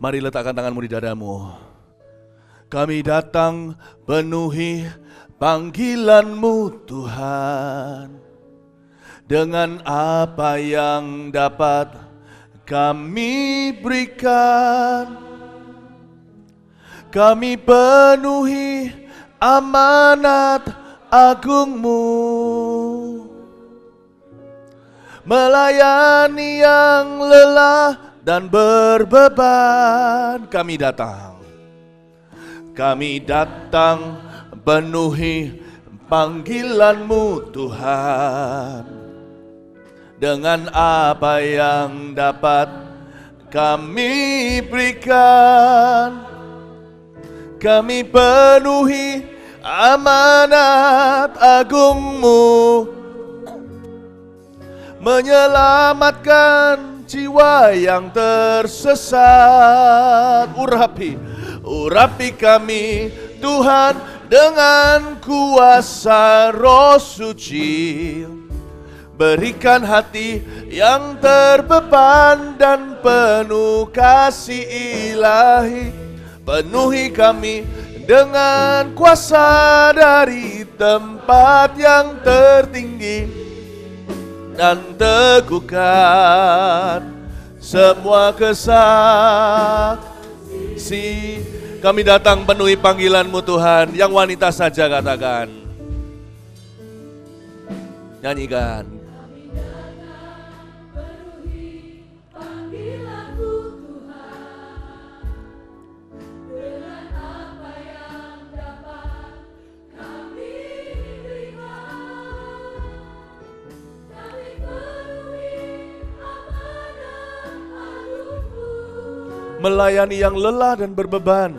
Mari letakkan tanganmu di dadamu. Kami datang penuhi panggilan-Mu Tuhan. Dengan apa yang dapat kami berikan, kami penuhi amanat agung-Mu. Melayani yang lelah dan berbeban, kami datang penuhi panggilan-Mu Tuhan. Dengan apa yang dapat kami berikan, kami penuhi amanat agung-Mu. Menyelamatkan jiwa yang tersesat. Urapi kami Tuhan dengan kuasa Roh Suci. Berikan hati yang terbeban dan penuh kasih ilahi. Penuhi kami dengan kuasa dari tempat yang tertinggi. Dan teguhkan semua kesaksi. Kami datang penuhi panggilan-Mu Tuhan. Yang wanita saja katakan. Nyanyikan. Melayani yang lelah dan berbeban.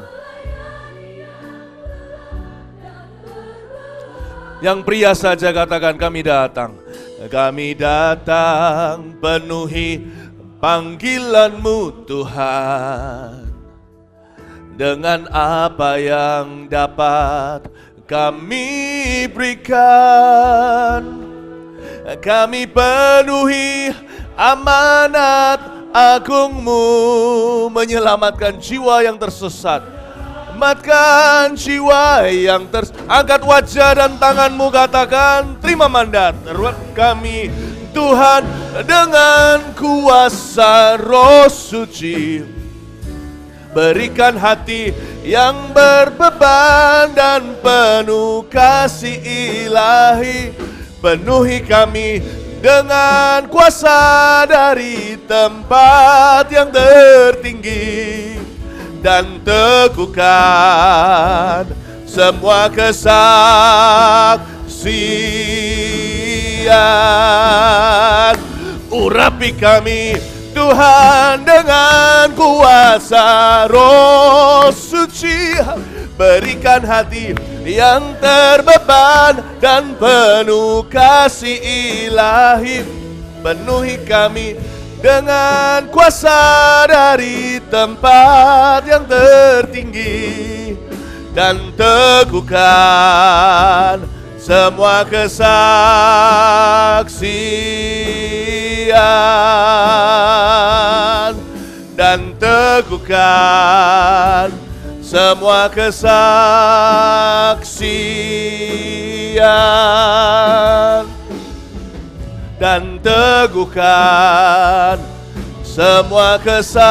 Yang pria saja katakan, kami datang. Kami datang penuhi panggilan-Mu Tuhan. Dengan apa yang dapat kami berikan, kami penuhi amanat agung-Mu. Menyelamatkan jiwa yang tersesat, selamatkan jiwa yang angkat wajah dan tanganmu, katakan terima mandat kami Tuhan dengan kuasa Roh Suci. Berikan hati yang berbeban dan penuh kasih ilahi. Penuhi kami dengan kuasa dari tempat yang tertinggi, dan teguhkan semua kesaksian. Urapi kami Tuhan dengan kuasa Roh Suci. Berikan hati yang terbeban dan penuh kasih ilahi. Penuhi kami dengan kuasa dari tempat yang tertinggi, dan teguhkan semua kesaksian. Dan teguhkan semua kesaksian. Dan teguhkan semua kesaksian.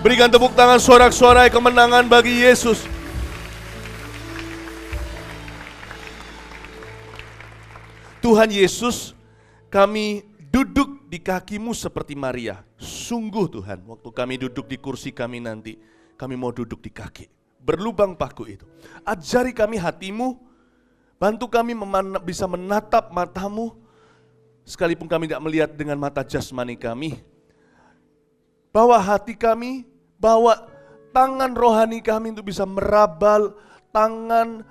Berikan tepuk tangan sorak-sorai kemenangan bagi Yesus. Tuhan Yesus, kami duduk di kaki-Mu seperti Maria. Sungguh Tuhan, waktu kami duduk di kursi kami nanti, kami mau duduk di kaki berlubang paku itu. Ajari kami hati-Mu, bantu kami bisa menatap mata-Mu, sekalipun kami tidak melihat dengan mata jasmani kami. Bawa hati kami, bawa tangan rohani kami untuk bisa merabal tangan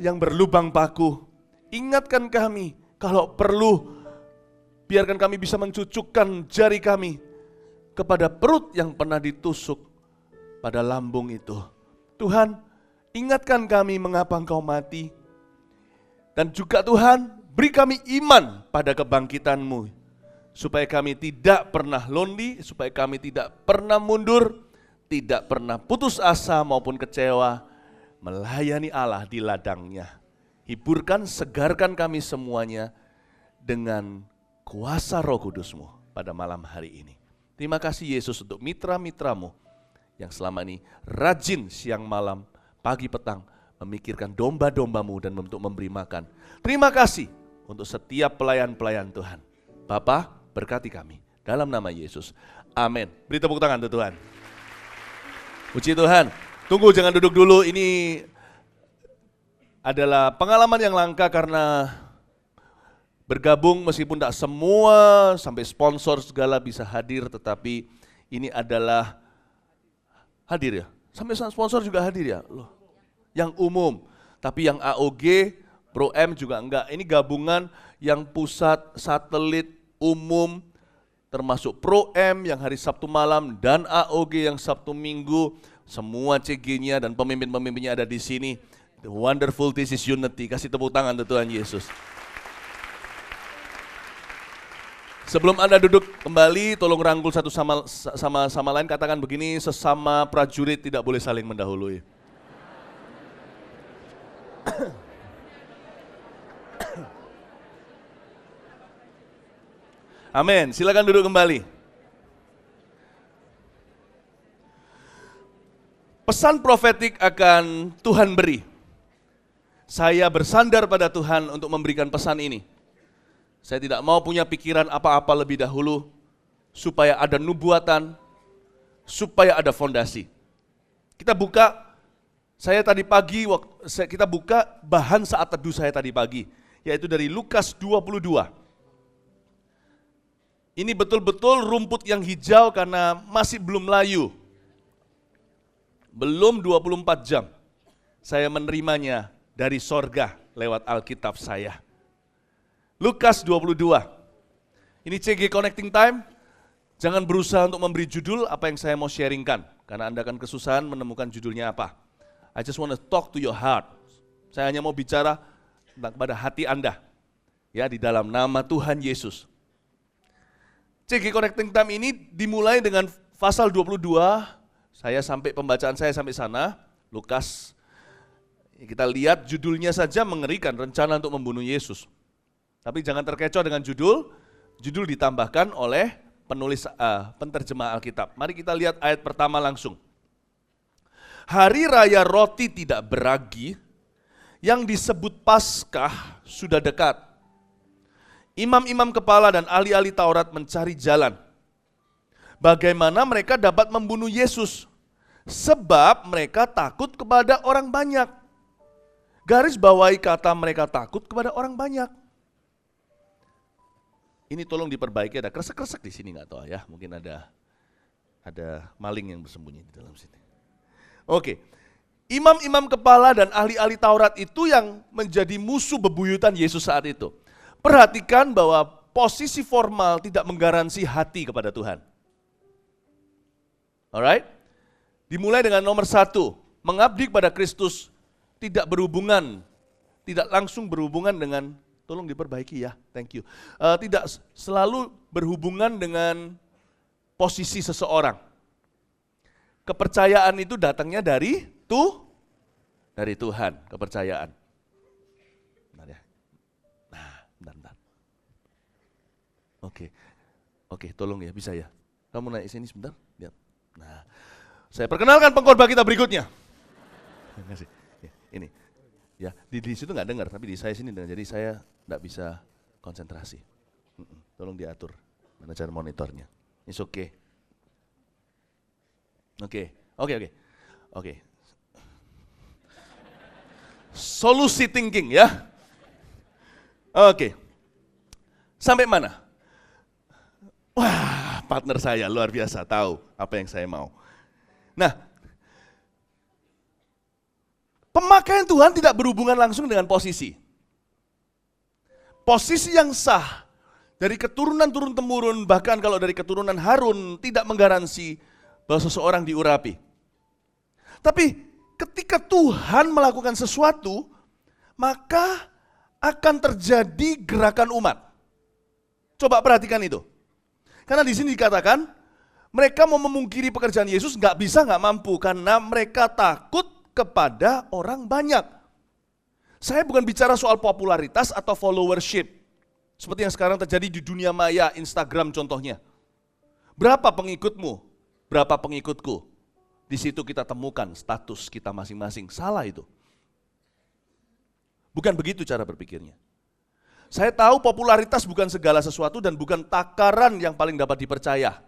yang berlubang paku. Ingatkan kami, kalau perlu, biarkan kami bisa mencucukkan jari kami kepada perut yang pernah ditusuk pada lambung itu. Tuhan, ingatkan kami mengapa Engkau mati. Dan juga Tuhan, beri kami iman pada kebangkitan-Mu. supaya kami tidak pernah lonely, supaya kami tidak pernah mundur, tidak pernah putus asa maupun kecewa, melayani Allah di ladang-Nya. Hiburkan, segarkan kami semuanya dengan kuasa Roh Kudus-Mu pada malam hari ini. Terima kasih Yesus untuk mitra-mitramu yang selama ini rajin siang malam, pagi petang, memikirkan domba-dombamu dan untuk memberi makan. Terima kasih untuk setiap pelayan-pelayan Tuhan. Bapa, berkati kami dalam nama Yesus. Amin. Beri tepuk tangan untuk Tuhan. Puji Tuhan. Tunggu, jangan duduk dulu. Ini adalah pengalaman yang langka karena bergabung meskipun tak semua sampai sponsor segala bisa hadir, tetapi ini adalah hadir ya. Sampai sponsor juga hadir ya. Loh. Yang umum, tapi yang AOG, Pro M juga enggak. Ini gabungan yang pusat, satelit, umum, termasuk Pro M yang hari Sabtu malam dan AOG yang Sabtu Minggu. Semua CG-nya dan pemimpin-pemimpinnya ada di sini. The wonderful, this is unity. Kasih tepuk tangan untuk Tuhan Yesus. Sebelum Anda duduk kembali, tolong rangkul satu sama lain. Katakan begini, sesama prajurit tidak boleh saling mendahului. Amin. Silakan duduk kembali. Pesan profetik akan Tuhan beri. Saya bersandar pada Tuhan untuk memberikan pesan ini. Saya tidak mau punya pikiran apa-apa lebih dahulu, supaya ada nubuatan, supaya ada fondasi. Kita buka. Saya tadi pagi, kita buka bahan saat teduh saya tadi pagi, yaitu dari Lukas 22. Ini betul-betul rumput yang hijau karena masih belum layu. Belum 24 jam, saya menerimanya dari sorga lewat Alkitab saya. Lukas 22. Ini CG Connecting Time, jangan berusaha untuk memberi judul apa yang saya mau sharingkan, karena Anda akan kesusahan menemukan judulnya apa. I just want to talk to your heart. Saya hanya mau bicara tentang kepada hati Anda. Ya, di dalam nama Tuhan Yesus. CG Connecting Time ini dimulai dengan pasal 22. Pembacaan saya sampai sana. Lukas. Kita lihat judulnya saja mengerikan, rencana untuk membunuh Yesus. Tapi jangan terkecoh dengan judul. Judul ditambahkan oleh penulis penterjemah Alkitab. Mari kita lihat ayat pertama langsung. Hari raya roti tidak beragi yang disebut Paskah sudah dekat. Imam-imam kepala dan ahli-ahli Taurat mencari jalan. Bagaimana mereka dapat membunuh Yesus? Sebab mereka takut kepada orang banyak. Garis bawahi kata mereka takut kepada orang banyak. Ini tolong diperbaiki, ada kresek-kresek di sini nggak tahu ya, mungkin ada maling yang bersembunyi di dalam sini. Oke, imam-imam kepala dan ahli-ahli Taurat itu yang menjadi musuh bebuyutan Yesus saat itu. Perhatikan bahwa posisi formal tidak menggaransi hati kepada Tuhan. Alright? Dimulai dengan nomor 1, mengabdi kepada Kristus tidak langsung berhubungan dengan, tolong diperbaiki ya, thank you. Tidak selalu berhubungan dengan posisi seseorang. Kepercayaan itu datangnya dari Tuhan, kepercayaan. Bentar ya. Nah, bentar. Oke, tolong ya, bisa ya. Kamu naik sini sebentar, lihat. Nah, saya perkenalkan pengkhotbah kita berikutnya. Terima kasih. Ini, ya di situ nggak dengar, tapi di saya sini dengar. Jadi saya nggak bisa konsentrasi. Tolong diatur mana cara monitornya. It's okay. Oke. Solusi thinking ya. Oke. Sampai mana? Wah, partner saya luar biasa, tahu apa yang saya mau. Nah, pemakaian Tuhan tidak berhubungan langsung dengan posisi. Posisi yang sah dari keturunan turun-temurun, bahkan kalau dari keturunan Harun tidak menggaransi bahwa seseorang diurapi. Tapi ketika Tuhan melakukan sesuatu, maka akan terjadi gerakan umat. Coba perhatikan itu. Karena di sini dikatakan, mereka mau memungkiri pekerjaan Yesus, nggak bisa, nggak mampu, karena mereka takut kepada orang banyak. Saya bukan bicara soal popularitas atau followership, seperti yang sekarang terjadi di dunia maya, Instagram contohnya. Berapa pengikutmu? Berapa pengikutku? Di situ kita temukan status kita masing-masing. Salah itu. Bukan begitu cara berpikirnya. Saya tahu popularitas bukan segala sesuatu dan bukan takaran yang paling dapat dipercaya.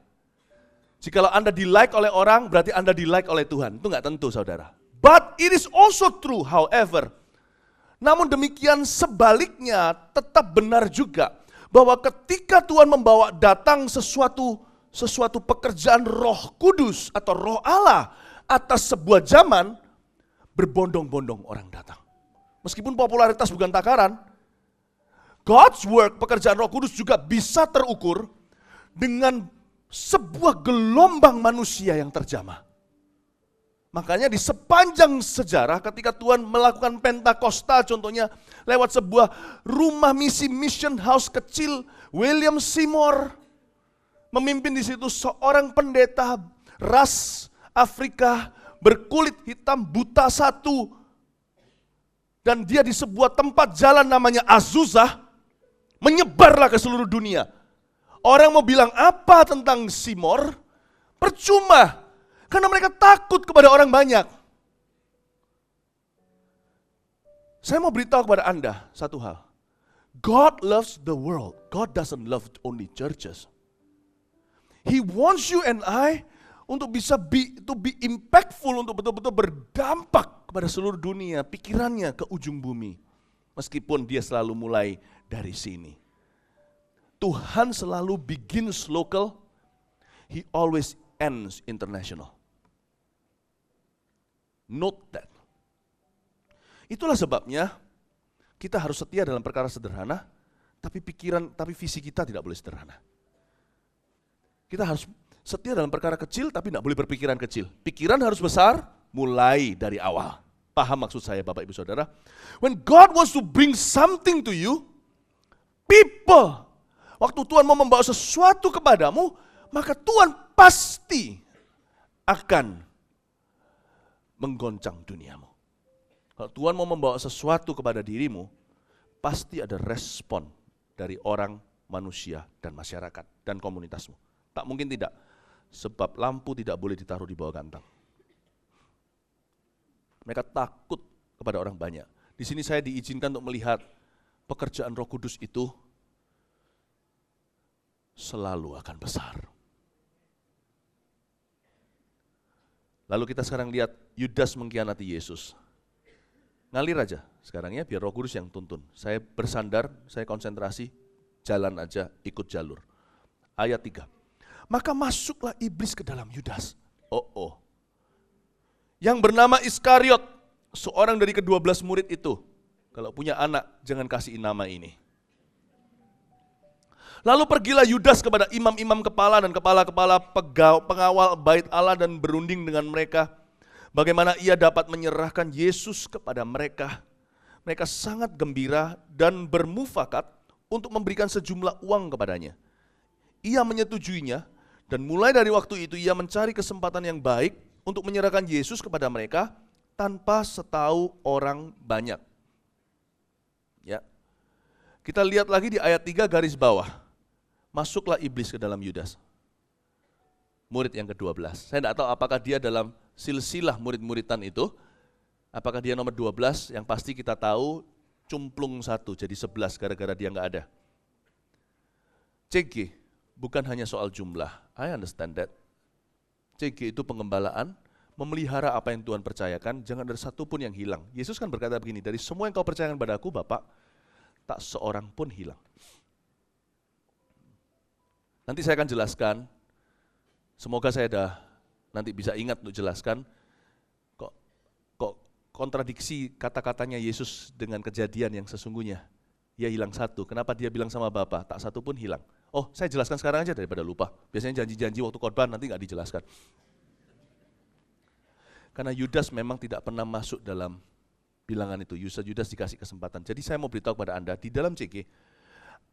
Jikalau Anda di-like oleh orang, berarti Anda di-like oleh Tuhan. Itu nggak tentu, saudara. But it is also true, however. Namun demikian sebaliknya tetap benar juga. Bahwa ketika Tuhan membawa datang sesuatu pekerjaan Roh Kudus atau Roh Allah atas sebuah zaman, berbondong-bondong orang datang. Meskipun popularitas bukan takaran, God's work, pekerjaan Roh Kudus juga bisa terukur dengan sebuah gelombang manusia yang terjamah. Makanya di sepanjang sejarah ketika Tuhan melakukan Pentakosta contohnya lewat sebuah rumah misi mission house kecil, William Seymour memimpin di situ seorang pendeta ras Afrika berkulit hitam buta satu, dan dia di sebuah tempat jalan namanya Azusa menyebarlah ke seluruh dunia. Orang mau bilang apa tentang Seymour? Percuma, karena mereka takut kepada orang banyak. Saya mau beritahu kepada Anda satu hal. God loves the world. God doesn't love only churches. He wants you and I untuk bisa be impactful, untuk betul-betul berdampak kepada seluruh dunia, pikirannya ke ujung bumi. Meskipun dia selalu mulai dari sini. Tuhan selalu begins local, He always ends international. Note that. Itulah sebabnya kita harus setia dalam perkara sederhana, tapi visi kita tidak boleh sederhana. Kita harus setia dalam perkara kecil, tapi tidak boleh berpikiran kecil. Pikiran harus besar, mulai dari awal. Paham maksud saya Bapak Ibu Saudara? When God wants to bring something to you, people, waktu Tuhan mau membawa sesuatu kepadamu, maka Tuhan pasti akan menggoncang duniamu. Kalau Tuhan mau membawa sesuatu kepada dirimu, pasti ada respon dari orang, manusia, dan masyarakat, dan komunitasmu. Tak mungkin tidak, sebab lampu tidak boleh ditaruh di bawah gantang. Mereka takut kepada orang banyak. Di sini saya diizinkan untuk melihat pekerjaan Roh Kudus itu selalu akan besar. Lalu kita sekarang lihat Yudas mengkhianati Yesus. Ngalir aja sekarang ya, biar Roh Kudus yang tuntun. Saya bersandar, saya konsentrasi, jalan aja, ikut jalur. Ayat 3. Maka masuklah iblis ke dalam Yudas. Yang bernama Iskariot, seorang dari ke-12 murid itu. Kalau punya anak, jangan kasih nama ini. Lalu pergilah Yudas kepada imam-imam kepala dan kepala-kepala pengawal bait Allah dan berunding dengan mereka. Bagaimana ia dapat menyerahkan Yesus kepada mereka. Mereka sangat gembira dan bermufakat untuk memberikan sejumlah uang kepadanya. Ia menyetujuinya dan mulai dari waktu itu ia mencari kesempatan yang baik untuk menyerahkan Yesus kepada mereka tanpa setahu orang banyak. Ya. Kita lihat lagi di ayat 3 garis bawah. Masuklah iblis ke dalam Yudas. Murid yang ke-12. Saya tidak tahu apakah dia dalam silsilah murid-muridan itu, apakah dia nomor 12, yang pasti kita tahu cumplung 1 jadi 11 gara-gara dia nggak ada. CG bukan hanya soal jumlah, I understand that. CG itu pengembalaan, memelihara apa yang Tuhan percayakan, jangan ada satu pun yang hilang. Yesus kan berkata begini, dari semua yang kau percayakan padaku Bapak, tak seorang pun hilang. Nanti saya akan jelaskan, semoga saya nanti bisa ingat untuk jelaskan, kok kontradiksi kata-katanya Yesus dengan kejadian yang sesungguhnya. Ia hilang satu, kenapa dia bilang sama Bapa, tak satu pun hilang. Oh, saya jelaskan sekarang aja daripada lupa. Biasanya janji-janji waktu khotbah nanti nggak dijelaskan. Karena Yudas memang tidak pernah masuk dalam bilangan itu. Yudas dikasih kesempatan. Jadi saya mau beritahu kepada Anda, di dalam CG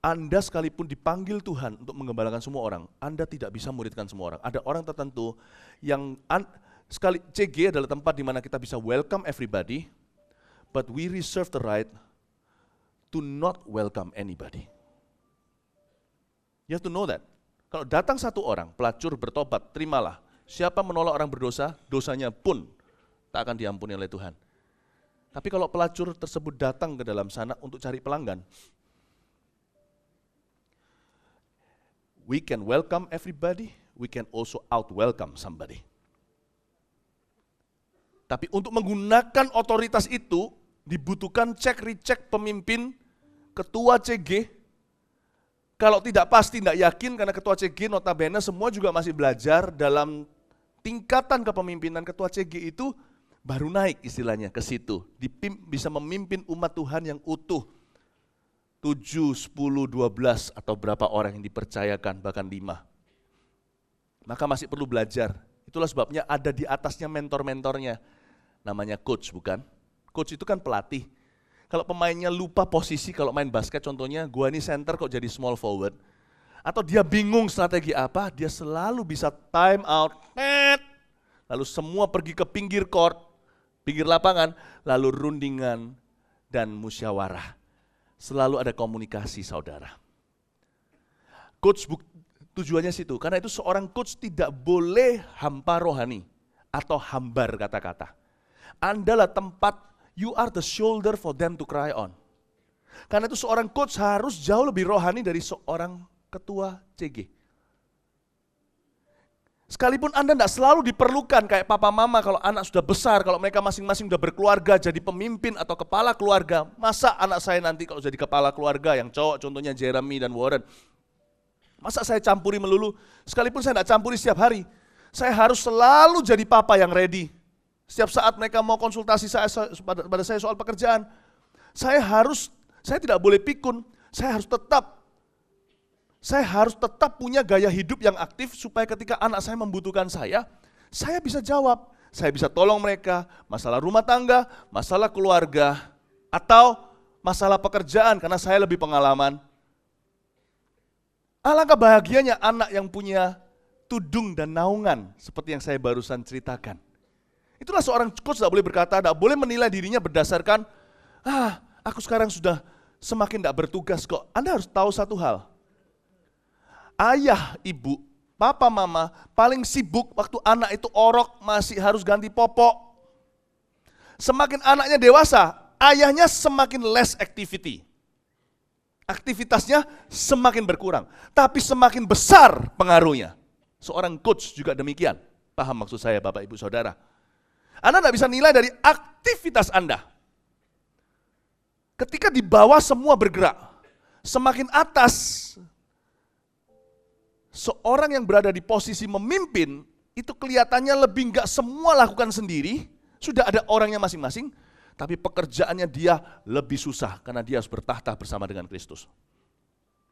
Anda sekalipun dipanggil Tuhan untuk menggembalakan semua orang, Anda tidak bisa muridkan semua orang. Ada orang tertentu yang CG adalah tempat di mana kita bisa welcome everybody, but we reserve the right to not welcome anybody. You have to know that. Kalau datang satu orang, pelacur bertobat, terimalah. Siapa menolak orang berdosa, dosanya pun tak akan diampuni oleh Tuhan. Tapi kalau pelacur tersebut datang ke dalam sana untuk cari pelanggan, we can welcome everybody, we can also out-welcome somebody. Tapi untuk menggunakan otoritas itu, dibutuhkan cek-recek pemimpin, ketua CG. Kalau tidak pasti, tidak yakin, karena ketua CG notabene semua juga masih belajar dalam tingkatan kepemimpinan. Ketua CG itu baru naik istilahnya ke situ, bisa memimpin umat Tuhan yang utuh. 7, 10, 12 atau berapa orang yang dipercayakan, bahkan 5. Maka masih perlu belajar. Itulah sebabnya ada di atasnya mentor-mentornya. Namanya coach, bukan? Coach itu kan pelatih. Kalau pemainnya lupa posisi, kalau main basket contohnya, gua ini center kok jadi small forward. Atau dia bingung strategi apa, dia selalu bisa time out. Lalu semua pergi ke pinggir court, pinggir lapangan, lalu rundingan dan musyawarah. Selalu ada komunikasi, saudara. Coach tujuannya situ, karena itu seorang coach tidak boleh hampa rohani atau hambar kata-kata. Andalah tempat, you are the shoulder for them to cry on. Karena itu seorang coach harus jauh lebih rohani dari seorang ketua CG. Sekalipun Anda tidak selalu diperlukan kayak papa mama kalau anak sudah besar, kalau mereka masing-masing sudah berkeluarga, jadi pemimpin atau kepala keluarga. Masa anak saya nanti kalau jadi kepala keluarga yang cowok, contohnya Jeremy dan Warren. Masa saya campuri melulu? Sekalipun saya tidak campuri setiap hari. Saya harus selalu jadi papa yang ready. Setiap saat mereka mau konsultasi pada saya soal pekerjaan, saya tidak boleh pikun, saya harus tetap punya gaya hidup yang aktif supaya ketika anak saya membutuhkan saya bisa jawab. Saya bisa tolong mereka, masalah rumah tangga, masalah keluarga, atau masalah pekerjaan karena saya lebih pengalaman. Alangkah bahagianya anak yang punya tudung dan naungan seperti yang saya barusan ceritakan. Itulah seorang coach tidak boleh berkata, tidak boleh menilai dirinya berdasarkan, aku sekarang sudah semakin tidak bertugas kok. Anda harus tahu satu hal. Ayah, ibu, papa, mama paling sibuk waktu anak itu orok masih harus ganti popok. Semakin anaknya dewasa, ayahnya semakin less activity. Aktivitasnya semakin berkurang, tapi semakin besar pengaruhnya. Seorang coach juga demikian. Paham maksud saya Bapak Ibu Saudara? Anda tidak bisa nilai dari aktivitas Anda. Ketika di bawah semua bergerak, semakin atas seorang yang berada di posisi memimpin, itu kelihatannya lebih enggak semua lakukan sendiri, sudah ada orangnya masing-masing, tapi pekerjaannya dia lebih susah karena dia harus bertahta bersama dengan Kristus.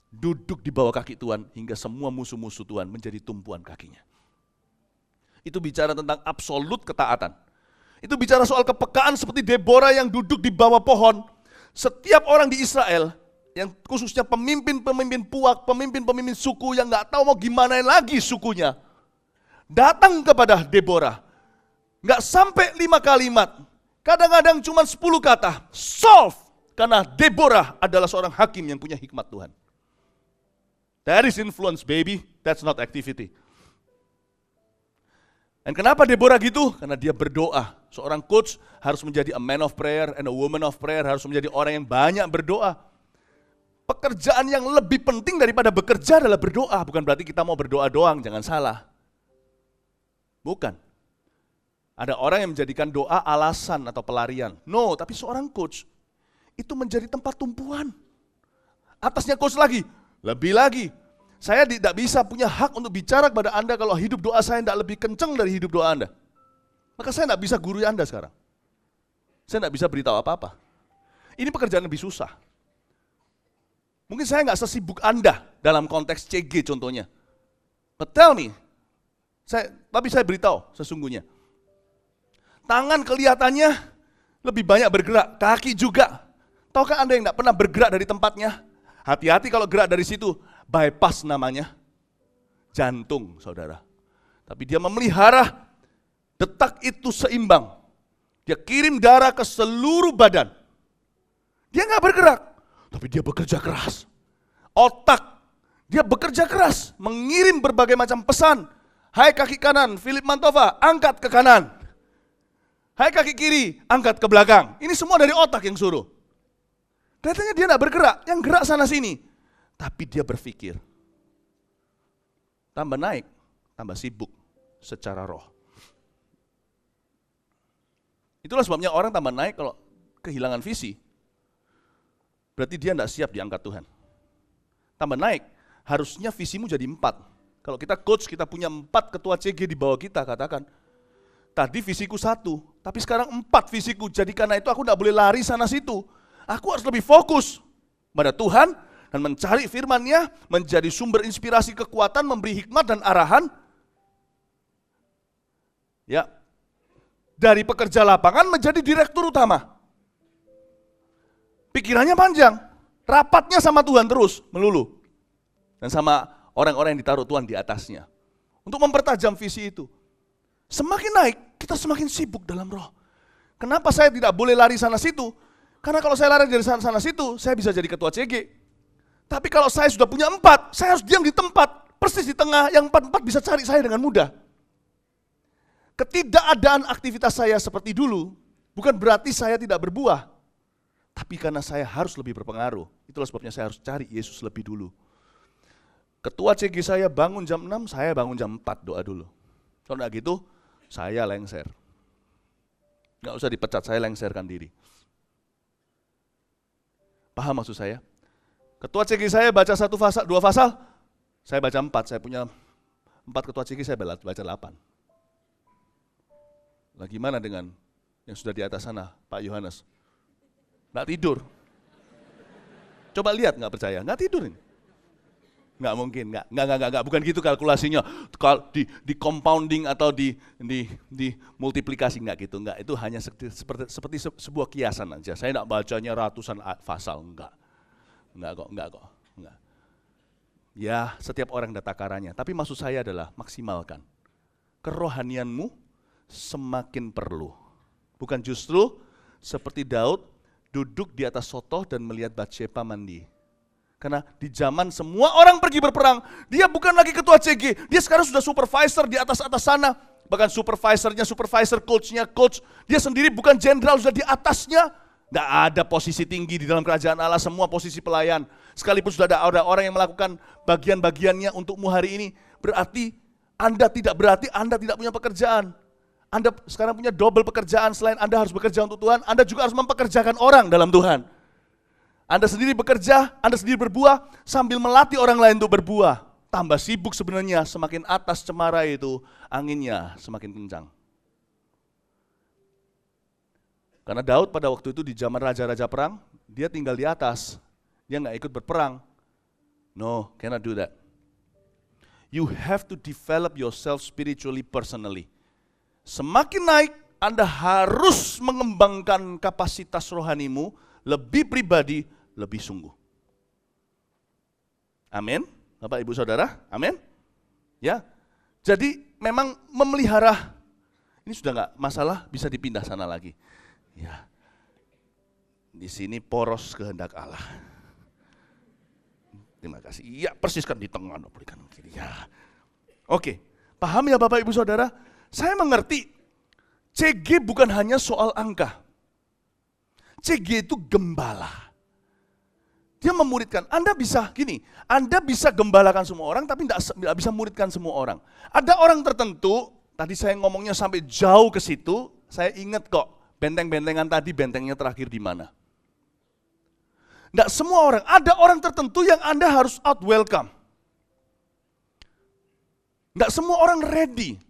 Duduk di bawah kaki Tuhan hingga semua musuh-musuh Tuhan menjadi tumpuan kakinya. Itu bicara tentang absolut ketaatan. Itu bicara soal kepekaan seperti Deborah yang duduk di bawah pohon. Setiap orang di Israel, yang khususnya pemimpin-pemimpin puak, pemimpin-pemimpin suku yang nggak tahu mau gimana lagi sukunya, datang kepada Deborah. Nggak sampai 5 kalimat, kadang-kadang cuma 10 kata, solve. Karena Deborah adalah seorang hakim yang punya hikmat Tuhan. That is influence baby, that's not activity. Dan kenapa Deborah gitu? Karena dia berdoa. Seorang coach harus menjadi a man of prayer and a woman of prayer, harus menjadi orang yang banyak berdoa. Pekerjaan yang lebih penting daripada bekerja adalah berdoa. Bukan berarti kita mau berdoa doang, jangan salah. Bukan. Ada orang yang menjadikan doa alasan atau pelarian. No, tapi seorang coach itu menjadi tempat tumpuan. Atasnya coach lagi, lebih lagi. Saya tidak bisa punya hak untuk bicara kepada Anda kalau hidup doa saya tidak lebih kencang dari hidup doa Anda. Maka saya tidak bisa gurui Anda sekarang. Saya tidak bisa beritahu apa-apa. Ini pekerjaan lebih susah. Mungkin saya nggak sesibuk Anda dalam konteks CG contohnya. But tell me, tapi saya beritahu sesungguhnya. Tangan kelihatannya lebih banyak bergerak, kaki juga. Tahukah Anda yang tidak pernah bergerak dari tempatnya? Hati-hati kalau gerak dari situ, bypass namanya. Jantung, saudara. Tapi dia memelihara detak itu seimbang. Dia kirim darah ke seluruh badan. Dia nggak bergerak, tapi dia bekerja keras. Otak, dia bekerja keras, mengirim berbagai macam pesan. Hai kaki kanan, Philip Mantova, angkat ke kanan. Hai kaki kiri, angkat ke belakang. Ini semua dari otak yang suruh. Kelihatannya dia nggak bergerak, yang gerak sana sini. Tapi dia berpikir. Tambah naik, tambah sibuk secara roh. Itulah sebabnya orang tambah naik kalau kehilangan visi. Berarti dia tidak siap diangkat Tuhan. Tambah naik, harusnya visimu jadi 4. Kalau kita coach, kita punya 4 ketua CG di bawah kita, katakan. Tadi visiku 1, tapi sekarang 4 visiku. Jadi karena itu aku tidak boleh lari sana situ. Aku harus lebih fokus pada Tuhan dan mencari firman-Nya, menjadi sumber inspirasi kekuatan, memberi hikmat dan arahan. Ya, dari pekerja lapangan menjadi direktur utama. Pikirannya panjang, rapatnya sama Tuhan terus, melulu. Dan sama orang-orang yang ditaruh Tuhan di atasnya. Untuk mempertajam visi itu. Semakin naik, kita semakin sibuk dalam roh. Kenapa saya tidak boleh lari sana situ? Karena kalau saya lari dari sana situ, saya bisa jadi ketua CG. Tapi kalau saya sudah punya 4, saya harus diam di tempat, persis di tengah, yang 4 bisa cari saya dengan mudah. Ketidakadaan aktivitas saya seperti dulu, bukan berarti saya tidak berbuah. Tapi karena saya harus lebih berpengaruh, itulah sebabnya saya harus cari Yesus lebih dulu. Ketua CG saya bangun jam 6, saya bangun jam 4 doa dulu. Kalau enggak gitu, saya lengser. Enggak usah dipecat, saya lengserkan diri. Paham maksud saya? Ketua CG saya baca 1 pasal, 2 pasal, saya baca 4, saya punya 4 ketua CG, saya baca 8. Nah gimana dengan yang sudah di atas sana, Pak Yohanes? Nggak tidur. Coba lihat, nggak percaya, nggak tidur ini. Nggak mungkin, nggak, bukan gitu kalkulasinya. Di compounding atau di multiplikasi, nggak gitu, nggak. Itu hanya seperti sebuah kiasan aja. Saya nggak bacanya ratusan pasal, enggak kok. Ya, setiap orang ada takarannya. Tapi maksud saya adalah maksimalkan. Kerohanianmu semakin perlu. Bukan justru seperti Daud duduk di atas sotoh dan melihat Batsheba mandi. Karena di zaman semua orang pergi berperang, dia bukan lagi ketua CG, dia sekarang sudah supervisor di atas sana. Bahkan supervisornya, supervisor, coachnya, coach. Dia sendiri bukan jenderal, sudah di atasnya. Nggak ada posisi tinggi di dalam kerajaan Allah, semua posisi pelayan. Sekalipun sudah ada orang yang melakukan bagian-bagiannya untukmu hari ini, berarti Anda tidak punya pekerjaan. Anda sekarang punya double pekerjaan, selain Anda harus bekerja untuk Tuhan, Anda juga harus mempekerjakan orang dalam Tuhan. Anda sendiri bekerja, Anda sendiri berbuah, sambil melatih orang lain untuk berbuah. Tambah sibuk sebenarnya, semakin atas cemara itu, anginnya semakin kencang. Karena Daud pada waktu itu di zaman raja-raja perang, dia tinggal di atas, dia nggak ikut berperang. No, cannot do that. You have to develop yourself spiritually, personally. Semakin naik, Anda harus mengembangkan kapasitas rohanimu, lebih pribadi, lebih sungguh. Amin, Bapak Ibu Saudara, amin. Ya, jadi memang memelihara, ini sudah nggak masalah, bisa dipindah sana lagi. Ya, di sini poros kehendak Allah. Terima kasih. Iya, persis kan di tengah, berikan kiri. Ya, oke, paham ya Bapak Ibu Saudara? Saya mengerti, CG bukan hanya soal angka. CG itu gembala. Dia memuridkan, Anda bisa gini, Anda bisa gembalakan semua orang, tapi tidak bisa muridkan semua orang. Ada orang tertentu, tadi saya ngomongnya sampai jauh ke situ, saya ingat kok, benteng-bentengan tadi, bentengnya terakhir di mana. Tidak semua orang, ada orang tertentu yang Anda harus out welcome. Tidak semua orang ready.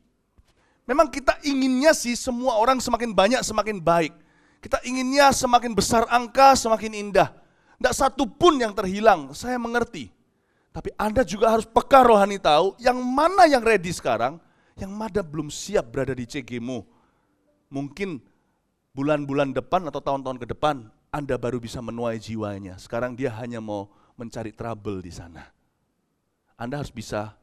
Memang kita inginnya sih semua orang semakin banyak, semakin baik. Kita inginnya semakin besar angka, semakin indah. Tidak satu pun yang terhilang, saya mengerti. Tapi Anda juga harus peka rohani tahu, yang mana yang ready sekarang, yang mana belum siap berada di CG-mu. Mungkin bulan-bulan depan atau tahun-tahun ke depan, Anda baru bisa menuai jiwanya. Sekarang dia hanya mau mencari trouble di sana. Anda harus bisa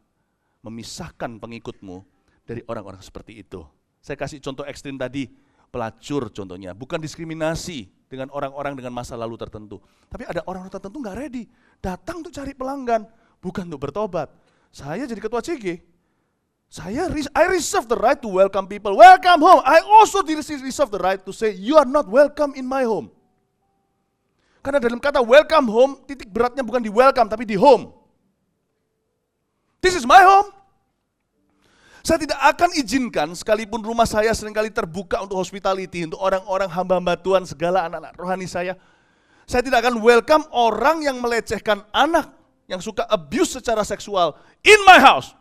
memisahkan pengikutmu dari orang-orang seperti itu. Saya kasih contoh ekstrim tadi, pelacur contohnya. Bukan diskriminasi dengan orang-orang dengan masa lalu tertentu. Tapi ada orang-orang tertentu nggak ready. Datang untuk cari pelanggan, bukan untuk bertobat. Saya jadi ketua CG. I reserve the right to welcome people. Welcome home. I also reserve the right to say, you are not welcome in my home. Karena dalam kata welcome home, titik beratnya bukan di welcome, tapi di home. This is my home. Saya tidak akan izinkan, sekalipun rumah saya seringkali terbuka untuk hospitality, untuk orang-orang hamba-hamba Tuhan, segala anak-anak rohani saya. Saya tidak akan welcome orang yang melecehkan anak, yang suka abuse secara seksual in my house.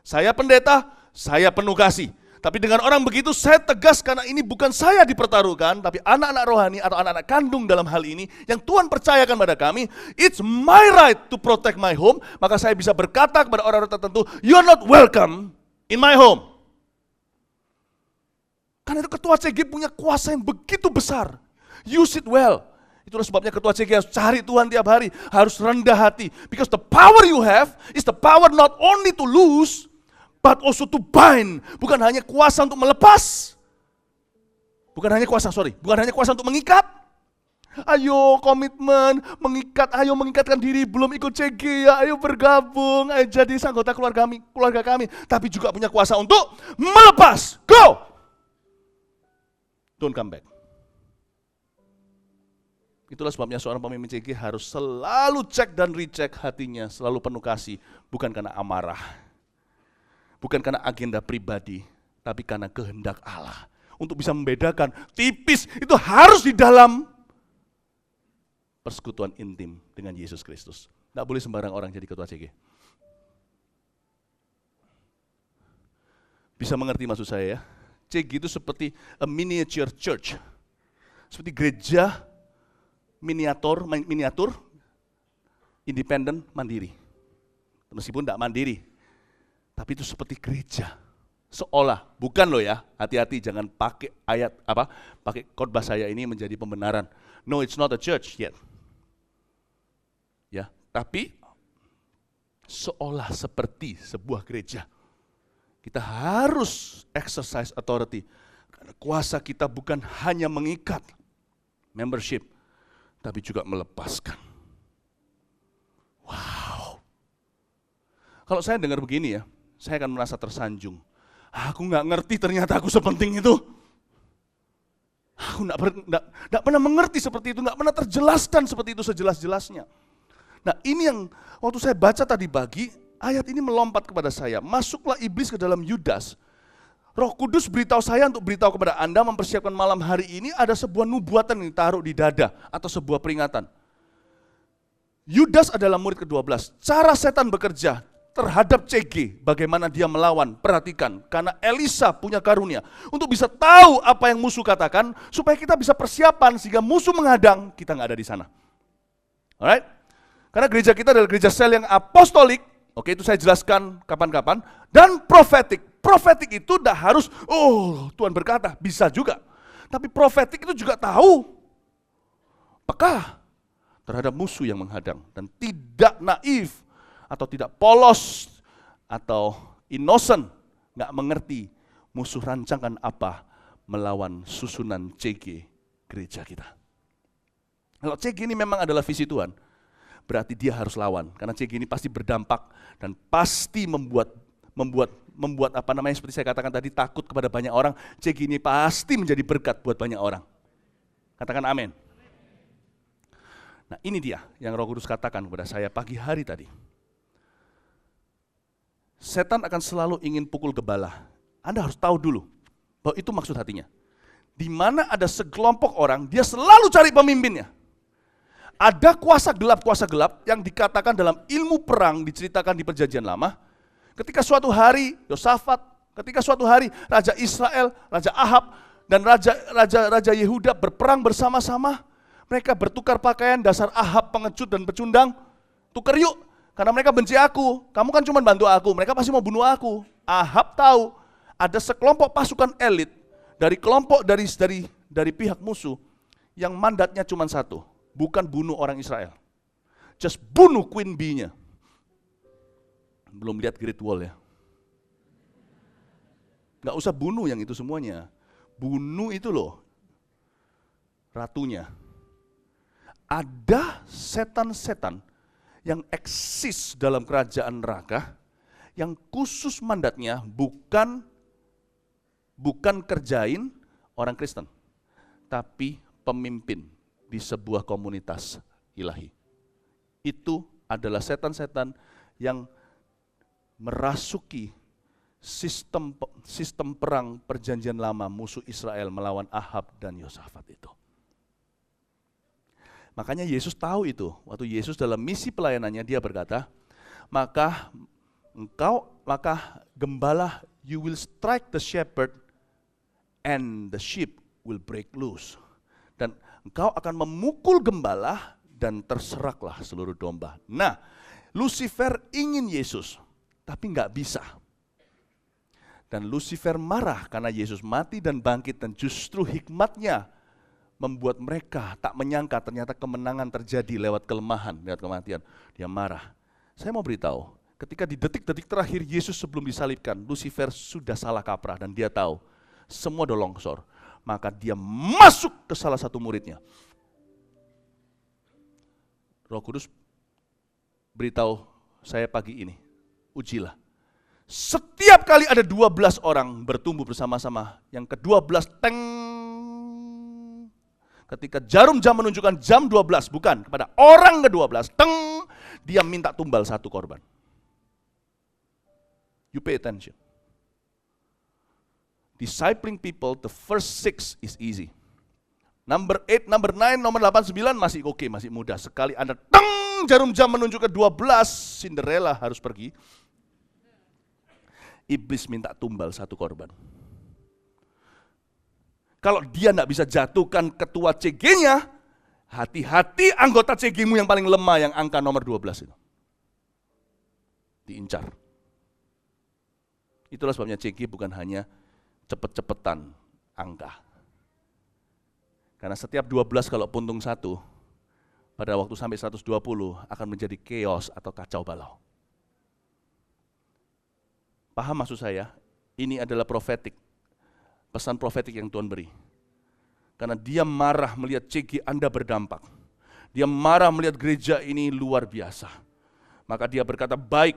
Saya pendeta, saya penuh kasih. Tapi dengan orang begitu saya tegas karena ini bukan saya dipertaruhkan, tapi anak-anak rohani atau anak-anak kandung dalam hal ini yang Tuhan percayakan pada kami. It's my right to protect my home. Maka saya bisa berkata kepada orang-orang tertentu, you are not welcome in my home. Karena itu ketua CG punya kuasa yang begitu besar. Use it well. Itulah sebabnya ketua CG harus cari Tuhan tiap hari. Harus rendah hati. Because the power you have is the power not only to lose, but also to bind. Bukan hanya kuasa untuk melepas. Bukan hanya kuasa untuk mengikat. Ayo komitmen, mengikat, ayo mengikatkan diri, belum ikut CG ya, ayo bergabung, ayo jadi anggota keluarga kami. Tapi juga punya kuasa untuk melepas. Go! Don't come back. Itulah sebabnya seorang pemimpin CG harus selalu cek dan recheck hatinya, selalu penuh kasih, bukan karena amarah. Bukan karena agenda pribadi, tapi karena kehendak Allah. Untuk bisa membedakan, tipis itu harus di dalam persekutuan intim dengan Yesus Kristus. Tidak boleh sembarang orang jadi ketua CG. Bisa mengerti maksud saya ya? CG itu seperti a miniature church. Seperti gereja miniatur, independen, mandiri. Meskipun tidak mandiri. Tapi itu seperti gereja. Seolah, bukan loh ya, hati-hati jangan pakai pakai khotbah saya ini menjadi pembenaran. No, it's not a church yet. Ya, tapi seolah seperti sebuah gereja. Kita harus exercise authority. Karena kuasa kita bukan hanya mengikat membership, tapi juga melepaskan. Wow. Kalau saya dengar begini ya, saya akan merasa tersanjung. Aku nggak ngerti ternyata aku sepenting itu. Aku nggak pernah mengerti seperti itu, nggak pernah terjelaskan seperti itu sejelas-jelasnya. Nah ini yang waktu saya baca tadi pagi, ayat ini melompat kepada saya. Masuklah iblis ke dalam Yudas. Roh Kudus beritahu saya untuk beritahu kepada Anda, mempersiapkan malam hari ini ada sebuah nubuatan yang ditaruh di dada atau sebuah peringatan. Yudas adalah murid ke-12. Cara setan bekerja terhadap CG, bagaimana dia melawan, perhatikan. Karena Elisa punya karunia untuk bisa tahu apa yang musuh katakan, supaya kita bisa persiapan sehingga musuh menghadang, kita nggak ada di sana. Alright? Karena gereja kita adalah gereja sel yang apostolik, oke itu saya jelaskan kapan-kapan, dan profetik. Profetik itu tidak harus, Tuhan berkata, bisa juga. Tapi profetik itu juga tahu, peka terhadap musuh yang menghadang, dan tidak naif, atau tidak polos, atau innocent, nggak mengerti musuh rancangan apa melawan susunan CG gereja kita. Kalau CG ini memang adalah visi Tuhan, berarti dia harus lawan, karena CG ini pasti berdampak dan pasti membuat seperti saya katakan tadi, takut kepada banyak orang. CG ini pasti menjadi berkat buat banyak orang. Katakan amin. Nah ini dia yang Roh Kudus katakan kepada saya pagi hari tadi. Setan akan selalu ingin pukul gebala. Anda harus tahu dulu bahwa itu maksud hatinya. Di mana ada sekelompok orang, dia selalu cari pemimpinnya. Ada kuasa gelap yang dikatakan dalam ilmu perang, diceritakan di Perjanjian Lama. Ketika suatu hari Yosafat, ketika suatu hari Raja Israel, Raja Ahab, dan Raja Yehuda berperang bersama-sama, mereka bertukar pakaian, dasar Ahab pengecut dan pecundang, tukar yuk. Karena mereka benci aku, kamu kan cuma bantu aku, mereka pasti mau bunuh aku. Ahab tahu ada sekelompok pasukan elit dari pihak musuh yang mandatnya cuma satu, bukan bunuh orang Israel. just bunuh Queen Bee-nya. Belum lihat Great Wall ya. Nggak usah bunuh yang itu semuanya. Bunuh itu loh, ratunya. Ada setan-setan yang eksis dalam kerajaan neraka, yang khusus mandatnya bukan kerjain orang Kristen, tapi pemimpin di sebuah komunitas ilahi. Itu adalah setan-setan yang merasuki sistem perang perjanjian lama musuh Israel melawan Ahab dan Yosafat itu. Makanya Yesus tahu itu. Waktu Yesus dalam misi pelayanannya dia berkata, maka gembala, you will strike the shepherd and the sheep will break loose. Dan engkau akan memukul gembala dan terseraklah seluruh domba. Nah, Lucifer ingin Yesus, tapi nggak bisa. Dan Lucifer marah karena Yesus mati dan bangkit, dan justru hikmatnya membuat mereka tak menyangka ternyata kemenangan terjadi lewat kelemahan, lewat kematian. Dia marah. Saya mau beritahu, ketika di detik-detik terakhir Yesus sebelum disalibkan, Lucifer sudah salah kaprah dan dia tahu semua udah longsor. Maka dia masuk ke salah satu muridnya. Roh Kudus beritahu saya pagi ini, ujilah. Setiap kali ada 12 orang bertumbuh bersama-sama, yang ke-12 teng. Ketika jarum jam menunjukkan jam 12, bukan kepada orang ke-12, teng, dia minta tumbal satu korban. You pay attention. Discipling people, the first 6 is easy. Number 8, number 9, nomor 8, 9 masih oke, masih mudah. Sekali Anda teng, jarum jam menunjukkan 12, Cinderella harus pergi. Iblis minta tumbal satu korban. Kalau dia tidak bisa jatuhkan ketua CG-nya, hati-hati anggota CG-mu yang paling lemah, yang angka nomor 12 itu. Diincar. Itulah sebabnya CG bukan hanya cepet-cepetan angka. Karena setiap 12 kalau puntung satu, pada waktu sampai 120 akan menjadi chaos atau kacau balau. Paham maksud saya? Ini adalah profetik, pesan profetik yang Tuhan beri. Karena dia marah melihat CG Anda berdampak. Dia marah melihat gereja ini luar biasa. Maka dia berkata, baik,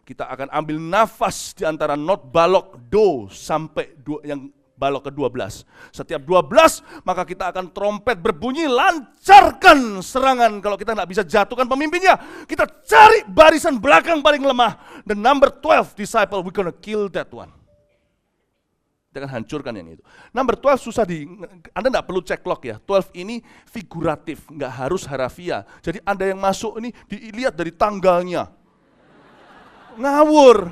kita akan ambil nafas di antara not balok do sampai yang balok ke-12. Setiap 12, maka kita akan trompet berbunyi, lancarkan serangan. Kalau kita tidak bisa jatuhkan pemimpinnya, kita cari barisan belakang paling lemah. The number 12 disciple, we're gonna kill that one. Kita akan hancurkan yang itu. Number 12 susah Anda tidak perlu cek log ya. 12 ini figuratif, nggak harus harafiah. Jadi Anda yang masuk ini dilihat dari tanggalnya. Ngawur,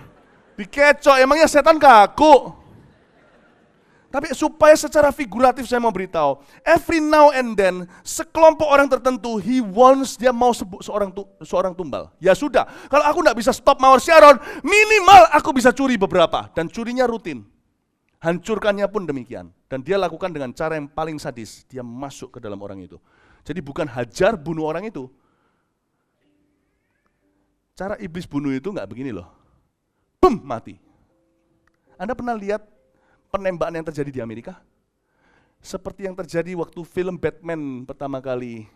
dikecoh, emangnya setan kaku. Tapi supaya secara figuratif saya mau beritahu, every now and then, sekelompok orang tertentu, dia mau seorang tumbal. Ya sudah, kalau aku tidak bisa stop Mawar Sharon, minimal aku bisa curi beberapa. Dan curinya rutin. Hancurkannya pun demikian. Dan dia lakukan dengan cara yang paling sadis. Dia masuk ke dalam orang itu. Jadi bukan hajar bunuh orang itu. Cara iblis bunuh itu nggak begini loh. Bum, mati. Anda pernah lihat penembakan yang terjadi di Amerika? Seperti yang terjadi waktu film Batman pertama kali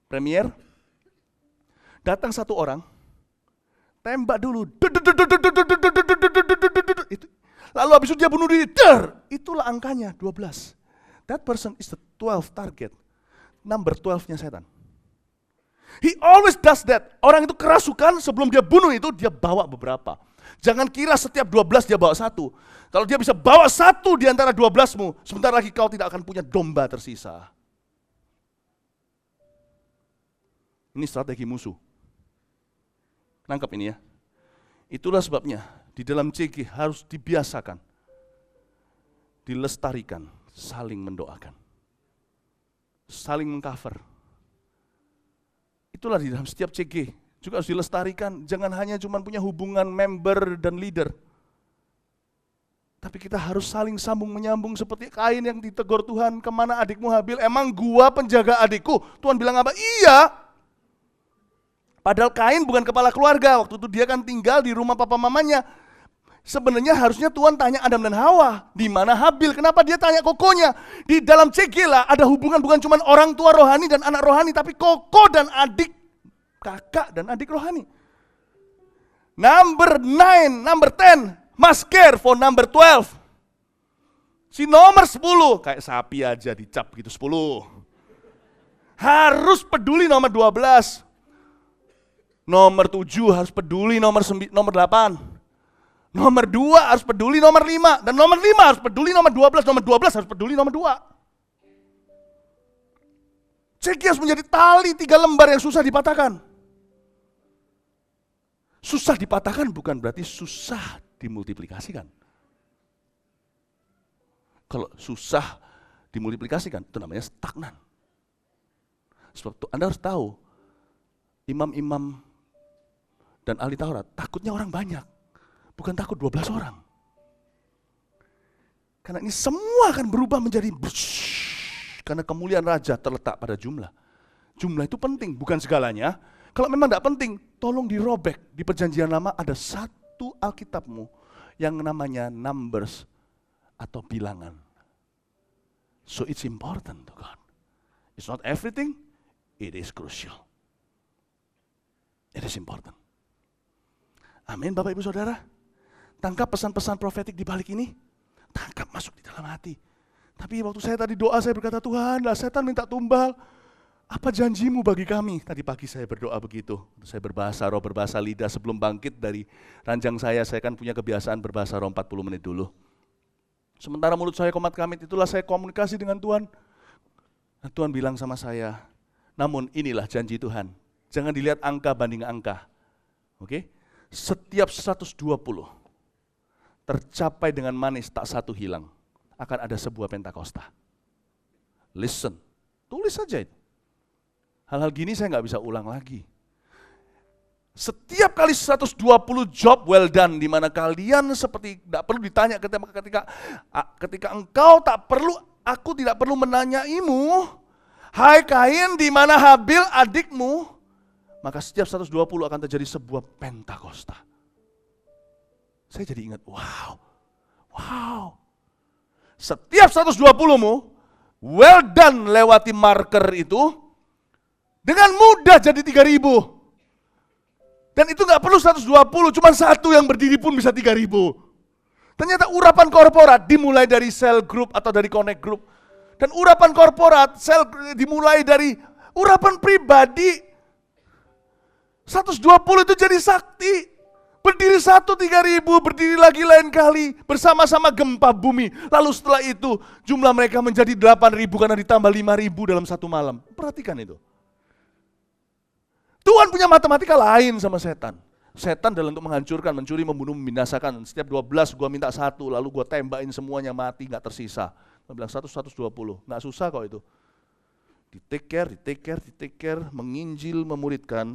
premier. Datang satu orang, tembak dulu, lalu habis itu dia bunuh diri. Itulah angkanya 12. That person is the 12 target. Number 12-nya setan. He always does that. Orang itu kerasukan, sebelum dia bunuh itu dia bawa beberapa. Jangan kira setiap 12 dia bawa satu. Kalau dia bisa bawa satu di antara 12-mu, sebentar lagi kau tidak akan punya domba tersisa. Ini strategi musuh. Nangkap ini ya. Itulah sebabnya di dalam CG harus dibiasakan, dilestarikan, saling mendoakan, saling mengcover. Itulah di dalam setiap CG juga harus dilestarikan. Jangan hanya cuma punya hubungan member dan leader, Tapi kita harus saling sambung menyambung seperti Kain yang ditegur Tuhan, kemana adikmu Habil? Emang gua penjaga adikku? Tuhan bilang apa? Iya. Padahal Kain bukan kepala keluarga, waktu itu dia kan tinggal di rumah papa mamanya. Sebenarnya harusnya Tuhan tanya Adam dan Hawa, di mana Habil? Kenapa dia tanya kokonya? Di dalam Cegela ada hubungan bukan cuma orang tua rohani dan anak rohani, tapi koko dan adik, kakak dan adik rohani. Number 9, number 10, must care for number 12. Si nomor 10, kayak sapi aja dicap gitu 10. Harus peduli nomor 12. Nomor 7 harus peduli nomor 8. Nomor 2 harus peduli nomor 5. Dan nomor 5 harus peduli nomor 12. Nomor 12 harus peduli nomor 2. Cekias menjadi tali 3 lembar yang susah dipatahkan. Susah dipatahkan bukan berarti susah dimultiplikasikan. Kalau susah dimultiplikasikan itu namanya stagnan. Sebab itu Anda harus tahu, imam-imam dan ahli Taurat takutnya orang banyak. Bukan takut 12 orang. Karena ini semua akan berubah menjadi karena kemuliaan raja terletak pada jumlah. Jumlah itu penting, bukan segalanya. Kalau memang tidak penting, tolong dirobek. Di perjanjian lama ada satu Alkitabmu yang namanya numbers atau bilangan. So it's important to God. It's not everything, it is crucial. It is important. Amin Bapak Ibu Saudara. Tangkap pesan-pesan profetik di balik ini. Tangkap, masuk di dalam hati. Tapi waktu saya tadi doa, saya berkata, Tuhan, lah setan minta tumbal. Apa janjimu bagi kami? Tadi pagi saya berdoa begitu. Saya berbahasa roh, berbahasa lidah sebelum bangkit dari ranjang saya kan punya kebiasaan berbahasa roh 40 menit dulu. Sementara mulut saya komat kamit, itulah saya komunikasi dengan Tuhan. Dan Tuhan bilang sama saya, namun inilah janji Tuhan. Jangan dilihat angka banding angka. Oke? Setiap 120 tercapai dengan manis, tak satu hilang. Akan ada sebuah Pentakosta. Listen, tulis saja itu. Hal-hal gini saya nggak bisa ulang lagi. Setiap kali 120 job well done, di mana kalian seperti tidak perlu ditanya ketika engkau tak perlu, aku tidak perlu menanyaimu, hai Kain, di mana Habil adikmu, maka setiap 120 akan terjadi sebuah Pentakosta. Saya jadi ingat, wow. Setiap 120-mu, well done lewati marker itu, dengan mudah jadi 3.000. Dan itu nggak perlu 120, cuma satu yang berdiri pun bisa 3.000. Ternyata urapan korporat dimulai dari cell group atau dari connect group. Dan urapan korporat, dimulai dari urapan pribadi. 120 itu jadi sakti. Berdiri 3.000, berdiri lagi lain kali, bersama-sama gempa bumi. Lalu setelah itu jumlah mereka menjadi 8.000 karena ditambah 5.000 dalam satu malam. Perhatikan itu. Tuhan punya matematika lain sama setan. Setan dalam untuk menghancurkan, mencuri, membunuh, membinasakan. Setiap 12 gua minta 1, lalu gua tembakin semuanya mati, gak tersisa. Gua bilang 120, gak susah kok itu. Di take care, menginjil, memuridkan.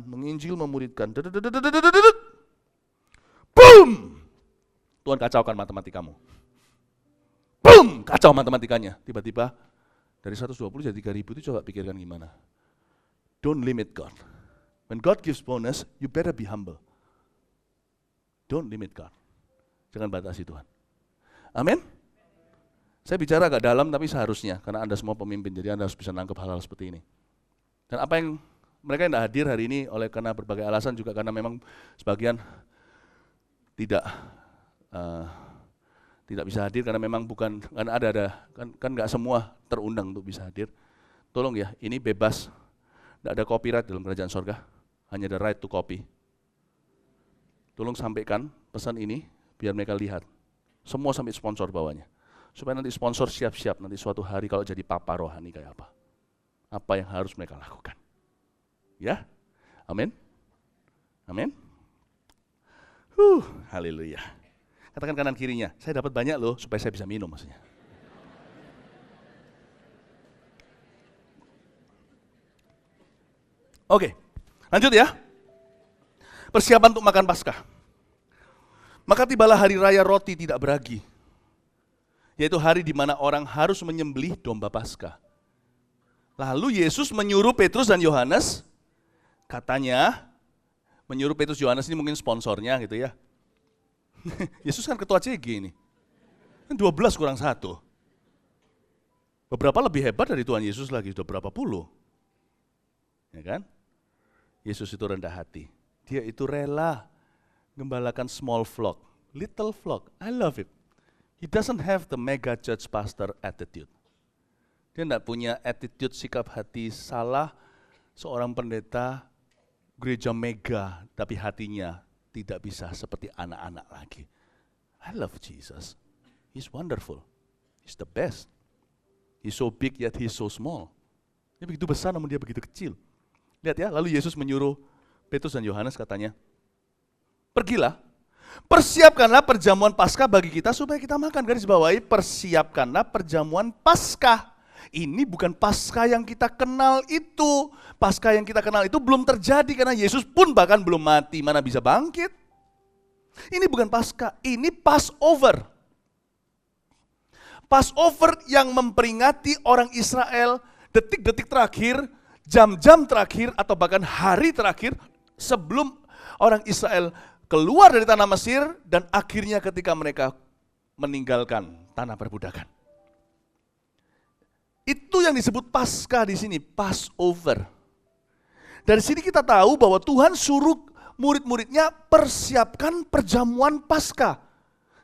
Boom! Tuhan kacaukan matematikamu. Boom! Kacau matematikanya. Tiba-tiba dari 120 jadi 3.000 itu coba pikirkan gimana. Don't limit God. When God gives bonus, you better be humble. Don't limit God. Jangan batasi Tuhan. Amin? Saya bicara agak dalam tapi seharusnya, karena Anda semua pemimpin, jadi Anda harus bisa nangkep hal-hal seperti ini. Dan apa yang mereka yang tidak hadir hari ini karena berbagai alasan, juga karena memang sebagian tidak bisa hadir karena memang bukan, karena kan nggak semua terundang untuk bisa hadir. Tolong ya, ini bebas, tidak ada copyright dalam kerajaan sorga, hanya ada right to copy. Tolong sampaikan pesan ini biar mereka lihat, semua sampai sponsor bawahnya, supaya nanti sponsor siap-siap nanti suatu hari kalau jadi papa rohani kayak apa yang harus mereka lakukan. Ya, amin, amin. Haleluya. Katakan kanan kirinya, saya dapat banyak loh supaya saya bisa minum maksudnya. Oke, lanjut ya. Persiapan untuk makan Paskah. Maka tibalah hari raya roti tidak beragi. yaitu hari di mana orang harus menyembelih domba Paskah. Lalu Yesus menyuruh Petrus dan Yohanes, katanya, menyuruh Petrus Yohanes ini mungkin sponsornya gitu ya. Yesus kan ketua CG ini. 12 kurang 1. Beberapa lebih hebat dari Tuhan Yesus lagi, sudah berapa puluh. Ya kan? Yesus itu rendah hati. Dia itu rela gembalakan small flock, little flock. I love it. He doesn't have the mega church pastor attitude. Dia tidak punya attitude sikap hati salah seorang pendeta gereja mega, tapi hatinya tidak bisa seperti anak-anak lagi. I love Jesus. He's wonderful. He's the best. He's so big yet he's so small. Dia begitu besar namun dia begitu kecil. Lihat ya, lalu Yesus menyuruh Petrus dan Yohanes katanya, pergilah, persiapkanlah perjamuan Paskah bagi kita supaya kita makan. Garis bawahi, persiapkanlah perjamuan Paskah. Ini bukan Paskah yang kita kenal itu. Paskah yang kita kenal itu belum terjadi karena Yesus pun bahkan belum mati. Mana bisa bangkit? Ini bukan Paskah, ini Passover. Passover yang memperingati orang Israel detik-detik terakhir, jam-jam terakhir, atau bahkan hari terakhir sebelum orang Israel keluar dari tanah Mesir dan akhirnya ketika mereka meninggalkan tanah perbudakan. Itu yang disebut Paskah di sini, Passover. Dari sini kita tahu bahwa Tuhan suruh murid-muridnya persiapkan perjamuan Paskah.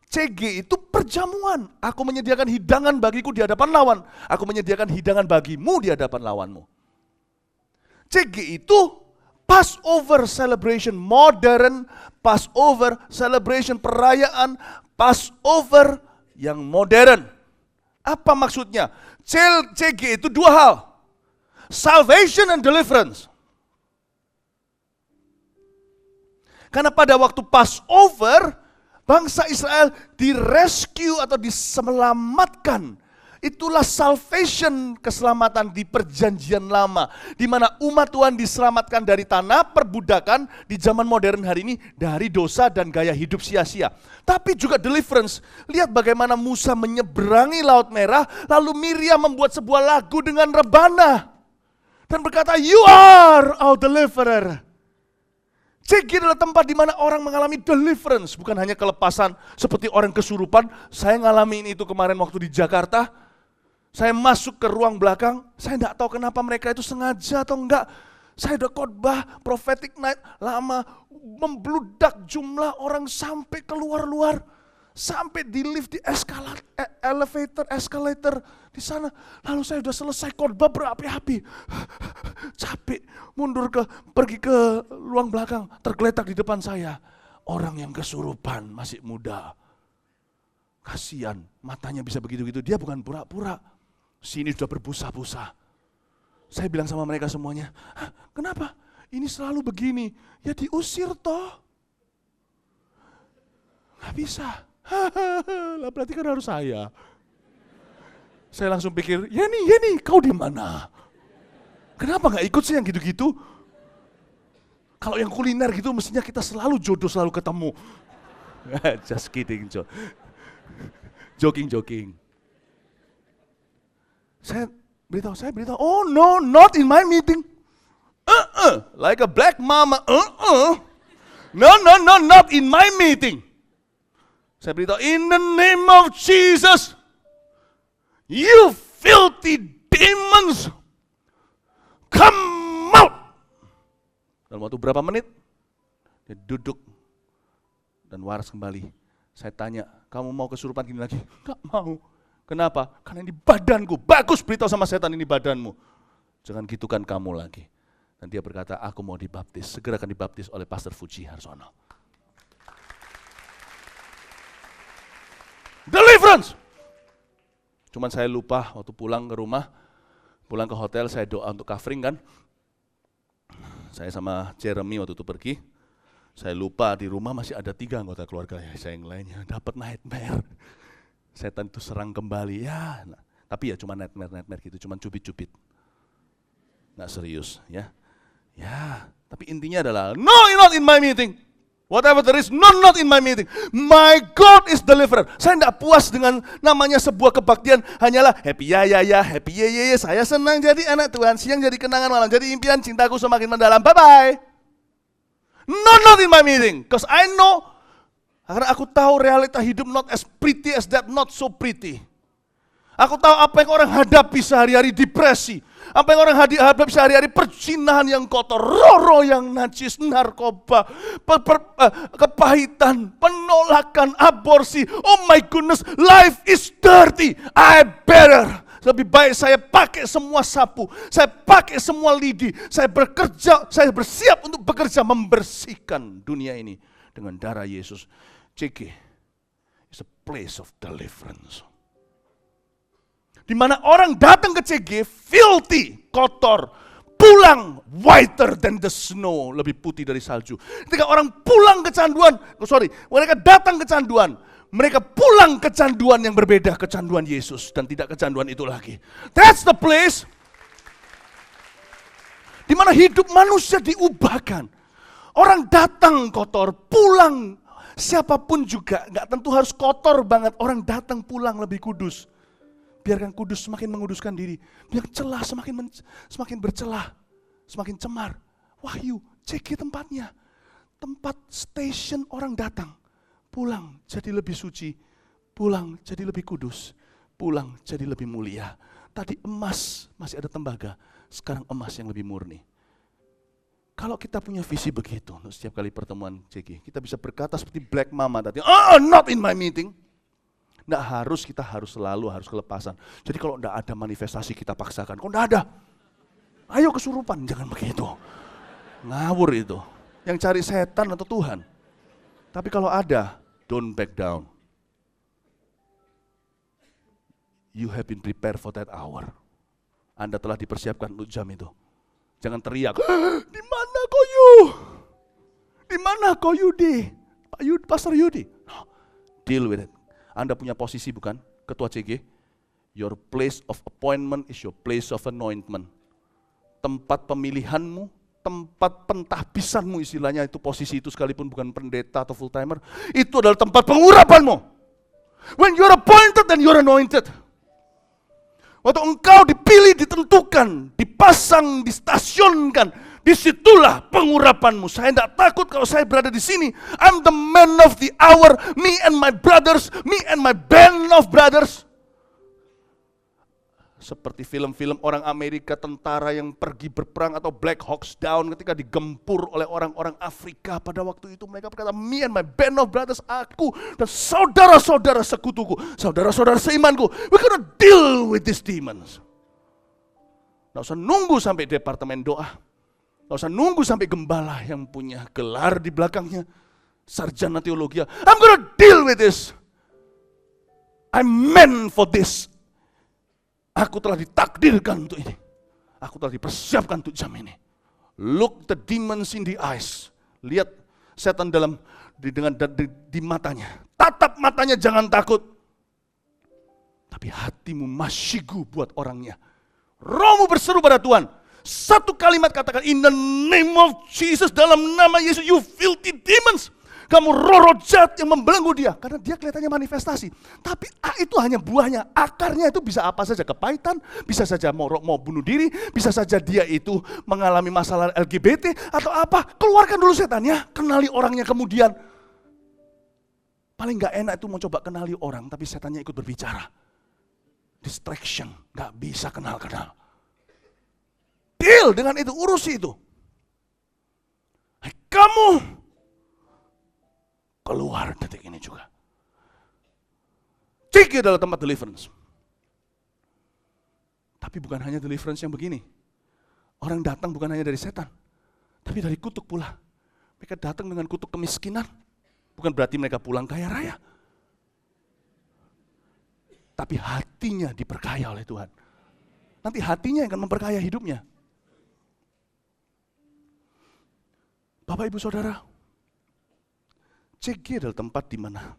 CG itu perjamuan. Aku menyediakan hidangan bagiku di hadapan lawan. Aku menyediakan hidangan bagimu di hadapan lawanmu. CG itu Passover celebration, modern Passover celebration, perayaan Passover yang modern. Apa maksudnya? CG itu dua hal. Salvation and deliverance. Karena pada waktu Passover, bangsa Israel direscue atau diselamatkan. Itulah salvation, keselamatan di perjanjian lama. Di mana umat Tuhan diselamatkan dari tanah perbudakan di zaman modern hari ini. Dari dosa dan gaya hidup sia-sia. Tapi juga deliverance. Lihat bagaimana Musa menyeberangi Laut Merah. Lalu Miriam membuat sebuah lagu dengan rebana. Dan berkata, you are our deliverer. CG adalah tempat di mana orang mengalami deliverance, bukan hanya kelepasan seperti orang kesurupan. Saya ngalamin itu kemarin waktu di Jakarta. Saya masuk ke ruang belakang, saya tidak tahu kenapa mereka itu sengaja atau enggak. Saya udah khotbah prophetic night lama, membludak jumlah orang sampai keluar-luar. Sampai di lift, di escalator di sana. Lalu saya sudah selesai khotbah berapi-api. Capek, pergi ke ruang belakang, tergeletak di depan saya. Orang yang kesurupan, masih muda. Kasihan, matanya bisa begitu-gitu. Dia bukan pura-pura. Sini sudah berbusa-busa. Saya bilang sama mereka semuanya, kenapa? Ini selalu begini. Ya diusir toh. Gak bisa. Lah berarti kan harus saya. Saya langsung pikir, Yeni, kau di mana? Kenapa nggak ikut sih yang gitu-gitu? Kalau yang kuliner gitu mestinya kita selalu jodoh, selalu ketemu. Just kidding, joking. Saya beritahu, oh no, not in my meeting. Like a black mama. No, not in my meeting. Saya beritahu, in the name of Jesus, you filthy demons, come out. Dalam waktu berapa menit, dia duduk dan waras kembali. Saya tanya, kamu mau kesurupan gini lagi? Enggak mau. Kenapa? Karena ini badanku. Bagus, beritahu sama setan, ini badanmu. Jangan gitukan kamu lagi. Dan dia berkata, aku mau dibaptis. Segera akan dibaptis oleh Pastor Fuji Harsono. Deliverance. Cuman saya lupa waktu pulang ke rumah, pulang ke hotel, saya doa untuk covering kan. Saya sama Jeremy waktu itu pergi. Saya lupa di rumah masih ada 3 anggota keluarga saya yang lainnya dapat nightmare. Setan itu serang kembali ya. Nah, tapi ya cuma nightmare gitu, cuma cubit-cubit. Nggak serius ya. Ya, tapi intinya adalah no, not in my meeting. Whatever there is, no, not in my meeting. My God is deliverer. Saya tidak puas dengan namanya sebuah kebaktian. Hanyalah happy ya, happy ye. Saya senang jadi anak Tuhan. Siang jadi kenangan, malam jadi impian. Cintaku semakin mendalam. Bye-bye. No, not in my meeting. Because I know, karena aku tahu realita hidup not as pretty as that, not so pretty. Aku tahu apa yang orang hadapi sehari-hari, depresi. Apa yang orang hadapi sehari-hari, perzinahan yang kotor, roh yang najis, narkoba, kepahitan, penolakan, aborsi. Oh my goodness, life is dirty. I better. Lebih baik saya pakai semua sapu, saya pakai semua lidi, saya bekerja, saya bersiap untuk bekerja membersihkan dunia ini dengan darah Yesus. CG is a place of deliverance. Di mana orang datang ke CG filthy, kotor, pulang whiter than the snow, lebih putih dari salju. Ketika orang pulang kecanduan, mereka datang kecanduan, mereka pulang kecanduan yang berbeda, kecanduan Yesus dan tidak kecanduan itu lagi. That's the place di mana hidup manusia diubahkan. Orang datang kotor, pulang siapapun juga, nggak tentu harus kotor banget. Orang datang pulang lebih kudus. Biarkan kudus semakin menguduskan diri. Biarkan celah semakin bercelah. Semakin cemar. Wahyu, CG tempatnya. Tempat station orang datang. Pulang jadi lebih suci. Pulang jadi lebih kudus. Pulang jadi lebih mulia. Tadi emas masih ada tembaga. Sekarang emas yang lebih murni. Kalau kita punya visi begitu, untuk setiap kali pertemuan CG, kita bisa berkata seperti Black Mama tadi, oh not in my meeting. Nggak harus, kita harus kelepasan. Jadi kalau nggak ada manifestasi kita paksakan. Kok nggak ada? Ayo kesurupan, jangan begitu. Ngawur itu. Yang cari setan atau Tuhan. Tapi kalau ada, don't back down. You have been prepared for that hour. Anda telah dipersiapkan untuk jam itu. Jangan teriak, di mana koyu? Di mana koyu di? Pastor Yudi? No, deal with it. Anda punya posisi bukan? Ketua CG. Your place of appointment is your place of anointment. Tempat pemilihanmu, tempat pentahbisanmu istilahnya itu posisi itu sekalipun bukan pendeta atau full timer. Itu adalah tempat pengurapanmu. When you're appointed and you're anointed. Waktu engkau dipilih, ditentukan, dipasang, distasionkan, disitulah pengurapanmu. Saya tidak takut kalau saya berada di sini. I'm the man of the hour, me and my brothers, me and my band of brothers. Seperti film-film orang Amerika, tentara yang pergi berperang atau Black Hawks Down ketika digempur oleh orang-orang Afrika pada waktu itu. Mereka berkata, me and my band of brothers, aku dan saudara-saudara sekutuku, saudara-saudara seimanku, we're gonna deal with these demons. Nggak usah nunggu sampai departemen doa. Nggak usah nunggu sampai gembala yang punya gelar di belakangnya, sarjana teologi. I'm gonna deal with this. I'm meant for this. Aku telah ditakdirkan untuk ini. Aku telah dipersiapkan untuk jam ini. Look the demons in the eyes. Lihat setan di matanya. Tatap matanya, jangan takut. Tapi hatimu masyigu buat orangnya. Rohmu berseru pada Tuhan. Satu kalimat katakan, in the name of Jesus, dalam nama Yesus, you filthy demons. Kamu roh-roh jahat yang membelenggu dia. Karena dia kelihatannya manifestasi. Tapi itu hanya buahnya. Akarnya itu bisa apa saja. Kepahitan, bisa saja mau bunuh diri, bisa saja dia itu mengalami masalah LGBT, atau apa. Keluarkan dulu setannya, kenali orangnya kemudian. Paling gak enak itu mau coba kenali orang, tapi setannya ikut berbicara. Distraction, gak bisa kenal-kenal. Deal dengan itu, urusi itu. Hai, kamu keluar detik ini juga. CG adalah tempat deliverance. Tapi bukan hanya deliverance yang begini. Orang datang bukan hanya dari setan, tapi dari kutuk pula. Mereka datang dengan kutuk kemiskinan. Bukan berarti mereka pulang kaya raya. Tapi hatinya diperkaya oleh Tuhan. Nanti hatinya yang akan memperkaya hidupnya. Bapak, Ibu, Saudara, CG adalah tempat di mana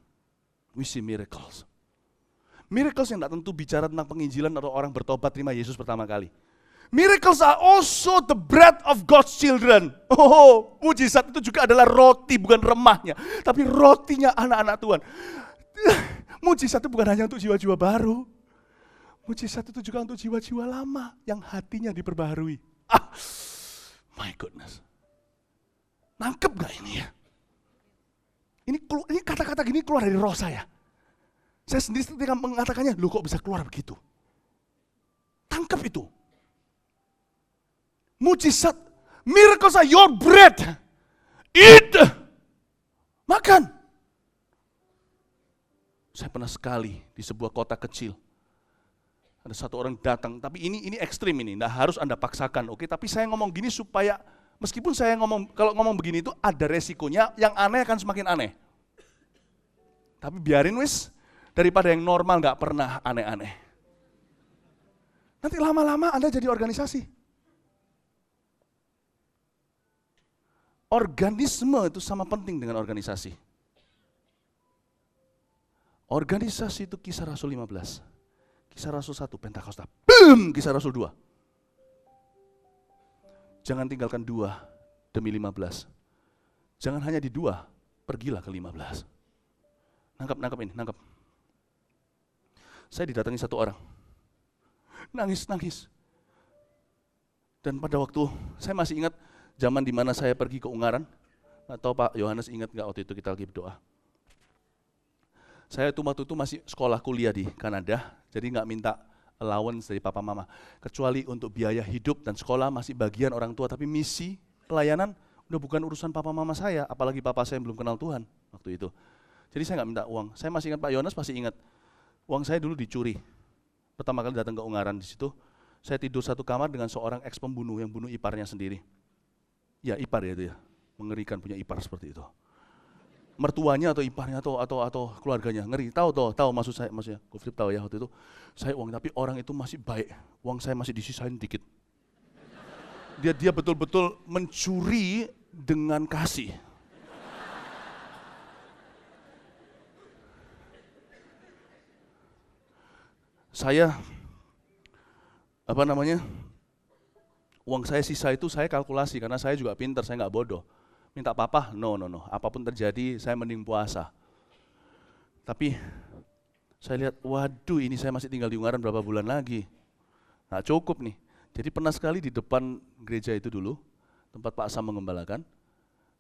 we see miracles. Miracles yang tidak tentu bicara tentang penginjilan atau orang bertobat terima Yesus pertama kali. Miracles are also the bread of God's children. Oh, mujizat itu juga adalah roti, bukan remahnya, tapi rotinya anak-anak Tuhan. Mujizat itu bukan hanya untuk jiwa-jiwa baru. Mujizat itu juga untuk jiwa-jiwa lama yang hatinya diperbaharui. My goodness. Nangkep gak ini ya? Ini kata-kata gini keluar dari roh saya. Saya sendiri ketika mengatakannya, loh kok bisa keluar begitu? Tangkap itu. Mujizat, miracles are your bread. Eat. Makan. Saya pernah sekali di sebuah kota kecil. Ada satu orang datang, tapi ini ekstrim ini, nggak harus Anda paksakan, oke? Tapi saya ngomong gini supaya, meskipun saya kalau ngomong begini itu ada resikonya, yang aneh akan semakin aneh. Tapi biarin wis, daripada yang normal nggak pernah aneh-aneh. Nanti lama-lama Anda jadi organisasi. Organisme itu sama penting dengan organisasi. Organisasi itu Kisah Rasul 15. Kisah Rasul 1, Pentakosta. Boom! Kisah Rasul 2. Jangan tinggalkan 2 demi 15. Jangan hanya di 2, pergilah ke 15. Nangkap ini, nangkap. Saya didatangi satu orang. Nangis. Dan pada waktu, saya masih ingat zaman di mana saya pergi ke Ungaran. Nggak tahu Pak Yohanes ingat nggak waktu itu kita lagi berdoa. Saya waktu itu masih sekolah kuliah di Kanada, jadi nggak minta allowance dari papa mama. Kecuali untuk biaya hidup dan sekolah masih bagian orang tua, tapi misi, pelayanan udah bukan urusan papa mama saya, apalagi papa saya yang belum kenal Tuhan waktu itu. Jadi saya nggak minta uang. Saya masih ingat Pak Yohanes pasti ingat, uang saya dulu dicuri. Pertama kali datang ke Ungaran di situ, saya tidur satu kamar dengan seorang ex pembunuh yang bunuh iparnya sendiri. Ya ipar ya itu ya, mengerikan punya ipar seperti itu. Mertuanya atau iparnya atau keluarganya, ngeri. Tahu maksudnya Gofrip tahu ya waktu itu. Saya uang, tapi orang itu masih baik. Uang saya masih disisain dikit. Dia betul-betul mencuri dengan kasih. Saya uang saya sisa itu saya kalkulasi karena saya juga pintar, saya nggak bodoh. Minta papa, no. Apapun terjadi, saya mending puasa. Tapi saya lihat, waduh ini saya masih tinggal di Ungaran berapa bulan lagi. Nggak cukup nih. Jadi pernah sekali di depan gereja itu dulu, tempat Pak Sam mengembalakan.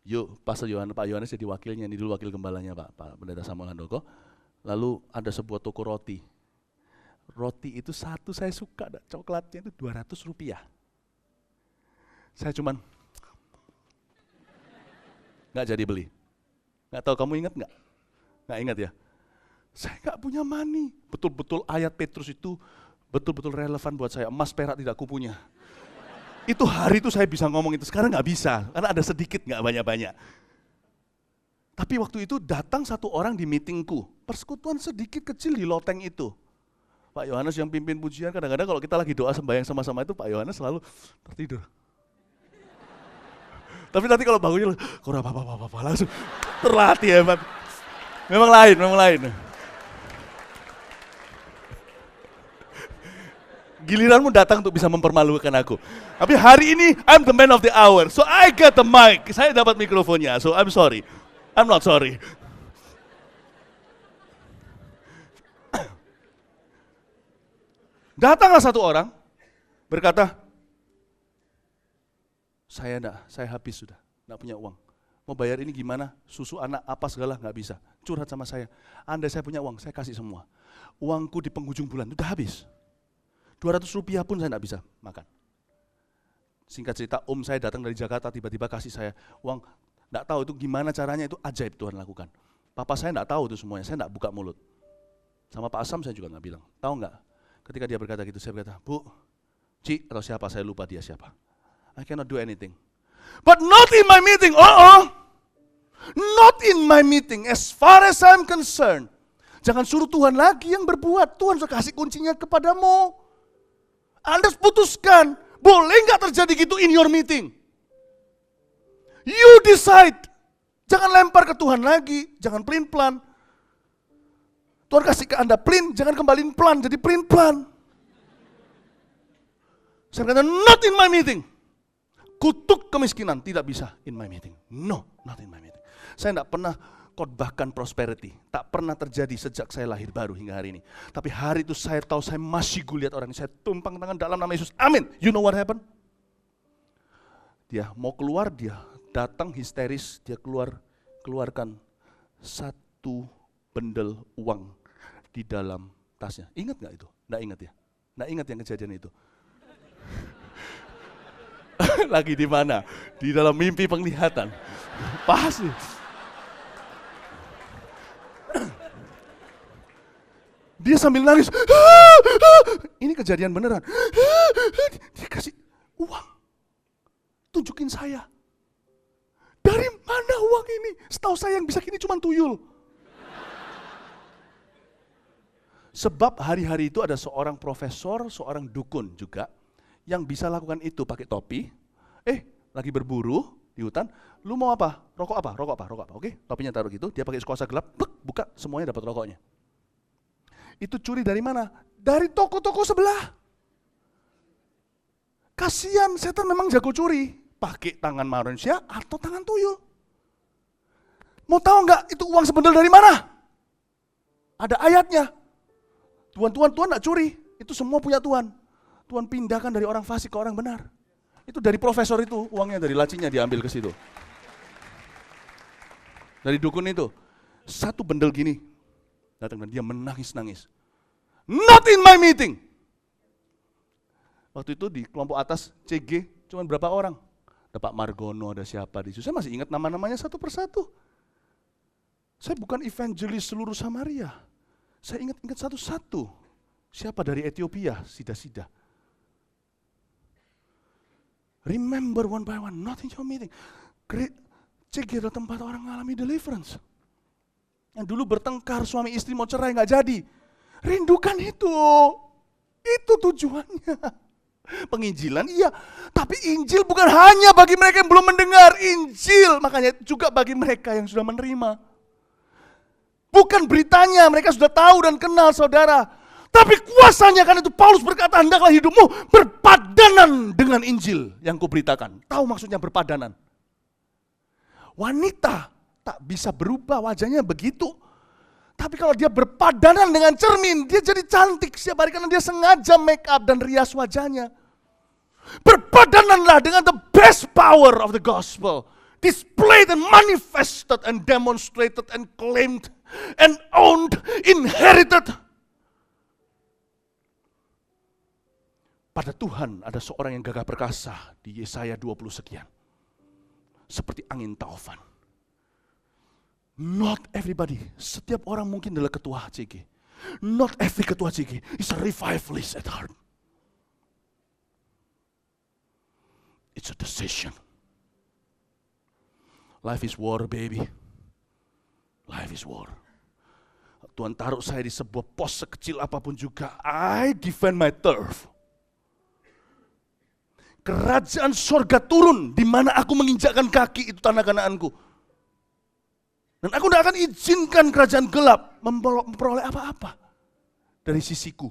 Yuk, Pak Yohanes jadi wakilnya, ini dulu wakil gembalanya Pak Pendeta Samuel Handoko. Lalu ada sebuah toko roti. Roti itu satu saya suka, coklatnya itu 200 rupiah. Saya cuman nggak jadi beli. Nggak tahu kamu ingat nggak? Nggak ingat ya? Saya nggak punya money. Betul-betul ayat Petrus itu betul-betul relevan buat saya. Emas perak tidak kupunya. Itu hari itu saya bisa ngomong itu, sekarang nggak bisa. Karena ada sedikit, nggak banyak-banyak. Tapi waktu itu datang satu orang di meetingku. Persekutuan sedikit kecil di loteng itu. Pak Yohanes yang pimpin pujian, kadang-kadang kalau kita lagi doa sembahyang sama-sama itu Pak Yohanes selalu tertidur. Tapi nanti kalau bangunnya, kurang apa-apa, langsung terlatih hebat. Memang lain. Giliranmu datang untuk bisa mempermalukan aku. Tapi hari ini, I'm the man of the hour, so I get the mic. Saya dapat mikrofonnya, so I'm sorry. I'm not sorry. Datanglah satu orang, berkata, saya habis sudah, nggak punya uang. Mau bayar ini gimana? Susu anak apa segala nggak bisa. Curhat sama saya. Andai saya punya uang, saya kasih semua. Uangku di penghujung bulan udah habis. 200 rupiah pun saya nggak bisa makan. Singkat cerita, saya datang dari Jakarta tiba-tiba kasih saya uang. Nggak tahu itu gimana caranya, itu ajaib Tuhan lakukan. Papa saya nggak tahu itu semuanya, saya nggak buka mulut. Sama Pak Asam saya juga nggak bilang. Tahu nggak? Ketika dia berkata gitu, saya berkata, Bu, Ci atau siapa, saya lupa dia siapa. I cannot do anything. But not in my meeting. Not in my meeting. As far as I'm concerned. Jangan suruh Tuhan lagi yang berbuat. Tuhan sudah kasih kuncinya kepadamu. Anda putuskan. Boleh nggak terjadi gitu in your meeting? You decide. Jangan lempar ke Tuhan lagi. Jangan pelin-pelan. Tuhan kasih ke Anda pelin, jangan kembaliin pelan, jadi pelin-pelan. Saya kata, not in my meeting. Kutuk kemiskinan tidak bisa in my meeting. No, not in my meeting. Saya tidak pernah khotbahkan prosperity. Tak pernah terjadi sejak saya lahir baru hingga hari ini. Tapi hari itu saya tahu saya masih goliat orang ini. Saya tumpang tangan dalam nama Yesus. Amin. You know what happened? Dia mau keluar, dia datang histeris, dia keluarkan 1 bendel uang di dalam tasnya. Ingat gak itu? Nggak ingat ya? Nggak ingat yang kejadian itu? Lagi di mana? Di dalam mimpi penglihatan. Pasti. Dia sambil nangis. Ini kejadian beneran. Dia kasih uang. Tunjukin saya. Dari mana uang ini? Setahu saya yang bisa gini cuma tuyul. Sebab hari-hari itu ada seorang profesor, seorang dukun juga, yang bisa lakukan itu pakai topi. Lagi berburu di hutan, lu mau apa? Rokok apa? Rokok apa? Rokok apa? Oke, topinya taruh gitu, dia pakai skuasa gelap, buka, semuanya dapat rokoknya. Itu curi dari mana? Dari toko-toko sebelah. Kasihan, setan memang jago curi. Pakai tangan manusia atau tangan tuyul. Mau tahu nggak itu uang sebendel dari mana? Ada ayatnya. Tuhan nggak curi. Itu semua punya Tuhan. Tuhan pindahkan dari orang fasik ke orang benar. Itu dari profesor itu, uangnya dari lacinya diambil ke situ. Dari dukun itu. 1 bendel gini. Datang dan dia menangis-nangis. Not in my meeting. Waktu itu di kelompok atas CG cuma berapa orang? Ada Pak Margono, ada siapa di situ. Saya masih ingat nama-namanya satu persatu. Saya bukan evangelis seluruh Samaria. Saya ingat satu-satu. Siapa dari Ethiopia? Sida-sida. Remember one by one, not in your meeting. CG adalah tempat orang mengalami deliverance. Yang dulu bertengkar suami istri mau cerai nggak jadi. Rindukan itu. Itu tujuannya. Penginjilan iya, tapi Injil bukan hanya bagi mereka yang belum mendengar. Injil makanya juga bagi mereka yang sudah menerima. Bukan beritanya, mereka sudah tahu dan kenal saudara. Tapi kuasanya, kan itu Paulus berkata, hendaklah hidupmu berpadanan dengan Injil yang kuberitakan. Tahu maksudnya berpadanan? Wanita tak bisa berubah wajahnya begitu. Tapi kalau dia berpadanan dengan cermin, dia jadi cantik setiap hari karena dia sengaja make up dan rias wajahnya. Berpadananlah dengan the best power of the gospel. Displayed and manifested and demonstrated and claimed and owned, inherited. Pada Tuhan ada seorang yang gagah perkasa di Yesaya 20 sekian. Seperti angin taufan. Not everybody, setiap orang mungkin adalah ketua CG. Not every ketua CG is a revivalist at heart. It's a decision. Life is war, baby. Life is war. Tuhan taruh saya di sebuah pos sekecil apapun juga. I defend my turf. Kerajaan sorga turun di mana aku menginjakkan kaki, itu tanah Kanaanku. Dan aku tidak akan izinkan kerajaan gelap memperoleh apa-apa dari sisiku.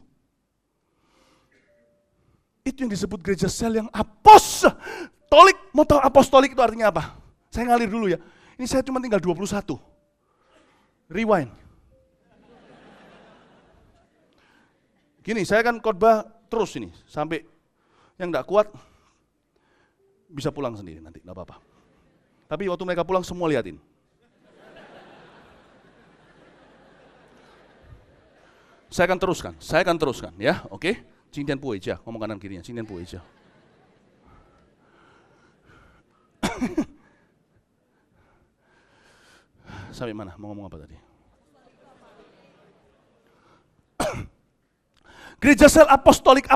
Itu yang disebut gereja sel yang apostolik. Mau tahu apostolik itu artinya apa? Saya ngalir dulu ya. Ini saya cuma tinggal 21. Rewind. Gini, saya kan khotbah terus ini. Sampai yang tidak kuat bisa pulang sendiri nanti, nggak apa-apa. Tapi waktu mereka pulang semua liatin. Saya akan teruskan ya, oke? Cingtian pu aja, ngomong kanan kirinya, cingtian pu aja. Sampai mana? Mau ngomong apa tadi? Gereja sel apostolik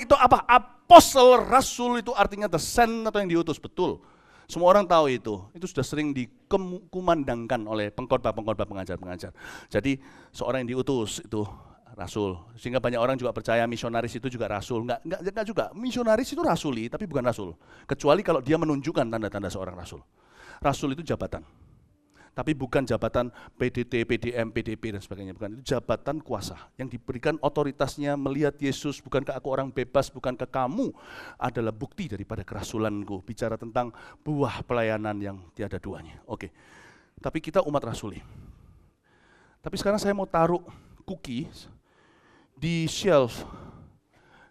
itu apa? Apostel, rasul itu artinya the sent atau yang diutus, betul. Semua orang tahu itu sudah sering dikumandangkan oleh pengkhotbah-pengkhotbah, pengajar-pengajar. Jadi seorang yang diutus itu rasul, sehingga banyak orang juga percaya misionaris itu juga rasul. Enggak juga, misionaris itu rasuli, tapi bukan rasul. Kecuali kalau dia menunjukkan tanda-tanda seorang rasul. Rasul itu jabatan. Tapi bukan jabatan PDT, PDM, PDP dan sebagainya. Bukan, itu jabatan kuasa yang diberikan otoritasnya melihat Yesus. Bukankah aku orang bebas, bukankah kamu adalah bukti daripada kerasulanku. Bicara tentang buah pelayanan yang tiada duanya. Oke, tapi kita umat rasuli. Tapi sekarang saya mau taruh cookies di shelf,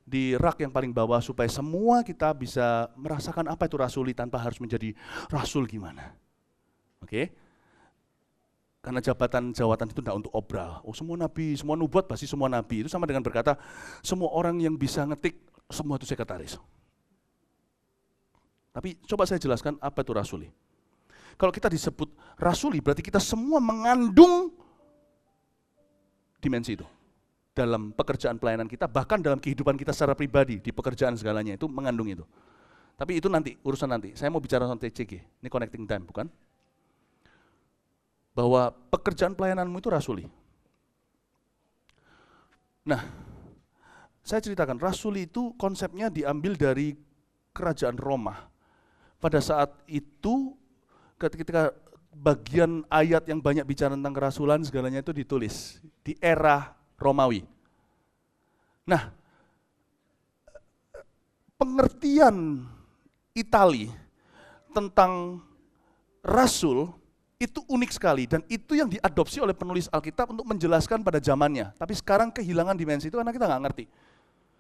di rak yang paling bawah supaya semua kita bisa merasakan apa itu rasuli tanpa harus menjadi rasul gimana. Oke? Karena jawatan itu tidak untuk obral. Oh, semua nabi, semua nubuat pasti semua nabi. Itu sama dengan berkata, semua orang yang bisa ngetik, semua itu sekretaris. Tapi coba saya jelaskan apa itu rasuli. Kalau kita disebut rasuli, berarti kita semua mengandung dimensi itu. Dalam pekerjaan pelayanan kita, bahkan dalam kehidupan kita secara pribadi, di pekerjaan segalanya itu mengandung itu. Tapi itu nanti, urusan nanti. Saya mau bicara tentang TCG, ini connecting time, bukan? Bahwa pekerjaan pelayananmu itu rasuli. Nah, saya ceritakan, rasuli itu konsepnya diambil dari kerajaan Roma. Pada saat itu, ketika bagian ayat yang banyak bicara tentang kerasulan, segalanya itu ditulis di era Romawi. Nah, pengertian Itali tentang rasul itu unik sekali, dan itu yang diadopsi oleh penulis Alkitab untuk menjelaskan pada zamannya. Tapi sekarang kehilangan dimensi itu karena kita nggak ngerti.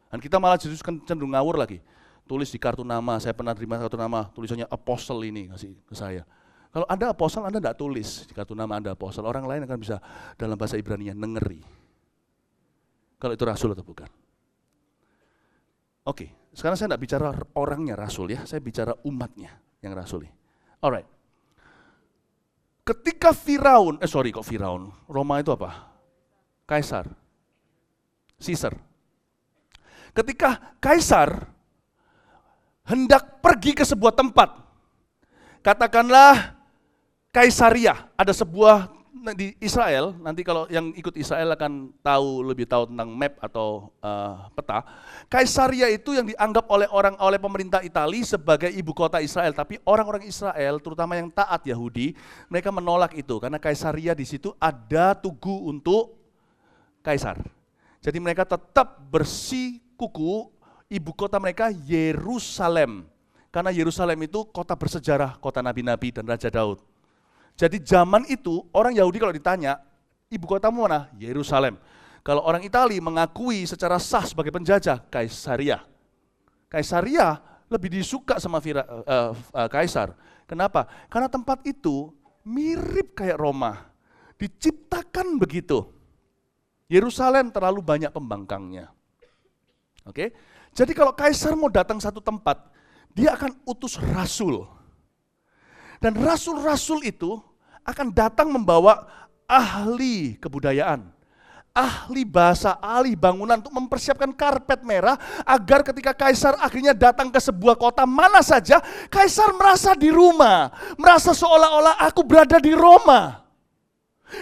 Dan kita malah justru cenderung ngawur lagi. Tulis di kartu nama, saya pernah terima kartu nama, tulisannya apostle ini, kasih ke saya. Kalau Anda apostle, Anda nggak tulis di kartu nama Anda apostle. Orang lain akan bisa dalam bahasa Ibrani nengeri. Kalau itu rasul atau bukan. Oke, sekarang saya nggak bicara orangnya rasul ya, saya bicara umatnya yang rasuli. Alright. Ketika Firaun, Roma itu apa? Kaisar. Caesar. Ketika Kaisar hendak pergi ke sebuah tempat, katakanlah Kaisaria, ada sebuah di Israel, nanti kalau yang ikut Israel akan lebih tahu tentang map atau peta. Kaisaria itu yang dianggap oleh pemerintah Italia sebagai ibu kota Israel, tapi orang-orang Israel, terutama yang taat Yahudi, mereka menolak itu karena Kaisaria di situ ada tugu untuk kaisar. Jadi mereka tetap bersikuku ibu kota mereka Yerusalem, karena Yerusalem itu kota bersejarah, kota nabi-nabi dan Raja Daud. Jadi zaman itu orang Yahudi kalau ditanya, ibu kotamu mana? Yerusalem. Kalau orang Itali mengakui secara sah sebagai penjajah, Kaisaria. Kaisaria lebih disuka sama Kaisar. Kenapa? Karena tempat itu mirip kayak Roma. Diciptakan begitu. Yerusalem terlalu banyak pembangkangnya. Oke? Jadi kalau Kaisar mau datang satu tempat, dia akan utus rasul. Dan rasul-rasul itu akan datang membawa ahli kebudayaan, ahli bahasa, ahli bangunan untuk mempersiapkan karpet merah agar ketika Kaisar akhirnya datang ke sebuah kota mana saja, Kaisar merasa di rumah, merasa seolah-olah aku berada di Roma.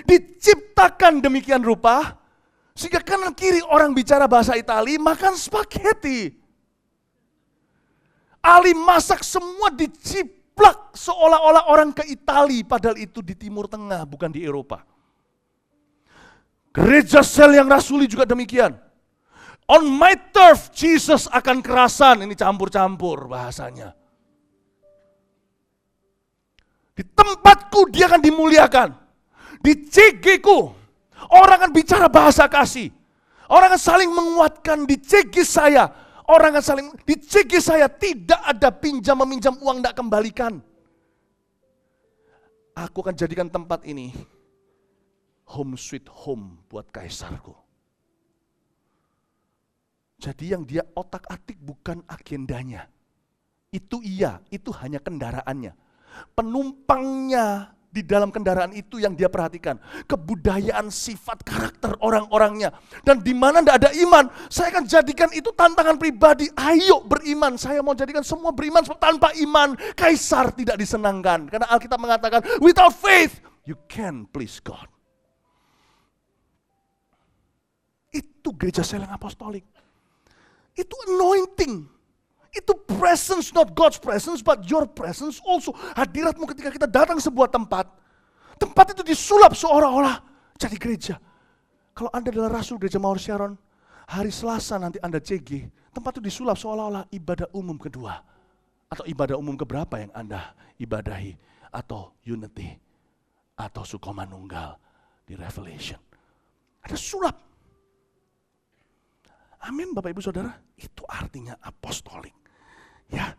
Diciptakan demikian rupa, sehingga kanan kiri orang bicara bahasa Itali makan spaghetti. Ahli masak semua diciptakan seolah-olah orang ke Itali, padahal itu di Timur Tengah, bukan di Eropa. Gereja sel yang rasuli juga demikian. On my turf, Jesus akan kerasan, ini campur-campur bahasanya. Di tempatku dia akan dimuliakan. Di CG ku, orang akan bicara bahasa kasih. Orang akan saling menguatkan di CG saya. Orang akan saling, di CG saya tidak ada meminjam uang tidak kembalikan. Aku akan jadikan tempat ini home sweet home buat kaisarku. Jadi yang dia otak-atik bukan agendanya. Itu itu hanya kendaraannya. Penumpangnya di dalam kendaraan itu yang dia perhatikan. Kebudayaan, sifat, karakter orang-orangnya. Dan di mana tidak ada iman, saya akan jadikan itu tantangan pribadi. Ayo beriman, saya mau jadikan semua beriman. Tanpa iman, Kaisar tidak disenangkan. Karena Alkitab mengatakan, without faith, you can please God. Itu gereja sel yang apostolik. Itu anointing. Itu presence, not God's presence, but your presence also. Hadiratmu ketika kita datang sebuah tempat, Tempat itu disulap seolah-olah jadi gereja. Kalau Anda adalah rasul gereja Mawar Sharon, hari Selasa nanti Anda CG, tempat itu disulap seolah-olah ibadah umum kedua. Atau ibadah umum keberapa yang Anda ibadahi. Atau Unity. Atau Sukomanunggal di Revelation. Ada sulap. Amin Bapak Ibu Saudara, itu artinya apostolik. Ya,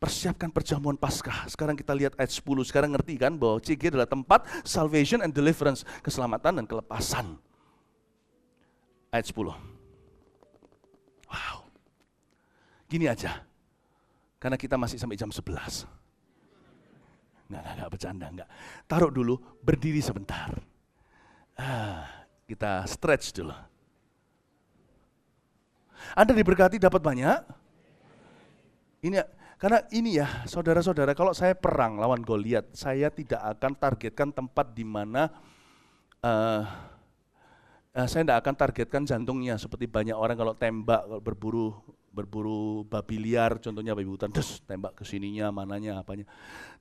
persiapkan perjamuan Paskah. Sekarang kita lihat ayat 10, sekarang ngerti kan bahwa CG adalah tempat salvation and deliverance, keselamatan dan kelepasan. Ayat 10. Wow. Gini aja, karena kita masih sampai jam 11. Enggak bercanda, enggak. Taruh dulu, berdiri sebentar. Kita stretch dulu. Anda diberkati dapat banyak. Karena ini ya, saudara-saudara, kalau saya perang lawan Goliat, saya tidak akan targetkan tempat di mana saya tidak akan targetkan jantungnya seperti banyak orang kalau tembak, kalau berburu babi liar, contohnya babi hutan, tembak ke sininya, mananya, apanya.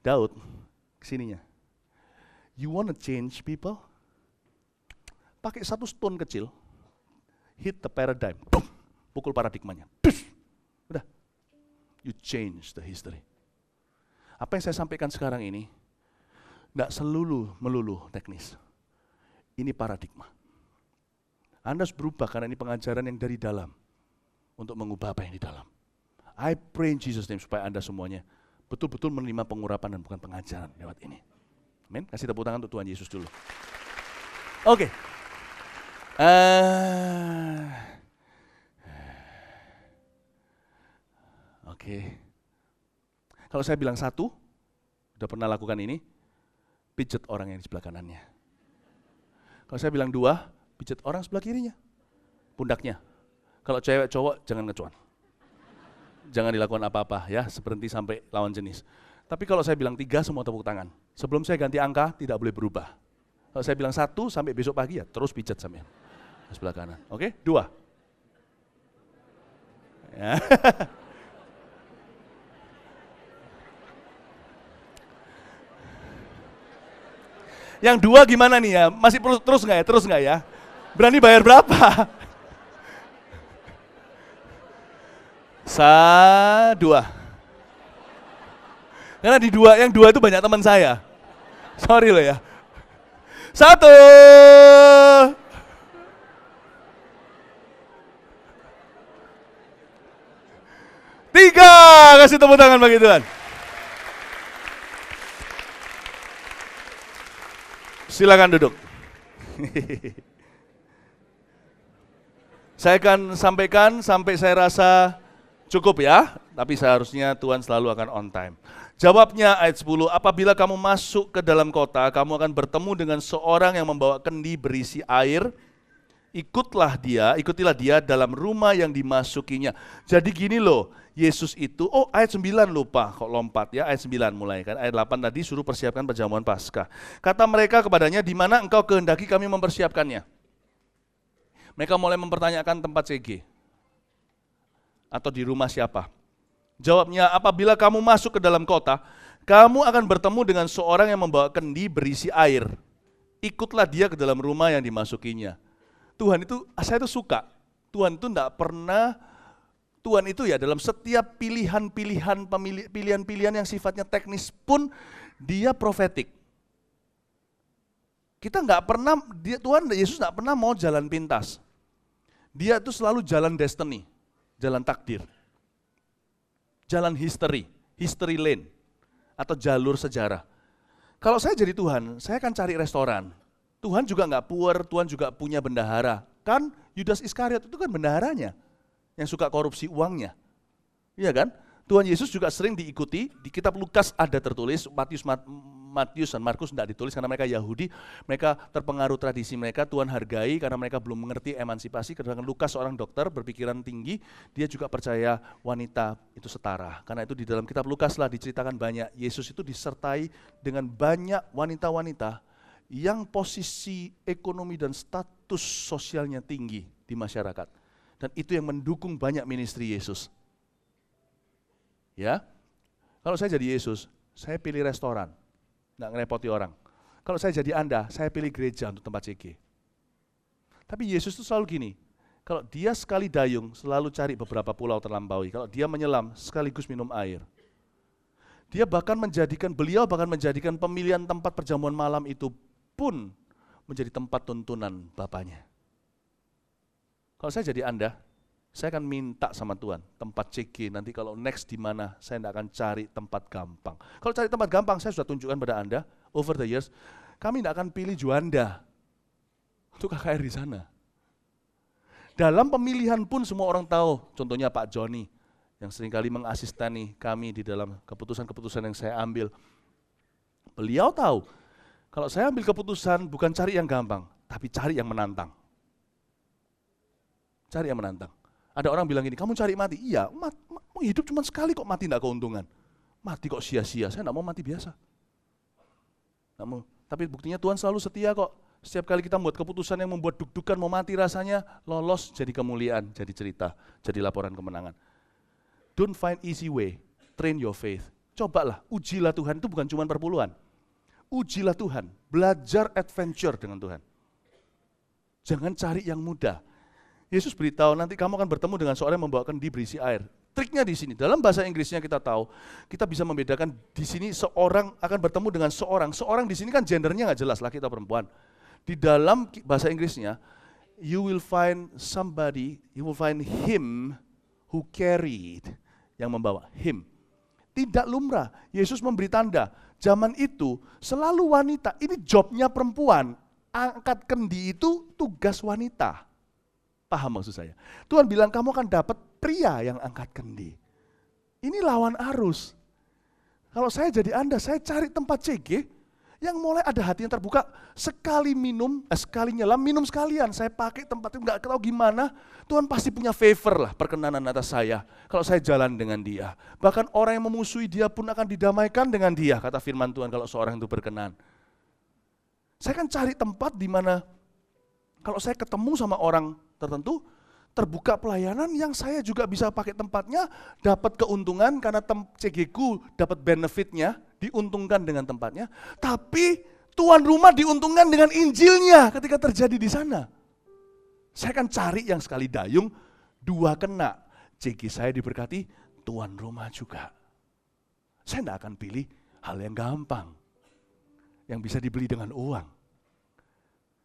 Daud, ke sininya. You want to change people? Pakai satu stone kecil, hit the paradigm, boom. Pukul paradigmanya. Udah. You change the history. Apa yang saya sampaikan sekarang ini, tidak melulu teknis. Ini paradigma. Anda harus berubah karena ini pengajaran yang dari dalam. Untuk mengubah apa yang di dalam. I pray in Jesus name supaya Anda semuanya betul-betul menerima pengurapan dan bukan pengajaran lewat ini. Amin. Kasih tepuk tangan untuk Tuhan Yesus dulu. Oke. Oke. Kalau saya bilang satu, udah pernah lakukan ini, pijet orang yang di sebelah kanannya. Kalau saya bilang dua, pijet orang sebelah kirinya, pundaknya. Kalau cewek cowok, jangan ngecuan. Jangan dilakukan apa-apa ya, berhenti sampai lawan jenis. Tapi kalau saya bilang tiga, semua tepuk tangan. Sebelum saya ganti angka, tidak boleh berubah. Kalau saya bilang satu, sampai besok pagi ya, terus pijet sampai sebelah kanan. Oke, dua. Ya. Yang dua gimana nih ya? Masih terus nggak ya? Terus nggak ya? Berani bayar berapa? Dua. Karena yang dua itu banyak teman saya. Sorry loh ya. Satu. Tiga. Kasih tepuk tangan bagi Tuhan. Silakan duduk. Saya akan sampaikan sampai saya rasa cukup ya, tapi seharusnya Tuhan selalu akan on time. Jawabnya ayat 10, apabila kamu masuk ke dalam kota, kamu akan bertemu dengan seorang yang membawa kendi berisi air, ikutilah dia dalam rumah yang dimasukinya. Jadi gini loh, Yesus itu, ayat 9 lupa, kok lompat ya, ayat 9 mulai kan, ayat 8 tadi suruh persiapkan perjamuan Paskah. Kata mereka kepadanya, di mana engkau kehendaki kami mempersiapkannya? Mereka mulai mempertanyakan tempat CG. Atau di rumah siapa? Jawabnya, apabila kamu masuk ke dalam kota, kamu akan bertemu dengan seorang yang membawa kendi berisi air. Ikutlah dia ke dalam rumah yang dimasukinya. Tuhan itu, saya itu suka. Tuhan itu tidak pernah, Tuhan itu ya dalam setiap pilihan-pilihan yang sifatnya teknis pun dia profetik. Kita nggak pernah, Tuhan Yesus nggak pernah mau jalan pintas. Dia itu selalu jalan destiny, jalan takdir. Jalan history lane, atau jalur sejarah. Kalau saya jadi Tuhan, saya akan cari restoran. Tuhan juga nggak poor, Tuhan juga punya bendahara. Kan Yudas Iskariot itu kan bendaharanya, yang suka korupsi uangnya. Iya kan? Tuhan Yesus juga sering diikuti, di kitab Lukas ada tertulis, Matius dan Markus tidak ditulis karena mereka Yahudi, mereka terpengaruh tradisi mereka, Tuhan hargai karena mereka belum mengerti emansipasi. Karena Lukas seorang dokter berpikiran tinggi, dia juga percaya wanita itu setara. Karena itu di dalam kitab Lukas lah diceritakan banyak, Yesus itu disertai dengan banyak wanita-wanita yang posisi ekonomi dan status sosialnya tinggi di masyarakat. Dan itu yang mendukung banyak ministry Yesus. Ya, kalau saya jadi Yesus, saya pilih restoran, nggak ngerepoti orang. Kalau saya jadi Anda, saya pilih gereja untuk tempat CG. Tapi Yesus itu selalu gini, kalau dia sekali dayung, selalu cari beberapa pulau terlampaui. Kalau dia menyelam, sekaligus minum air. Beliau bahkan menjadikan pemilihan tempat perjamuan malam itu pun menjadi tempat tuntunan Bapaknya. Kalau saya jadi Anda, saya akan minta sama Tuhan, tempat CG, nanti kalau next di mana, saya tidak akan cari tempat gampang. Kalau cari tempat gampang, saya sudah tunjukkan pada Anda, over the years, kami tidak akan pilih Juanda untuk KKR di sana. Dalam pemilihan pun semua orang tahu, contohnya Pak Joni, yang seringkali mengasistani kami di dalam keputusan-keputusan yang saya ambil. Beliau tahu, kalau saya ambil keputusan bukan cari yang gampang, tapi cari yang menantang. Cari yang menantang. Ada orang bilang gini, kamu cari mati? Iya, hidup cuma sekali kok mati tidak keuntungan. Mati kok sia-sia, saya tidak mau mati biasa. Nggak mau. Tapi buktinya Tuhan selalu setia kok. Setiap kali kita membuat keputusan yang membuat deg-degan, mau mati rasanya, lolos jadi kemuliaan, jadi cerita, jadi laporan kemenangan. Don't find easy way, train your faith. Cobalah, ujilah Tuhan, itu bukan cuma perpuluhan. Ujilah Tuhan, belajar adventure dengan Tuhan. Jangan cari yang mudah. Yesus beritahu nanti kamu akan bertemu dengan seorang yang membawakan kendi berisi air. Triknya di sini, dalam bahasa Inggrisnya kita tahu, kita bisa membedakan di sini seorang akan bertemu dengan seorang. Seorang di sini kan gendernya nggak jelas, laki atau perempuan. Di dalam bahasa Inggrisnya, you will find him who carried, yang membawa, him. Tidak lumrah, Yesus memberi tanda, zaman itu selalu wanita, ini jobnya perempuan, angkat kendi itu tugas wanita. Paham maksud saya? Tuhan bilang kamu akan dapat pria yang angkat kendi. Ini lawan arus. Kalau saya jadi Anda, saya cari tempat CG yang mulai ada hati yang terbuka. Sekali nyelam, minum sekalian. Saya pakai tempat itu, nggak tahu gimana. Tuhan pasti punya favor lah, perkenanan atas saya. Kalau saya jalan dengan dia. Bahkan orang yang memusuhi dia pun akan didamaikan dengan dia, kata firman Tuhan kalau seorang itu berkenan. Saya kan cari tempat di mana kalau saya ketemu sama orang tertentu, terbuka pelayanan yang saya juga bisa pakai tempatnya, dapat keuntungan karena CG ku dapat benefitnya, diuntungkan dengan tempatnya, tapi tuan rumah diuntungkan dengan Injilnya ketika terjadi di sana. Saya akan cari yang sekali dayung, dua kena. CG saya diberkati, tuan rumah juga. Saya tidak akan pilih hal yang gampang, yang bisa dibeli dengan uang.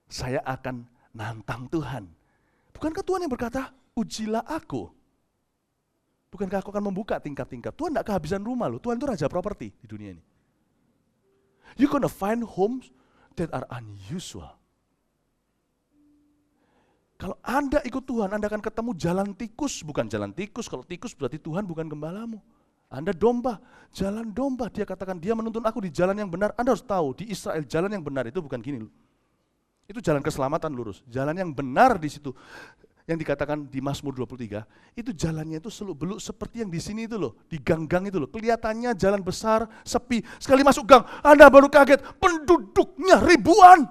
Saya akan nantang Tuhan. Bukankah Tuhan yang berkata, ujilah aku. Bukankah aku akan membuka tingkat-tingkat. Tuhan tidak kehabisan rumah loh, Tuhan itu raja properti di dunia ini. You're gonna find homes that are unusual. Kalau Anda ikut Tuhan, Anda akan ketemu jalan tikus, bukan jalan tikus. Kalau tikus berarti Tuhan bukan gembalamu. Anda domba, jalan domba. Dia katakan, dia menuntun aku di jalan yang benar. Anda harus tahu, di Israel jalan yang benar itu bukan gini loh. Itu jalan keselamatan lurus. Jalan yang benar di situ, yang dikatakan di Mazmur 23, itu jalannya itu seluk-beluk seperti yang di sini itu loh, di gang-gang itu loh. Kelihatannya jalan besar, sepi. Sekali masuk gang, Anda baru kaget, penduduknya ribuan.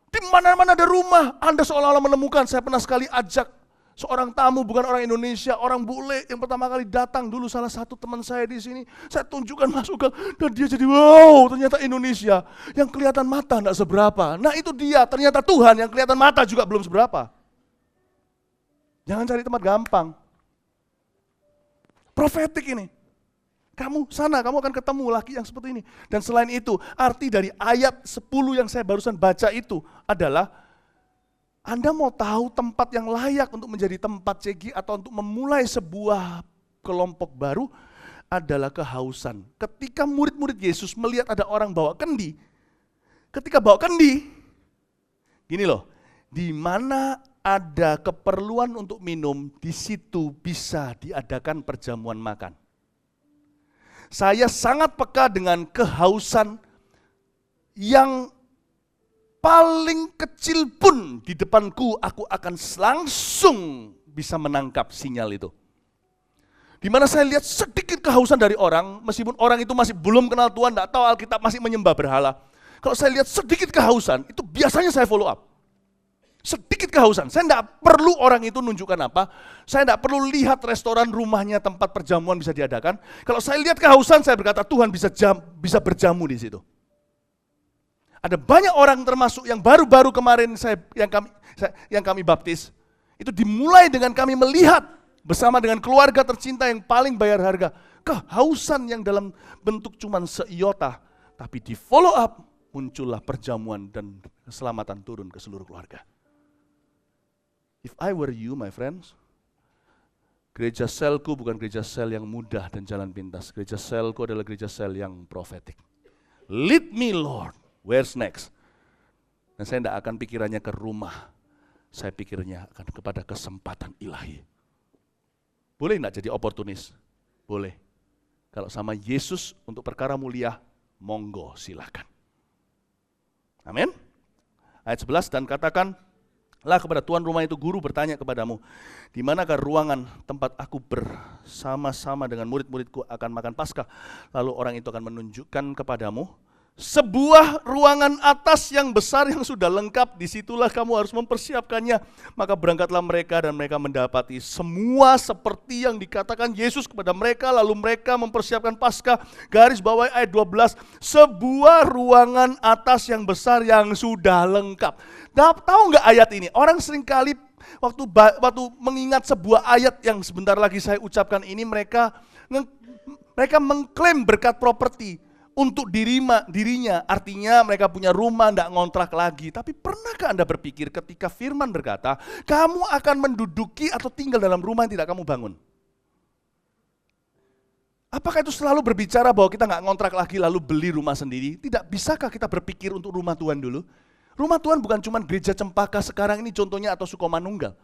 Di mana-mana ada rumah. Anda seolah-olah menemukan, saya pernah sekali ajak seorang tamu, bukan orang Indonesia, orang bule yang pertama kali datang dulu, salah satu teman saya di sini, saya tunjukkan masuk gang, dan dia jadi wow, ternyata Indonesia, yang kelihatan mata enggak seberapa. Nah itu dia, ternyata Tuhan yang kelihatan mata juga belum seberapa. Jangan cari tempat gampang. Profetik ini. Kamu sana, kamu akan ketemu laki yang seperti ini. Dan selain itu, arti dari ayat 10 yang saya barusan baca itu adalah, Anda mau tahu tempat yang layak untuk menjadi tempat CG atau untuk memulai sebuah kelompok baru adalah kehausan. Ketika murid-murid Yesus melihat ada orang bawa kendi, ketika bawa kendi, gini loh, di mana ada keperluan untuk minum, di situ bisa diadakan perjamuan makan. Saya sangat peka dengan kehausan yang paling kecil pun di depanku, aku akan langsung bisa menangkap sinyal itu. Di mana saya lihat sedikit kehausan dari orang, meskipun orang itu masih belum kenal Tuhan, tidak tahu Alkitab, masih menyembah berhala. Kalau saya lihat sedikit kehausan, itu biasanya saya follow up. Sedikit kehausan, saya tidak perlu orang itu nunjukkan apa, saya tidak perlu lihat restoran rumahnya, tempat perjamuan bisa diadakan. Kalau saya lihat kehausan, saya berkata Tuhan bisa berjamu di situ. Ada banyak orang termasuk yang baru-baru kemarin yang kami baptis. Itu dimulai dengan kami melihat bersama dengan keluarga tercinta yang paling bayar harga. Kehausan yang dalam bentuk cuman seiota. Tapi di follow up muncullah perjamuan dan keselamatan turun ke seluruh keluarga. If I were you, my friends, gereja selku bukan gereja sel yang mudah dan jalan pintas. Gereja selku adalah gereja sel yang prophetic. Lead me Lord, where's next? Dan saya tidak akan pikirannya ke rumah. Saya pikirnya akan kepada kesempatan ilahi. Boleh tidak jadi oportunis? Boleh. Kalau sama Yesus untuk perkara mulia, monggo silakan. Amin. Ayat 11, dan katakanlah kepada tuan rumah itu, guru bertanya kepadamu, di manakah ruangan tempat aku bersama-sama dengan murid-muridku akan makan Paskah? Lalu orang itu akan menunjukkan kepadamu sebuah ruangan atas yang besar yang sudah lengkap, disitulah kamu harus mempersiapkannya. Maka berangkatlah mereka dan mereka mendapati semua seperti yang dikatakan Yesus kepada mereka, lalu mereka mempersiapkan Paskah. Garis bawah ayat 12, sebuah ruangan atas yang besar yang sudah lengkap. Tahu nggak ayat ini? Orang seringkali waktu mengingat sebuah ayat yang sebentar lagi saya ucapkan ini, mereka mengklaim berkat properti untuk dirinya, artinya mereka punya rumah, tidak ngontrak lagi. Tapi pernahkah Anda berpikir ketika firman berkata, kamu akan menduduki atau tinggal dalam rumah yang tidak kamu bangun? Apakah itu selalu berbicara bahwa kita nggak ngontrak lagi lalu beli rumah sendiri? Tidak, bisakah kita berpikir untuk rumah Tuhan dulu? Rumah Tuhan bukan cuma gereja Cempaka sekarang ini contohnya atau Sukomanunggal.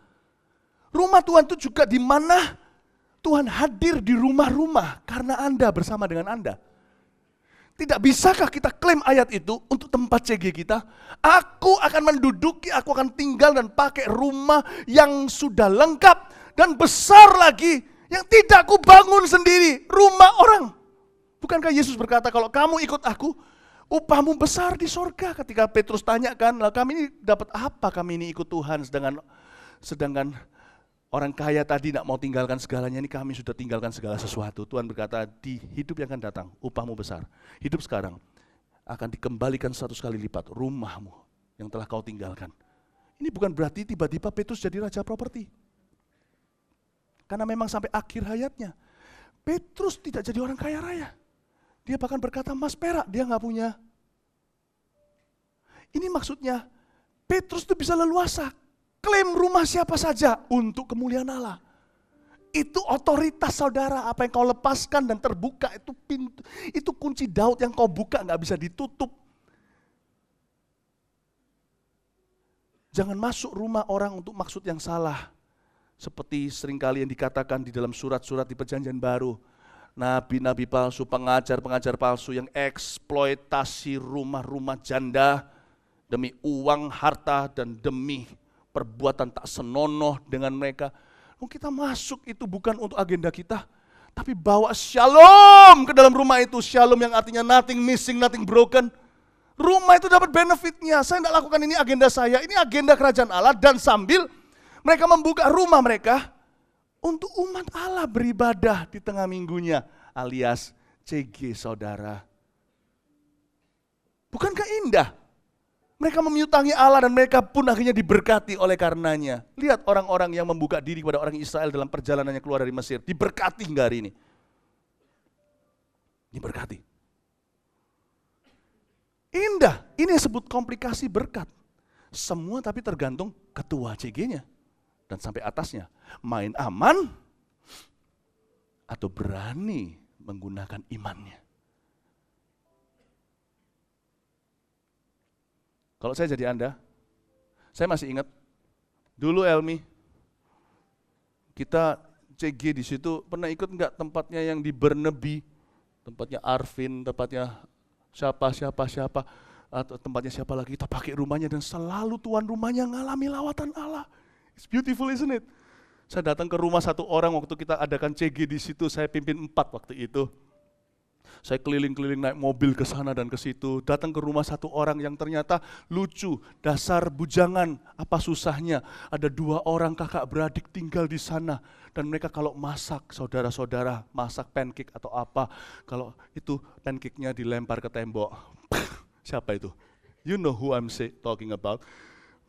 Rumah Tuhan itu juga di mana Tuhan hadir di rumah-rumah karena Anda bersama dengan Anda. Tidak bisakah kita klaim ayat itu untuk tempat CG kita? Aku akan menduduki, aku akan tinggal dan pakai rumah yang sudah lengkap dan besar lagi, yang tidak aku bangun sendiri, rumah orang. Bukankah Yesus berkata, kalau kamu ikut aku, upahmu besar di sorga. Ketika Petrus tanyakan, lah kami ini dapat apa, kami ini ikut Tuhan, sedangkan orang kaya tadi tidak mau tinggalkan segalanya, ini kami sudah tinggalkan segala sesuatu. Tuhan berkata, di hidup yang akan datang, upahmu besar. Hidup sekarang akan dikembalikan 100 kali lipat rumahmu yang telah kau tinggalkan. Ini bukan berarti tiba-tiba Petrus jadi raja properti. Karena memang sampai akhir hayatnya, Petrus tidak jadi orang kaya raya. Dia bahkan berkata, emas perak dia nggak punya. Ini maksudnya, Petrus itu bisa leluasa klaim rumah siapa saja untuk kemuliaan Allah. Itu otoritas saudara, apa yang kau lepaskan dan terbuka itu pintu, itu kunci Daud yang kau buka nggak bisa ditutup. Jangan masuk rumah orang untuk maksud yang salah. Seperti seringkali yang dikatakan di dalam surat-surat di Perjanjian Baru. Nabi-nabi palsu, pengajar-pengajar palsu yang eksploitasi rumah-rumah janda demi uang, harta, dan demi perbuatan tak senonoh dengan mereka. Kita masuk itu bukan untuk agenda kita, tapi bawa shalom ke dalam rumah itu. Shalom yang artinya nothing missing, nothing broken. Rumah itu dapat benefitnya. Saya tidak lakukan ini agenda saya, ini agenda kerajaan Allah. Dan sambil mereka membuka rumah mereka untuk umat Allah beribadah di tengah minggunya, alias CG saudara. Bukankah indah? Mereka menyutangi Allah dan mereka pun akhirnya diberkati oleh karenanya. Lihat orang-orang yang membuka diri kepada orang Israel dalam perjalanannya keluar dari Mesir. Diberkati hingga hari ini. Diberkati. Indah, ini disebut komplikasi berkat. Semua tapi tergantung ketua CG-nya. Dan sampai atasnya. Main aman atau berani menggunakan imannya. Kalau saya jadi Anda, saya masih ingat dulu Elmi, kita CG di situ pernah ikut enggak tempatnya yang di Bernebi, tempatnya Arvin, tempatnya siapa, atau tempatnya siapa lagi, kita pakai rumahnya dan selalu tuan rumahnya ngalami lawatan Allah. It's beautiful, isn't it? Saya datang ke rumah satu orang waktu kita adakan CG di situ, saya pimpin 4 waktu itu. Saya keliling-keliling naik mobil ke sana dan ke situ, datang ke rumah satu orang yang ternyata lucu, dasar bujangan, apa susahnya. Ada 2 orang kakak beradik tinggal di sana dan mereka kalau masak, saudara-saudara masak pancake atau apa, kalau itu pancake-nya dilempar ke tembok. Siapa itu? You know who I'm talking about.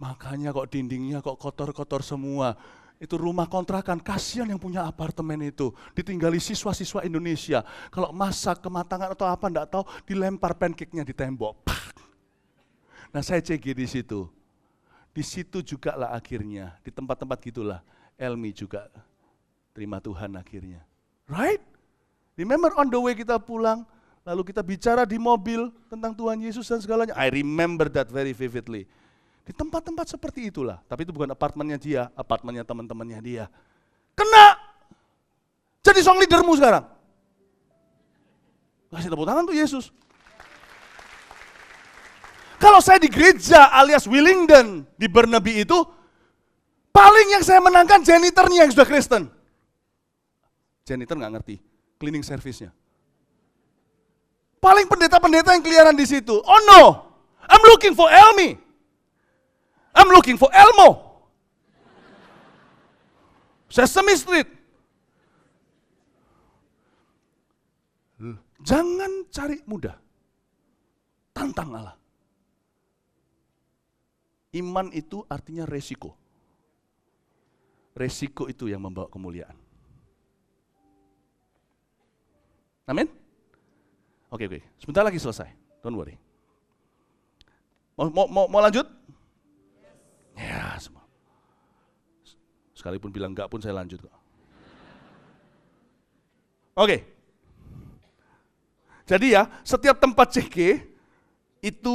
Makanya kok dindingnya kok kotor-kotor semua. Itu rumah kontrakan, kasihan yang punya apartemen itu. Ditinggali siswa-siswa Indonesia. Kalau masak kematangan atau apa enggak tahu, dilempar pancake-nya di tembok. Nah saya CG di situ. Di situ juga lah akhirnya, di tempat-tempat gitulah Elmi juga terima Tuhan akhirnya. Right? Remember on the way kita pulang, lalu kita bicara di mobil tentang Tuhan Yesus dan segalanya. I remember that very vividly. Di tempat-tempat seperti itulah, tapi itu bukan apartemennya dia, apartemennya teman-temannya dia. Kena! Jadi song leadermu sekarang. Kasih tepuk tangan tuh Yesus. Kalau saya di gereja alias Willingdon di Burnaby itu, paling yang saya menangkan janitornya yang sudah Kristen. Janitor nggak ngerti, cleaning service-nya. Paling pendeta-pendeta yang keliaran di situ. Oh no, I'm looking for Elmi. I'm looking for Elmo. Sesame Street. Jangan cari mudah. Tantang Allah. Iman itu artinya resiko. Resiko itu yang membawa kemuliaan. Amin? Oke. Sebentar lagi selesai. Don't worry. Mau lanjut? Ya, semua. Sekalipun bilang enggak pun saya lanjut kok. Oke. Jadi ya, setiap tempat CG itu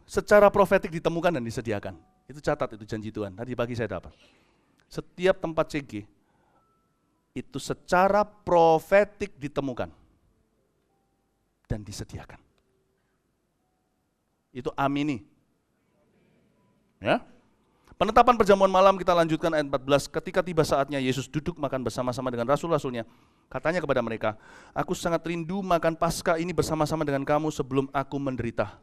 secara profetik ditemukan dan disediakan. Itu catat, itu janji Tuhan. Tadi pagi saya dapat. Setiap tempat CG itu secara profetik ditemukan dan disediakan. Itu amini. Ya. Penetapan perjamuan malam kita lanjutkan ayat 14. Ketika tiba saatnya Yesus duduk makan bersama-sama dengan rasul-rasulnya. Katanya kepada mereka, aku sangat rindu makan Paskah ini bersama-sama dengan kamu sebelum aku menderita.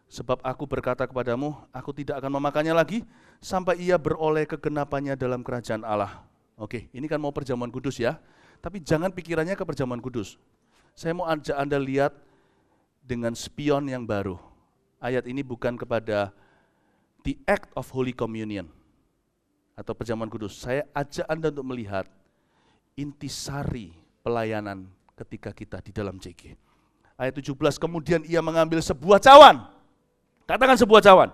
Sebab aku berkata kepadamu, aku tidak akan memakannya lagi sampai ia beroleh kegenapannya dalam kerajaan Allah. Oke, ini kan mau perjamuan kudus ya. Tapi jangan pikirannya ke perjamuan kudus. Saya mau ajak Anda lihat dengan spion yang baru. Ayat ini bukan kepada the act of Holy Communion atau perjamuan kudus. Saya ajak Anda untuk melihat intisari pelayanan ketika kita di dalam CG. Ayat 17, kemudian ia mengambil sebuah cawan. Katakan sebuah cawan.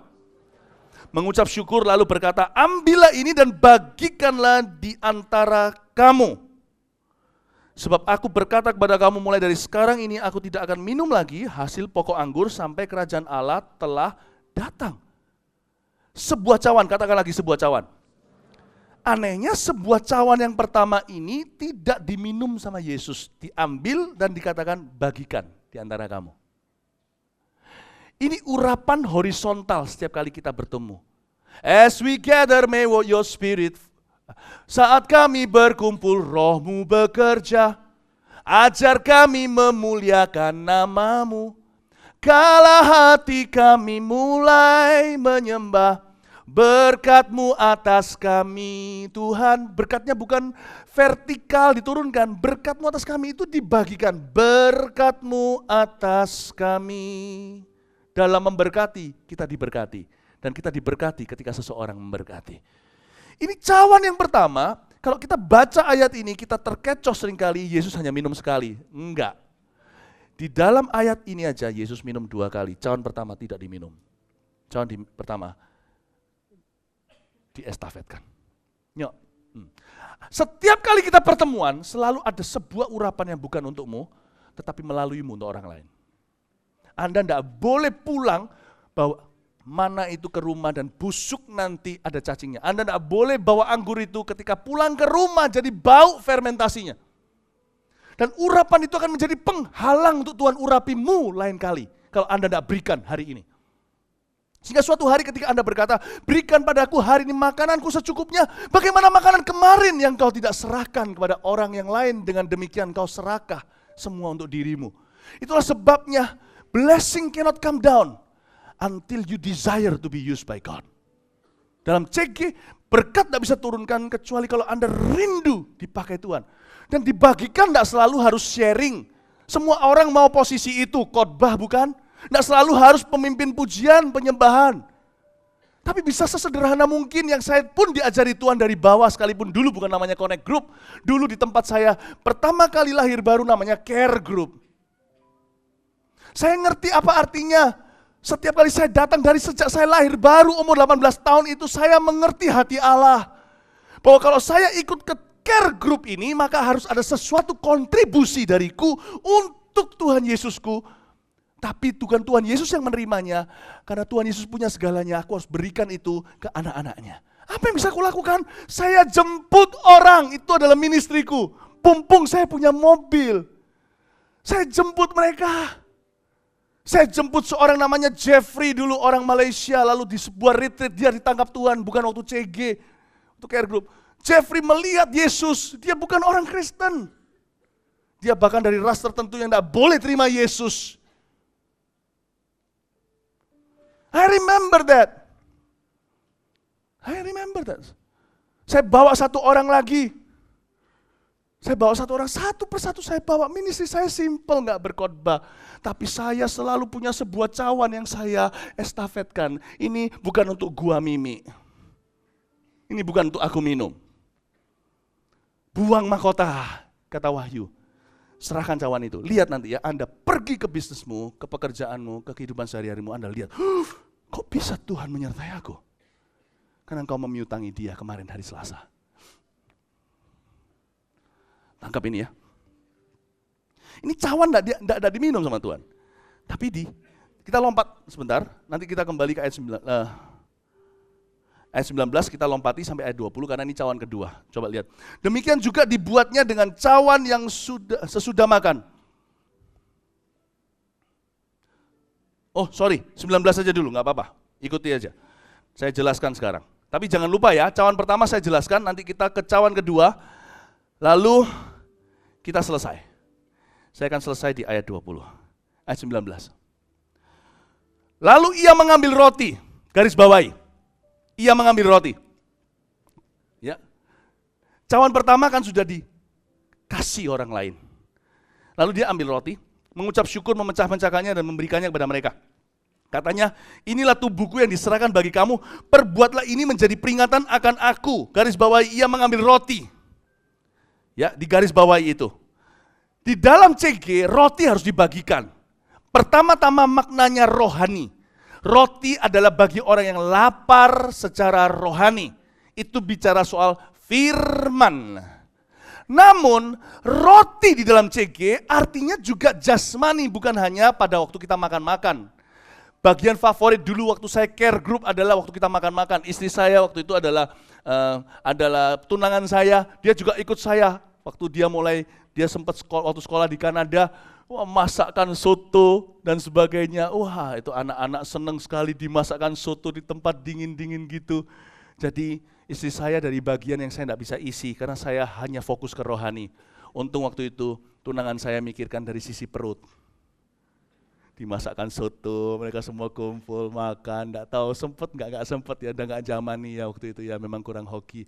Mengucap syukur lalu berkata, ambillah ini dan bagikanlah di antara kamu. Sebab aku berkata kepada kamu mulai dari sekarang ini aku tidak akan minum lagi hasil pokok anggur sampai kerajaan Allah telah datang. Sebuah cawan, katakan lagi sebuah cawan. Anehnya sebuah cawan yang pertama ini tidak diminum sama Yesus. Diambil dan dikatakan bagikan di antara kamu. Ini urapan horizontal setiap kali kita bertemu. As we gather may your spirit. Saat kami berkumpul rohmu bekerja. Ajar kami memuliakan namamu. Kala hati kami mulai menyembah. Berkat-Mu atas kami, Tuhan. Berkatnya bukan vertikal diturunkan, berkat-Mu atas kami itu dibagikan. Berkat-Mu atas kami. Dalam memberkati, kita diberkati. Dan kita diberkati ketika seseorang memberkati. Ini cawan yang pertama, kalau kita baca ayat ini, kita terkecoh seringkali Yesus hanya minum sekali. Enggak. Di dalam ayat ini aja Yesus minum 2 kali. Cawan pertama tidak diminum. Cawan pertama diestafetkan. Nyok. Setiap kali kita pertemuan, selalu ada sebuah urapan yang bukan untukmu, tetapi melaluimu untuk orang lain. Anda tidak boleh pulang bawa mana itu ke rumah dan busuk nanti ada cacingnya. Anda tidak boleh bawa anggur itu ketika pulang ke rumah jadi bau fermentasinya. Dan urapan itu akan menjadi penghalang untuk Tuhan urapimu lain kali. Kalau Anda tidak berikan hari ini. Sehingga suatu hari ketika Anda berkata, berikan padaku hari ini makananku secukupnya. Bagaimana makanan kemarin yang kau tidak serahkan kepada orang yang lain, dengan demikian kau serakah semua untuk dirimu. Itulah sebabnya blessing cannot come down until you desire to be used by God. Dalam CG, berkat tidak bisa turunkan kecuali kalau Anda rindu dipakai Tuhan. Dan dibagikan tidak selalu harus sharing. Semua orang mau posisi itu, khotbah bukan? Nggak selalu harus pemimpin pujian, penyembahan. Tapi bisa sesederhana mungkin yang saya pun diajari Tuhan dari bawah, sekalipun dulu bukan namanya Connect Group. Dulu di tempat saya pertama kali lahir baru namanya Care Group. Saya ngerti apa artinya. Setiap kali saya datang dari sejak saya lahir baru umur 18 tahun itu saya mengerti hati Allah. Bahwa kalau saya ikut ke Care Group ini maka harus ada sesuatu kontribusi dariku untuk Tuhan Yesusku. Tapi bukan Tuhan Yesus yang menerimanya, karena Tuhan Yesus punya segalanya, aku harus berikan itu ke anak-anaknya. Apa yang bisa aku lakukan? Saya jemput orang, itu adalah ministriku. Pumpung saya punya mobil. Saya jemput mereka. Saya jemput seorang namanya Jeffrey dulu, orang Malaysia, lalu di sebuah retreat dia ditangkap Tuhan, bukan waktu CG, untuk Care Group. Jeffrey melihat Yesus, dia bukan orang Kristen. Dia bahkan dari ras tertentu yang tidak boleh terima Yesus. I remember that. Saya bawa satu orang lagi. Satu persatu saya bawa. Ministry saya simple, gak berkhotbah. Tapi saya selalu punya sebuah cawan yang saya estafetkan. Ini bukan untuk gua Mimi. Ini bukan untuk aku minum. Buang mahkota, kata Wahyu. Serahkan cawan itu. Lihat nanti ya, Anda pergi ke bisnismu, ke pekerjaanmu, ke kehidupan sehari-harimu, Anda lihat, kok bisa Tuhan menyertai aku? Karena engkau memiutangi dia kemarin hari Selasa. Tangkap ini ya. Ini cawan tidak diminum sama Tuhan. Tapi kita lompat sebentar, nanti kita kembali ke ayat 19 kita lompati sampai ayat 20 karena ini cawan kedua. Coba lihat. Demikian juga dibuatnya dengan cawan yang sesudah makan. Oh sorry, 19 saja dulu, nggak apa-apa. Ikuti aja. Saya jelaskan sekarang. Tapi jangan lupa ya, cawan pertama saya jelaskan, nanti kita ke cawan kedua, lalu kita selesai. Saya akan selesai di ayat 20, ayat 19. Lalu ia mengambil roti, garis bawahi. Ia mengambil roti. Ya. Cawan pertama kan sudah dikasih orang lain. Lalu dia ambil roti, mengucap syukur, memecah-mecahkannya dan memberikannya kepada mereka. Katanya, inilah tubuhku yang diserahkan bagi kamu, perbuatlah ini menjadi peringatan akan aku. Garis bawahi, ia mengambil roti. Ya, di garis bawahi itu. Di dalam CG, roti harus dibagikan. Pertama-tama maknanya rohani. Roti adalah bagi orang yang lapar secara rohani. Itu bicara soal firman. Namun, roti di dalam CG artinya juga jasmani, bukan hanya pada waktu kita makan-makan. Bagian favorit dulu waktu saya Care Group adalah waktu kita makan-makan. Istri saya waktu itu adalah tunangan saya, dia juga ikut saya. Waktu dia sempat waktu sekolah di Kanada, wah, masakkan soto dan sebagainya. Wah, itu anak-anak senang sekali dimasakkan soto di tempat dingin-dingin gitu. Jadi istri saya dari bagian yang saya tidak bisa isi karena saya hanya fokus ke rohani. Untung waktu itu tunangan saya mikirkan dari sisi perut. Dimasakkan soto, mereka semua kumpul makan. Tidak tahu sempet nggak sempet ya, udah nggak zaman nih ya waktu itu ya, memang kurang hoki.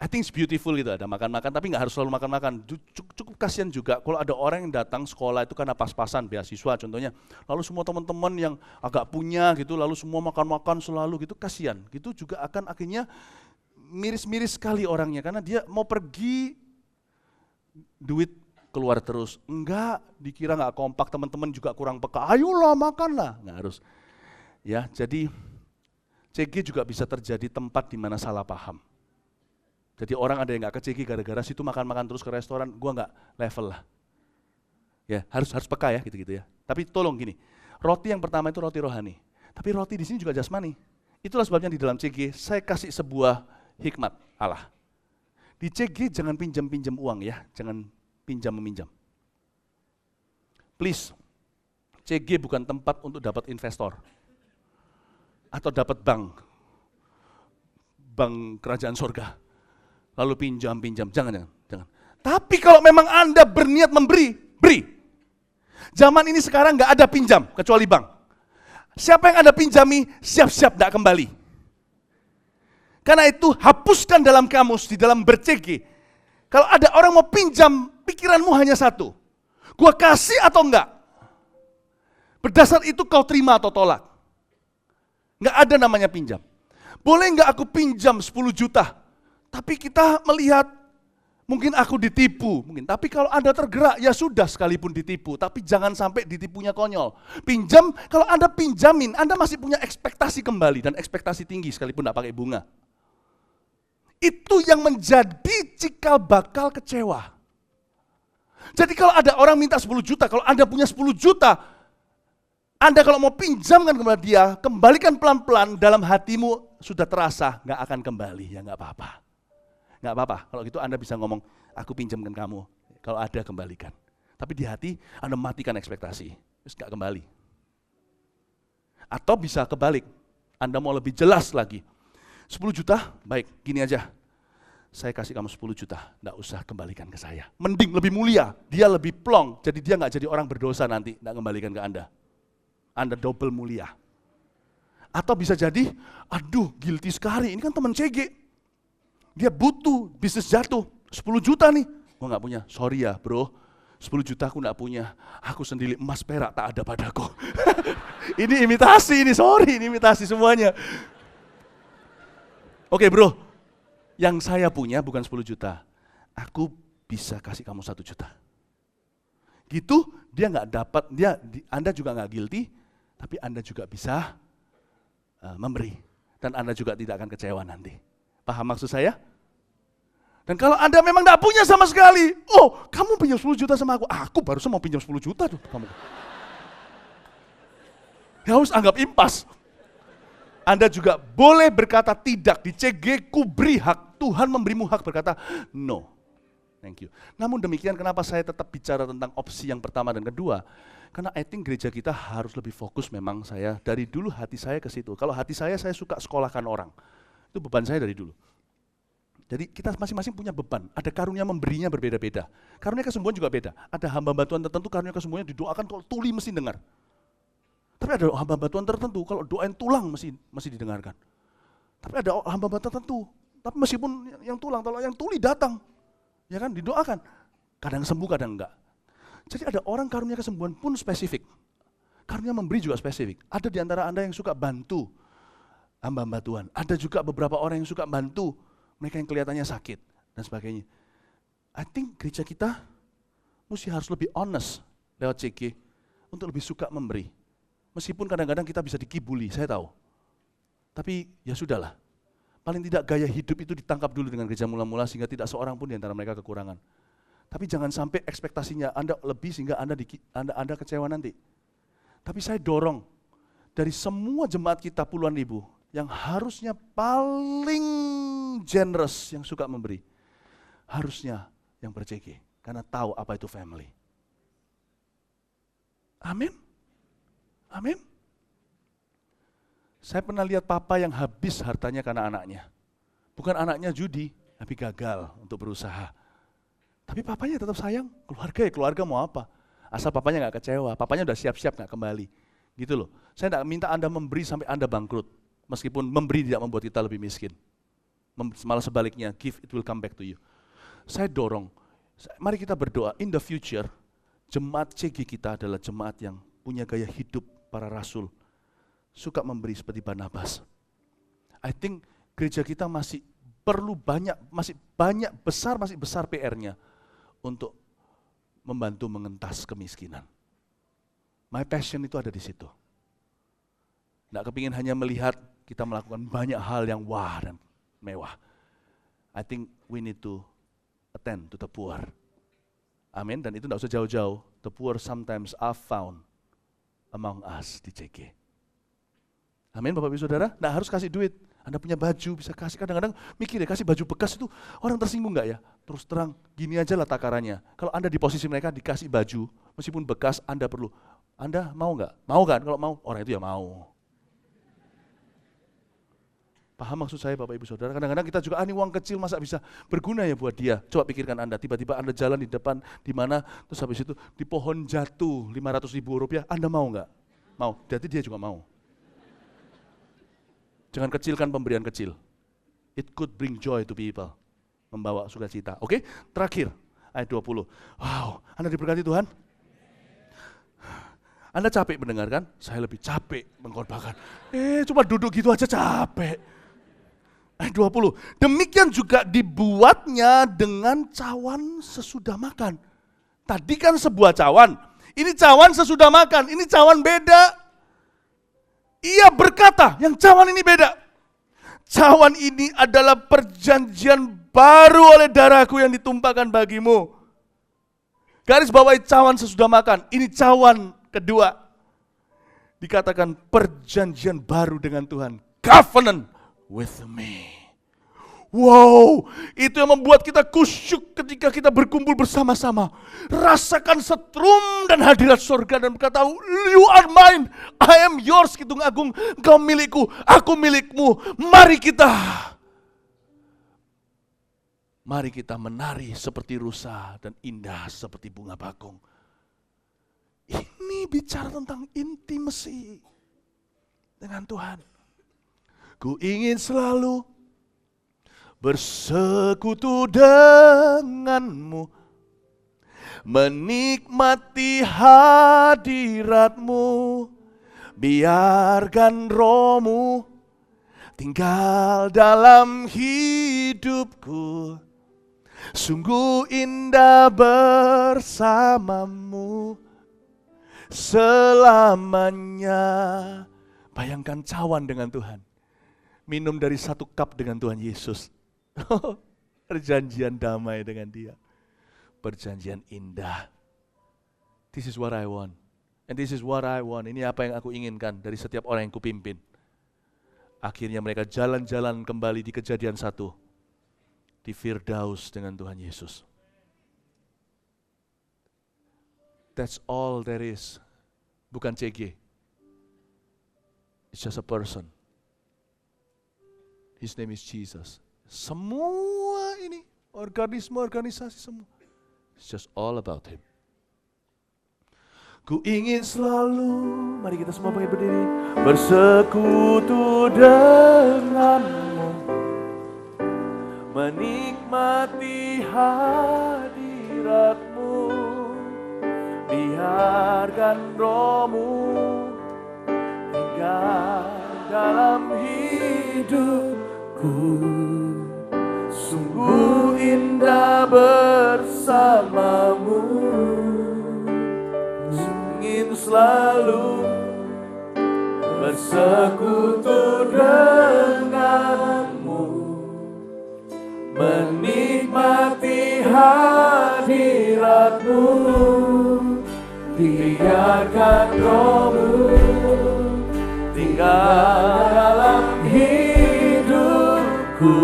I think it's beautiful gitu, ada makan-makan, tapi nggak harus selalu makan-makan. Cukup kasihan juga kalau ada orang yang datang sekolah itu karena pas-pasan beasiswa contohnya. Lalu semua teman-teman yang agak punya gitu, lalu semua makan-makan selalu gitu, kasihan. Gitu juga akan akhirnya miris-miris sekali orangnya, karena dia mau pergi, duit keluar terus. Enggak, dikira nggak kompak, teman-teman juga kurang peka. Ayolah makanlah, nggak harus. Ya, jadi CG juga bisa terjadi tempat di mana salah paham. Jadi orang ada yang nggak ke CG gara-gara situ makan-makan terus ke restoran, gua nggak level lah. Ya harus peka ya gitu-gitu ya. Tapi tolong gini, roti yang pertama itu roti rohani. Tapi roti di sini juga jasmani. Itulah sebabnya di dalam CG saya kasih sebuah hikmat Allah. Di CG jangan pinjam-pinjam uang ya, jangan pinjam-meminjam. Please, CG bukan tempat untuk dapat investor atau dapat bank kerajaan surga. Lalu pinjam, jangan. Tapi kalau memang Anda berniat memberi, beri. Zaman ini sekarang nggak ada pinjam, kecuali bank. Siapa yang Anda pinjami, siap-siap nggak kembali. Karena itu hapuskan dalam kamus, di dalam ber-CG. Kalau ada orang mau pinjam, pikiranmu hanya satu. Gua kasih atau enggak? Berdasar itu kau terima atau tolak. Enggak ada namanya pinjam. Boleh enggak aku pinjam 10 juta? Tapi kita melihat, mungkin aku ditipu. Mungkin. Tapi kalau Anda tergerak, ya sudah sekalipun ditipu. Tapi jangan sampai ditipunya konyol. Pinjam, kalau Anda pinjamin, Anda masih punya ekspektasi kembali. Dan ekspektasi tinggi sekalipun enggak pakai bunga. Itu yang menjadi cikal bakal kecewa. Jadi kalau ada orang minta 10 juta, kalau Anda punya 10 juta, Anda kalau mau pinjamkan kepada dia, kembalikan pelan-pelan, dalam hatimu sudah terasa, nggak akan kembali, ya nggak apa-apa. Nggak apa-apa, kalau gitu Anda bisa ngomong, aku pinjamkan kamu, kalau ada kembalikan. Tapi di hati, Anda matikan ekspektasi, terus nggak kembali. Atau bisa kebalik, Anda mau lebih jelas lagi, 10 juta, baik, gini aja. Saya kasih kamu 10 juta, enggak usah kembalikan ke saya. Mending lebih mulia, dia lebih plong, jadi dia enggak jadi orang berdosa nanti, enggak kembalikan ke Anda. Anda double mulia. Atau bisa jadi, aduh guilty sekali, ini kan teman CG. Dia butuh, bisnis jatuh, 10 juta nih. Gua enggak punya, sorry ya bro, 10 juta aku enggak punya. Aku sendiri emas perak tak ada padaku. Ini imitasi, ini sorry, ini imitasi semuanya. Oke bro, yang saya punya bukan 10 juta, aku bisa kasih kamu 1 juta. Gitu, dia nggak dapat, Anda juga nggak guilty, tapi Anda juga bisa memberi. Dan Anda juga tidak akan kecewa nanti. Paham maksud saya? Dan kalau Anda memang nggak punya sama sekali, oh kamu pinjam 10 juta sama aku baru mau pinjam 10 juta tuh kamu. Ya harus anggap impas. Anda juga boleh berkata tidak, di CG ku beri hak, Tuhan memberimu hak berkata no, thank you. Namun demikian kenapa saya tetap bicara tentang opsi yang pertama dan kedua, karena I think gereja kita harus lebih fokus memang saya, dari dulu hati saya ke situ. Kalau hati saya suka sekolahkan orang, itu beban saya dari dulu. Jadi kita masing-masing punya beban, ada karunia memberinya berbeda-beda. Karunia kesembuhan juga beda, ada hamba bantuan tertentu karunia kesembuhan didoakan kalau tuli mesti dengar. Tapi ada hamba bantuan tertentu, kalau doain tulang masih didengarkan. Tapi ada hamba bantuan tertentu, tapi meskipun yang tulang, kalau yang tuli datang, ya kan didoakan. Kadang sembuh, kadang enggak. Jadi ada orang karunia kesembuhan pun spesifik. Karunia memberi juga spesifik. Ada di antara Anda yang suka bantu hamba Tuhan. Ada juga beberapa orang yang suka bantu mereka yang kelihatannya sakit dan sebagainya. I think gereja kita mesti harus lebih honest lewat CG untuk lebih suka memberi. Meskipun kadang-kadang kita bisa dikibuli, saya tahu. Tapi ya sudahlah. Paling tidak gaya hidup itu ditangkap dulu dengan gereja mula-mula sehingga tidak seorang pun di antara mereka kekurangan. Tapi jangan sampai ekspektasinya Anda lebih sehingga Anda kecewa nanti. Tapi saya dorong dari semua jemaat kita puluhan ribu yang harusnya paling generous yang suka memberi. Harusnya yang ber-CG karena tahu apa itu family. Amin. Amin. Saya pernah lihat papa yang habis hartanya karena anaknya. Bukan anaknya judi, tapi gagal untuk berusaha. Tapi papanya tetap sayang, keluarga mau apa. Asal papanya nggak kecewa, papanya udah siap-siap nggak kembali. Gitu loh. Saya nggak minta Anda memberi sampai Anda bangkrut. Meskipun memberi tidak membuat kita lebih miskin. Malah sebaliknya, give it will come back to you. Saya dorong, mari kita berdoa, in the future, jemaat CG kita adalah jemaat yang punya gaya hidup para rasul, suka memberi seperti Barnabas. I think gereja kita masih perlu masih besar PR-nya untuk membantu mengentas kemiskinan. My passion itu ada di situ. Nggak kepingin hanya melihat kita melakukan banyak hal yang wah dan mewah. I think we need to attend to the poor. Amin, dan itu nggak usah jauh-jauh. The poor sometimes are found among us di CG. Amin Bapak Ibu Saudara, nggak harus kasih duit. Anda punya baju, bisa kasih. Kadang-kadang mikir ya, kasih baju bekas itu orang tersinggung nggak ya? Terus terang, gini aja lah takarannya. Kalau Anda di posisi mereka dikasih baju, meskipun bekas Anda perlu. Anda mau nggak? Mau kan? Kalau mau, orang itu ya mau. Paham maksud saya Bapak Ibu Saudara? Kadang-kadang kita juga, ini uang kecil masa bisa berguna ya buat dia. Coba pikirkan Anda, tiba-tiba Anda jalan di depan, di mana, terus habis itu di pohon jatuh 500.000 rupiah, Anda mau nggak? Mau, berarti dia juga mau. Jangan kecilkan pemberian kecil. It could bring joy to people. membawa sukacita. Oke, terakhir ayat 20. Wow, Anda diberkati Tuhan? Anda capek mendengarkan? Saya lebih capek mengkhotbahkan. Cuma duduk gitu aja capek. Ayat 20. Demikian juga dibuatnya dengan cawan sesudah makan. Tadi kan sebuah cawan. Ini cawan sesudah makan. Ini cawan beda. Ia berkata, yang cawan ini beda. Cawan ini adalah perjanjian baru oleh darahku yang ditumpahkan bagimu. Garis bawahi cawan sesudah makan. Ini cawan kedua. Dikatakan perjanjian baru dengan Tuhan. Covenant with me. Wow, itu yang membuat kita kusyuk ketika kita berkumpul bersama-sama. Rasakan setrum dan hadirat surga dan berkata, you are mine, I am yours, Kidung Agung, engkau milikku, aku milikmu. Mari kita menari seperti rusa dan indah seperti bunga bakung. Ini bicara tentang intimacy dengan Tuhan. Ku ingin selalu bersekutu denganmu, menikmati hadiratmu, biarkan rohmu tinggal dalam hidupku, sungguh indah bersamamu selamanya. Bayangkan cawan dengan Tuhan, minum dari satu cup dengan Tuhan Yesus. Perjanjian damai dengan Dia. Perjanjian indah. This is what I want. And this is what I want. Ini apa yang aku inginkan dari setiap orang yang kupimpin. Akhirnya mereka jalan-jalan kembali di Kejadian 1. Di Firdaus dengan Tuhan Yesus. That's all there is. Bukan CG. It's just a person. His name is Jesus. Semua ini, organisasi semua. It's just all about Him. Ku ingin selalu, mari kita semua bangkit berdiri, bersekutu denganmu, menikmati hadiratmu, biarkan rohmu tinggal dalam hidupku, sungguh indah bersamamu. Ingin selalu bersekutu denganmu, menikmati hadiratmu, biarkan rohmu tinggal dalam hidupku,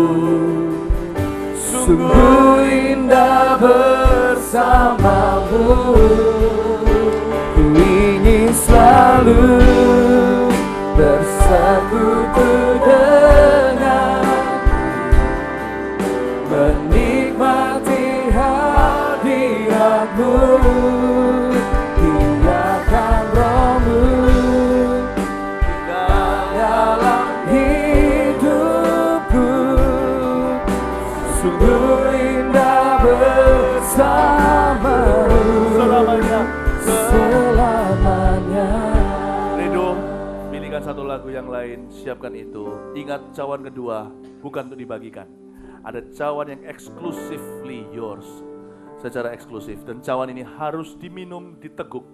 sungguh indah bersamamu. Ku ingin selalu bersekutu denganmu, menikmati hadiratmu, biarkan rohmu tinggal dalam hidupku, sungguh indah bersamamu selamanya. Redo, pilihkan satu lagu yang lain, siapkan itu. Ingat, cawan kedua bukan untuk dibagikan. Ada cawan yang exclusively yours, secara eksklusif. Dan cawan ini harus diminum, diteguk,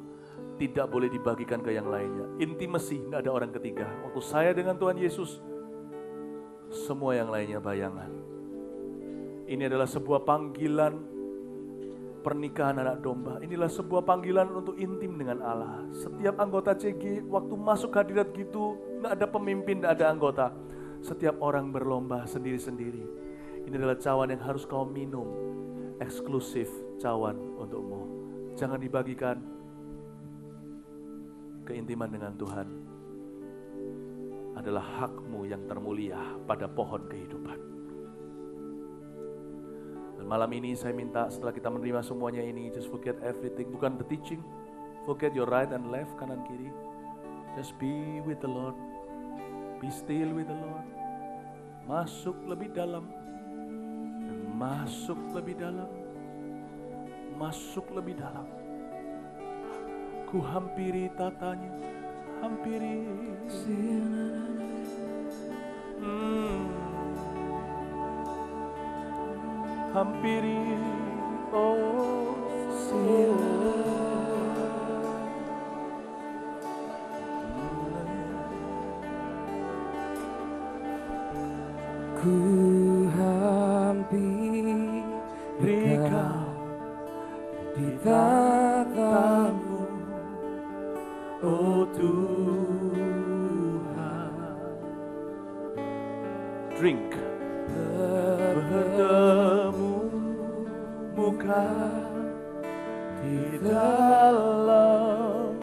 tidak boleh dibagikan ke yang lainnya. Intimacy, nggak ada orang ketiga. Waktu saya dengan Tuhan Yesus, semua yang lainnya bayangan. Ini adalah sebuah panggilan pernikahan anak domba. Inilah sebuah panggilan untuk intim dengan Allah. Setiap anggota CG waktu masuk hadirat gitu, nggak ada pemimpin, nggak ada anggota. Setiap orang berlomba sendiri-sendiri. Ini adalah cawan yang harus kau minum. Eksklusif cawan untukmu. Jangan dibagikan. Keintiman dengan Tuhan adalah hakmu yang termulia pada pohon kehidupan. Dan malam ini saya minta setelah kita menerima semuanya ini, just forget everything. Bukan the teaching, forget your right and left, kanan kiri. Just be with the Lord. Be still with the Lord. Masuk lebih dalam. Dan Masuk lebih dalam. Masuk lebih dalam. Ku hampiri tatanya. Hampiri. Hampiri. Oh, ku hampiri Kau di tatamu, oh Tuhan. Drink. Bertemu muka di dalam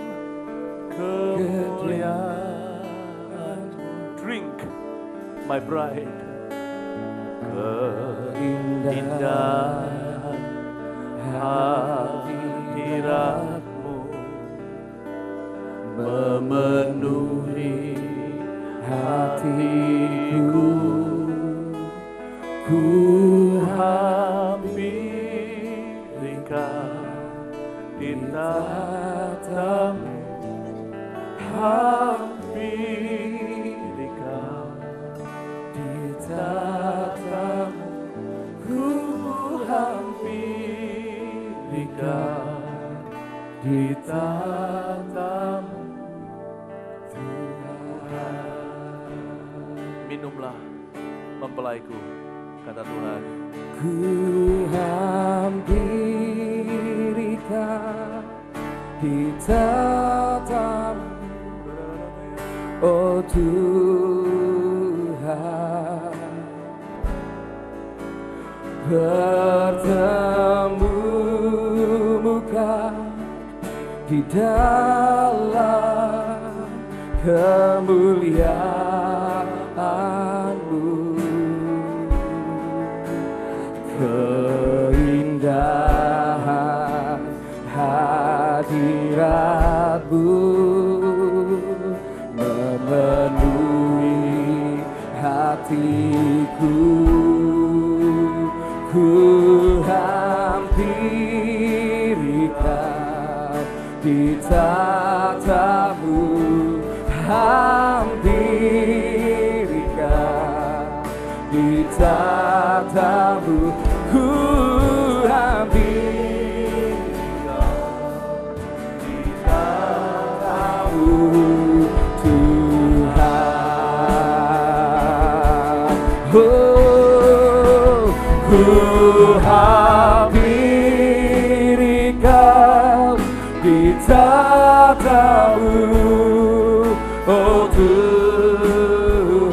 kemuliaan. Drink, my bride. Keindahan hadiratmu memenuhi hatiku. Ku hampiri Kau di tatamu, hampiri Kau di tatamu. Ku hampiri Kau di tatamu, Tuhan. Minumlah mempelaiku, kata Tuhan. Ku hampiri Kau di tatamu, oh Tuhan. Bertemu muka di dalam kemuliaan-Mu. Keindahan hadirat-Mu memenuhi hatiku. Ku hampiri Kau di tatamu, hampiri Kau di tatamu. Ku hampiri Kau di tatamu, Tuhan. Oh, ku hampiri Kau di tatamu, oh Tuhan.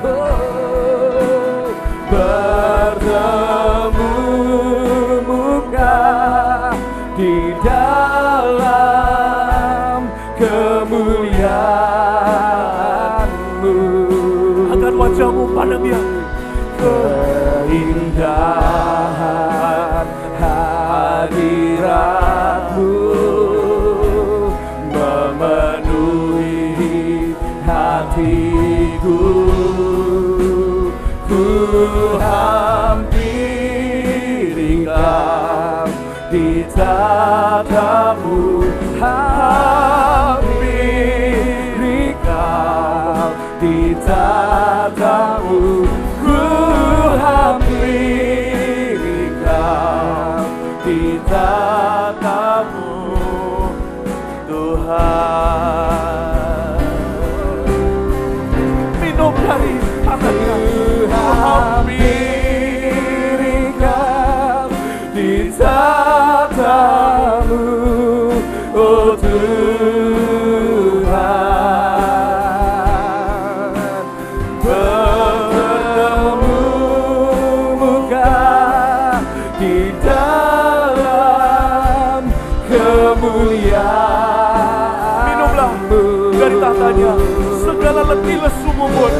Oh, bertemu muka di dalam kemuliaan-Mu. Angkat wajahmu, pandang Dia. Keindahan hadirat-Mu memenuhi hatiku. Ku hampiri Kau di tatamu, hampiri Kau di tatamu. Hampiri Kau di tatamu, Tuhan. Minum dari tangannya. Hampiri Kau di tatamu, oh Tuhan. Di dalam kemuliaan. Minumlah dari tahtanya. Segala letih lesumu pun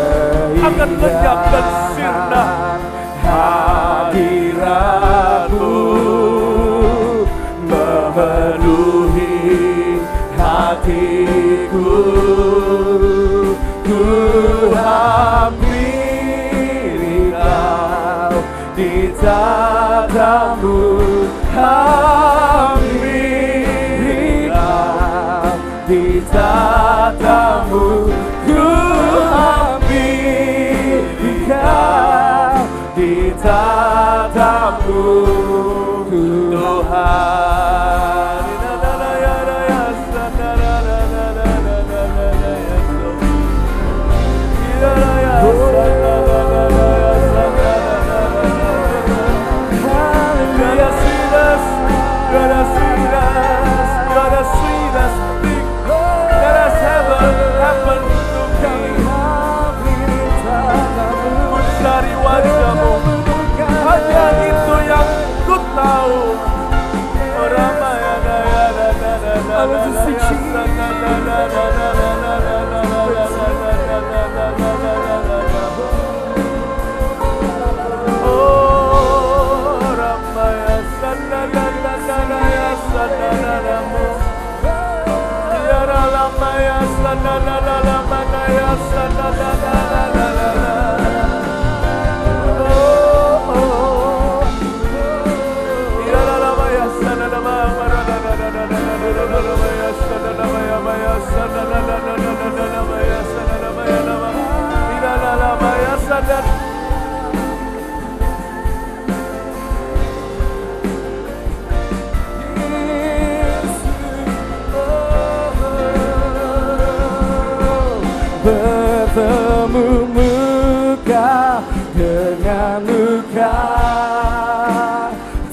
akan lenyap dan sirna. Hadirat-Mu memenuhi hatiku. Ku hampiri Kau tatamu ku ambilkan, di tatamu Tuhan. Mencari wajah-Mu, hanya itu yang ku tahu. Bertemu muka dengan muka,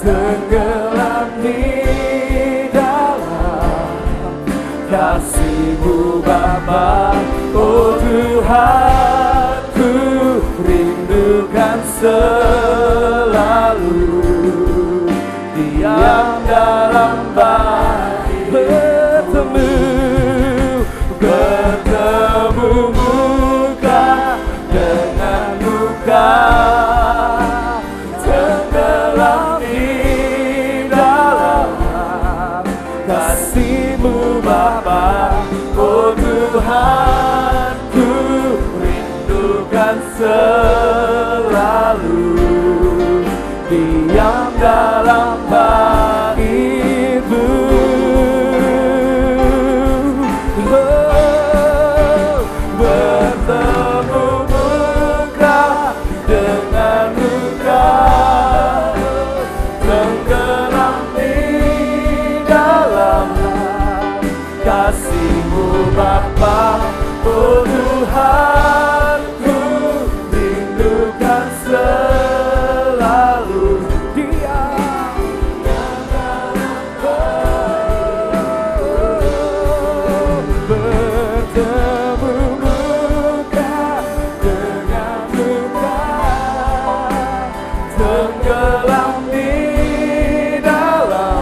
tenggelam di dalam kasih-Mu Bapa. Oh Tuhan, ku rindukan selalu diam dalam bait. Bertemu muka dengan muka, tenggelam di dalam kasih-Mu Bapa. Oh Tuhan, ku rindukan selalu diam dalam bait-Mu. Bertemu muka dengan muka, tenggelam di dalam kasih-Mu Bapa. Oh Tuhan, ku rindukan selalu diam dalam bait-Mu. Bertemu muka dengan muka, tenggelam di dalam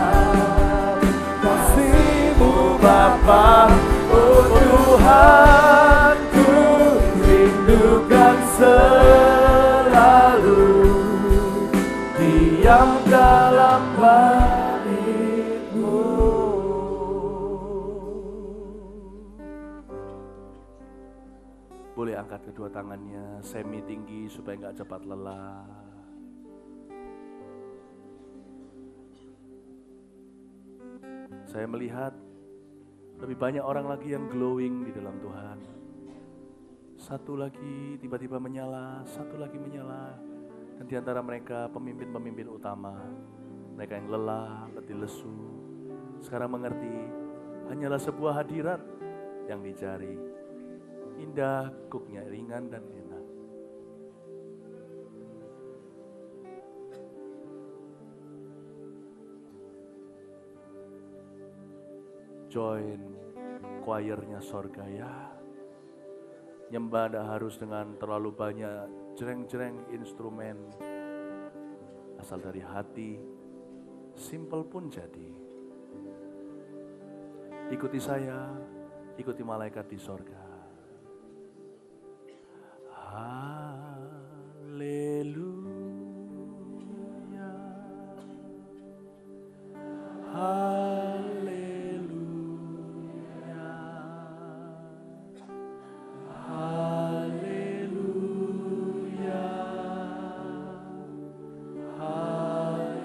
kasih-Mu Bapa. Oh Tuhan, ku rindukan selalu diam dalam bait-Mu. Boleh angkat kedua tangannya semi tinggi supaya nggak cepat lelah. Saya melihat lebih banyak orang lagi yang glowing di dalam Tuhan. Satu lagi tiba-tiba menyala, satu lagi menyala. Dan di antara mereka pemimpin-pemimpin utama, mereka yang lelah, letih lesu, sekarang mengerti hanyalah sebuah hadirat yang dicari. Indah, kuknya ringan dan enak. Join choirnya sorga ya. Nyembah tidak harus dengan terlalu banyak jreng-jreng instrumen. Asal dari hati, simple pun jadi. Ikuti saya, ikuti malaikat di sorga. Haleluya, haleluya, haleluya, haleluya, haleluya.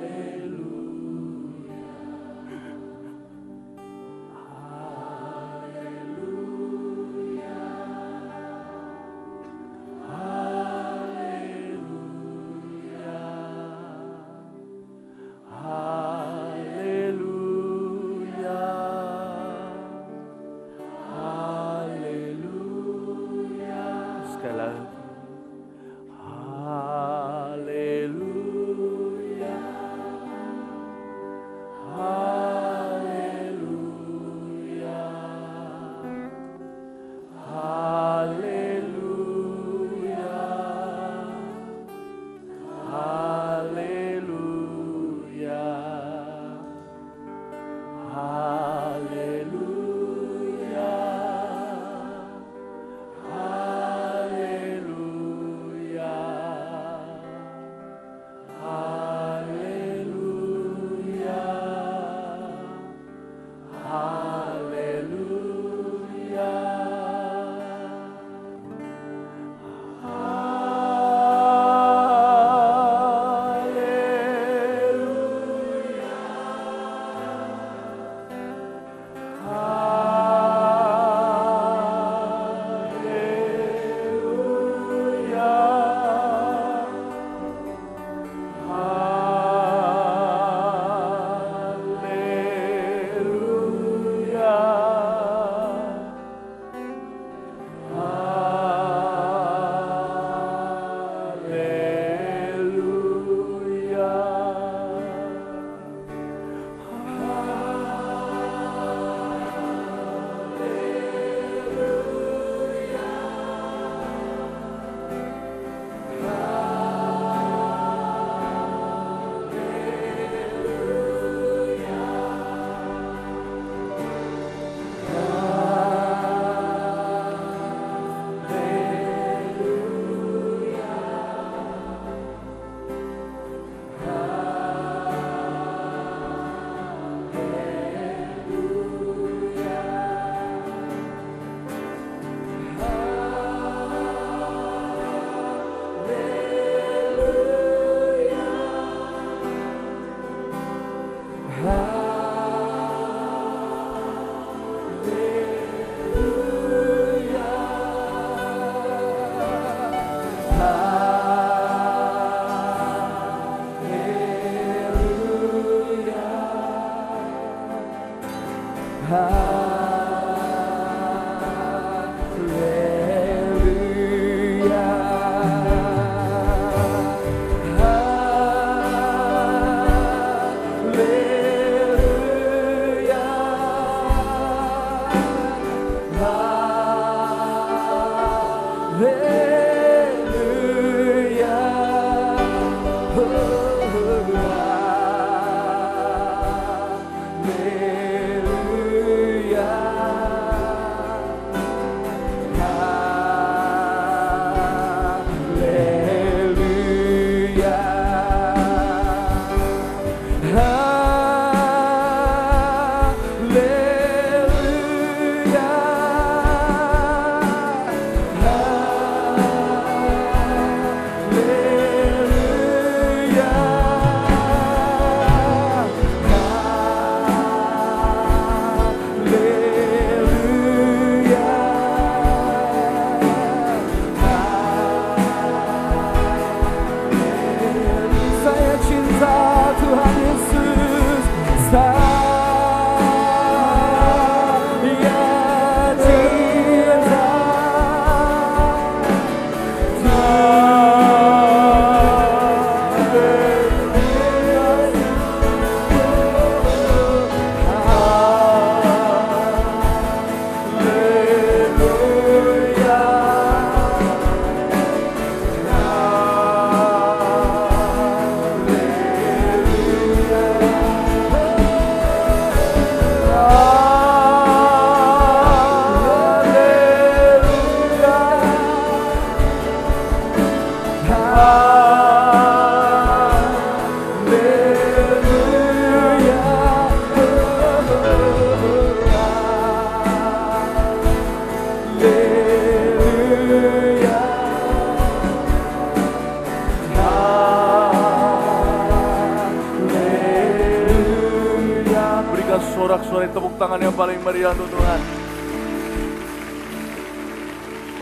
Sorak-sorai tepuk tangan yang paling meriah untuk Tuhan.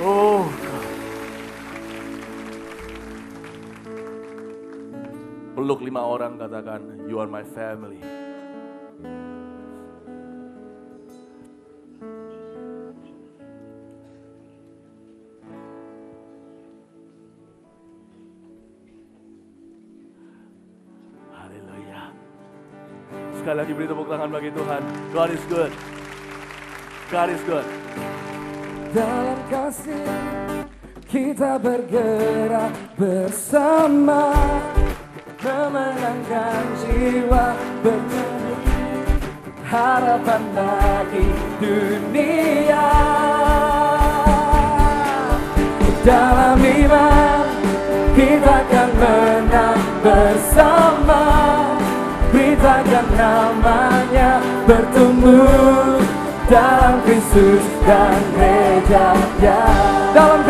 Oh, peluk 5 orang, katakan, you are my family. Sekali lagi beri tepuk tangan bagi Tuhan. God is good. God is good. Dalam kasih kita bergerak bersama, memenangkan jiwa, bernyanyi harapan bagi dunia. Dalam iman kita akan menang bersama, beritakan namanya, bertumbuh dalam Kristus dan gerejanya. Dalam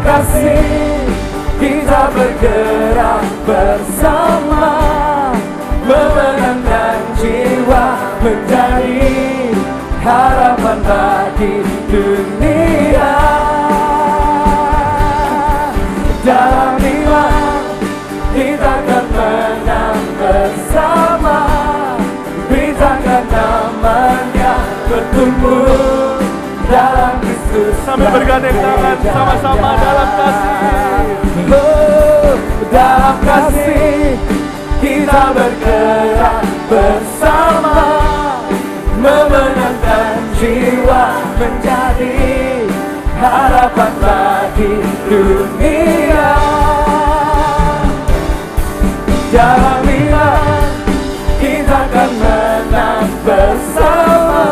kasih kita bergerak bersama, memenangkan jiwa menjadi harapan bagi dunia. Dalam iman kita akan menang bersama, beritakan namanya, bertumbuh dalam Kristus. Sambil bergandeng tangan sama-sama dalam kasih. Dalam kasih kita bergerak bersama, memenangkan jiwa menjadi harapan bagi dunia. Dalam iman kita akan menang bersama,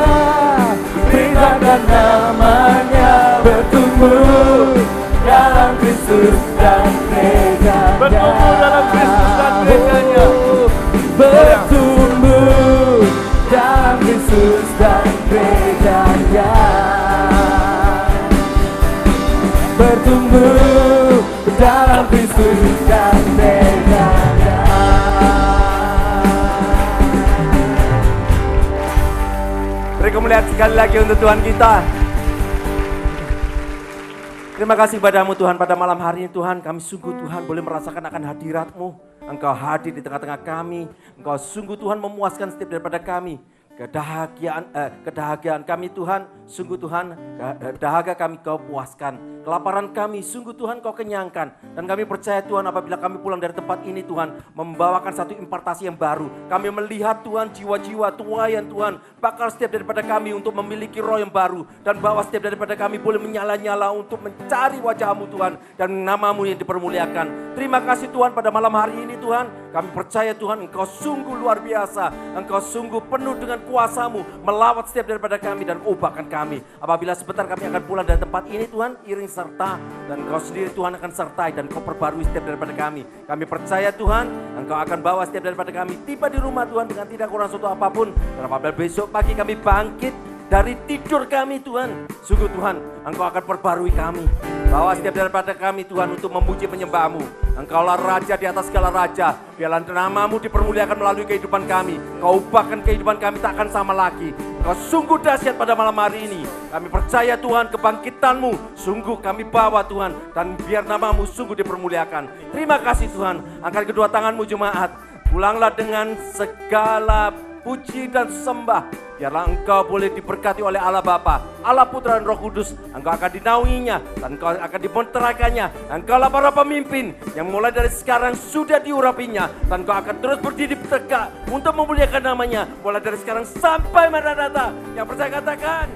beritakan namanya, bertumbuh dalam Kristus dan gerejanya. Bertumbuh dalam Kristus dan gerejanya. Bertumbuh dalam Kristus dan gerejanya. Bertumbuh dalam Kristus dan gerejanya. Beri kemuliaan sekali lagi untuk Tuhan kita. Terima kasih padamu Tuhan, pada malam hari ini Tuhan, kami sungguh Tuhan boleh merasakan akan hadirat-Mu. Engkau hadir di tengah-tengah kami, Engkau sungguh Tuhan memuaskan setiap daripada kami. Kedahagiaan kami Tuhan, sungguh Tuhan, dahaga kami Kau puaskan. Kelaparan kami, sungguh Tuhan Kau kenyangkan. Dan kami percaya Tuhan, apabila kami pulang dari tempat ini Tuhan, membawakan satu impartasi yang baru. Kami melihat Tuhan, jiwa-jiwa tuayan Tuhan, bakal setiap daripada kami untuk memiliki roh yang baru. Dan bahwa setiap daripada kami boleh menyala-nyala untuk mencari wajah-Mu Tuhan, dan nama-Mu yang dipermuliakan. Terima kasih Tuhan pada malam hari ini Tuhan. Kami percaya Tuhan, Engkau sungguh luar biasa. Engkau sungguh penuh dengan kuasa-Mu, melawat setiap daripada kami dan ubahkan kami. Apabila sebentar kami akan pulang dari tempat ini Tuhan, iring serta, dan Engkau sendiri Tuhan akan sertai dan Kau perbarui setiap daripada kami. Kami percaya Tuhan, Engkau akan bawa setiap daripada kami tiba di rumah Tuhan dengan tidak kurang suatu apapun. Dan apabila besok pagi kami bangkit dari tidur kami Tuhan, sungguh Tuhan Engkau akan perbarui kami. Bawa setiap daripada kami Tuhan untuk memuji menyembah-Mu. Engkaulah Raja di atas segala raja. Biarlah nama-Mu dipermuliakan melalui kehidupan kami. Kau ubahkan kehidupan kami tak akan sama lagi. Kau sungguh dahsyat pada malam hari ini. Kami percaya Tuhan kebangkitan-Mu sungguh kami bawa Tuhan. Dan biar nama-Mu sungguh dipermuliakan. Terima kasih Tuhan. Angkat kedua tangan-Mu jemaat. Pulanglah dengan segala puji dan sembah. Biarlah engkau boleh diberkati oleh Allah Bapa, Allah Putra dan Roh Kudus. Engkau akan dinaunginya dan engkau akan dibenteraikannya. Engkaulah para pemimpin yang mulai dari sekarang sudah diurapinya. Dan engkau akan terus berdiri tegak untuk memuliakan namanya. Mulai dari sekarang sampai Maranatha. Yang percaya katakan.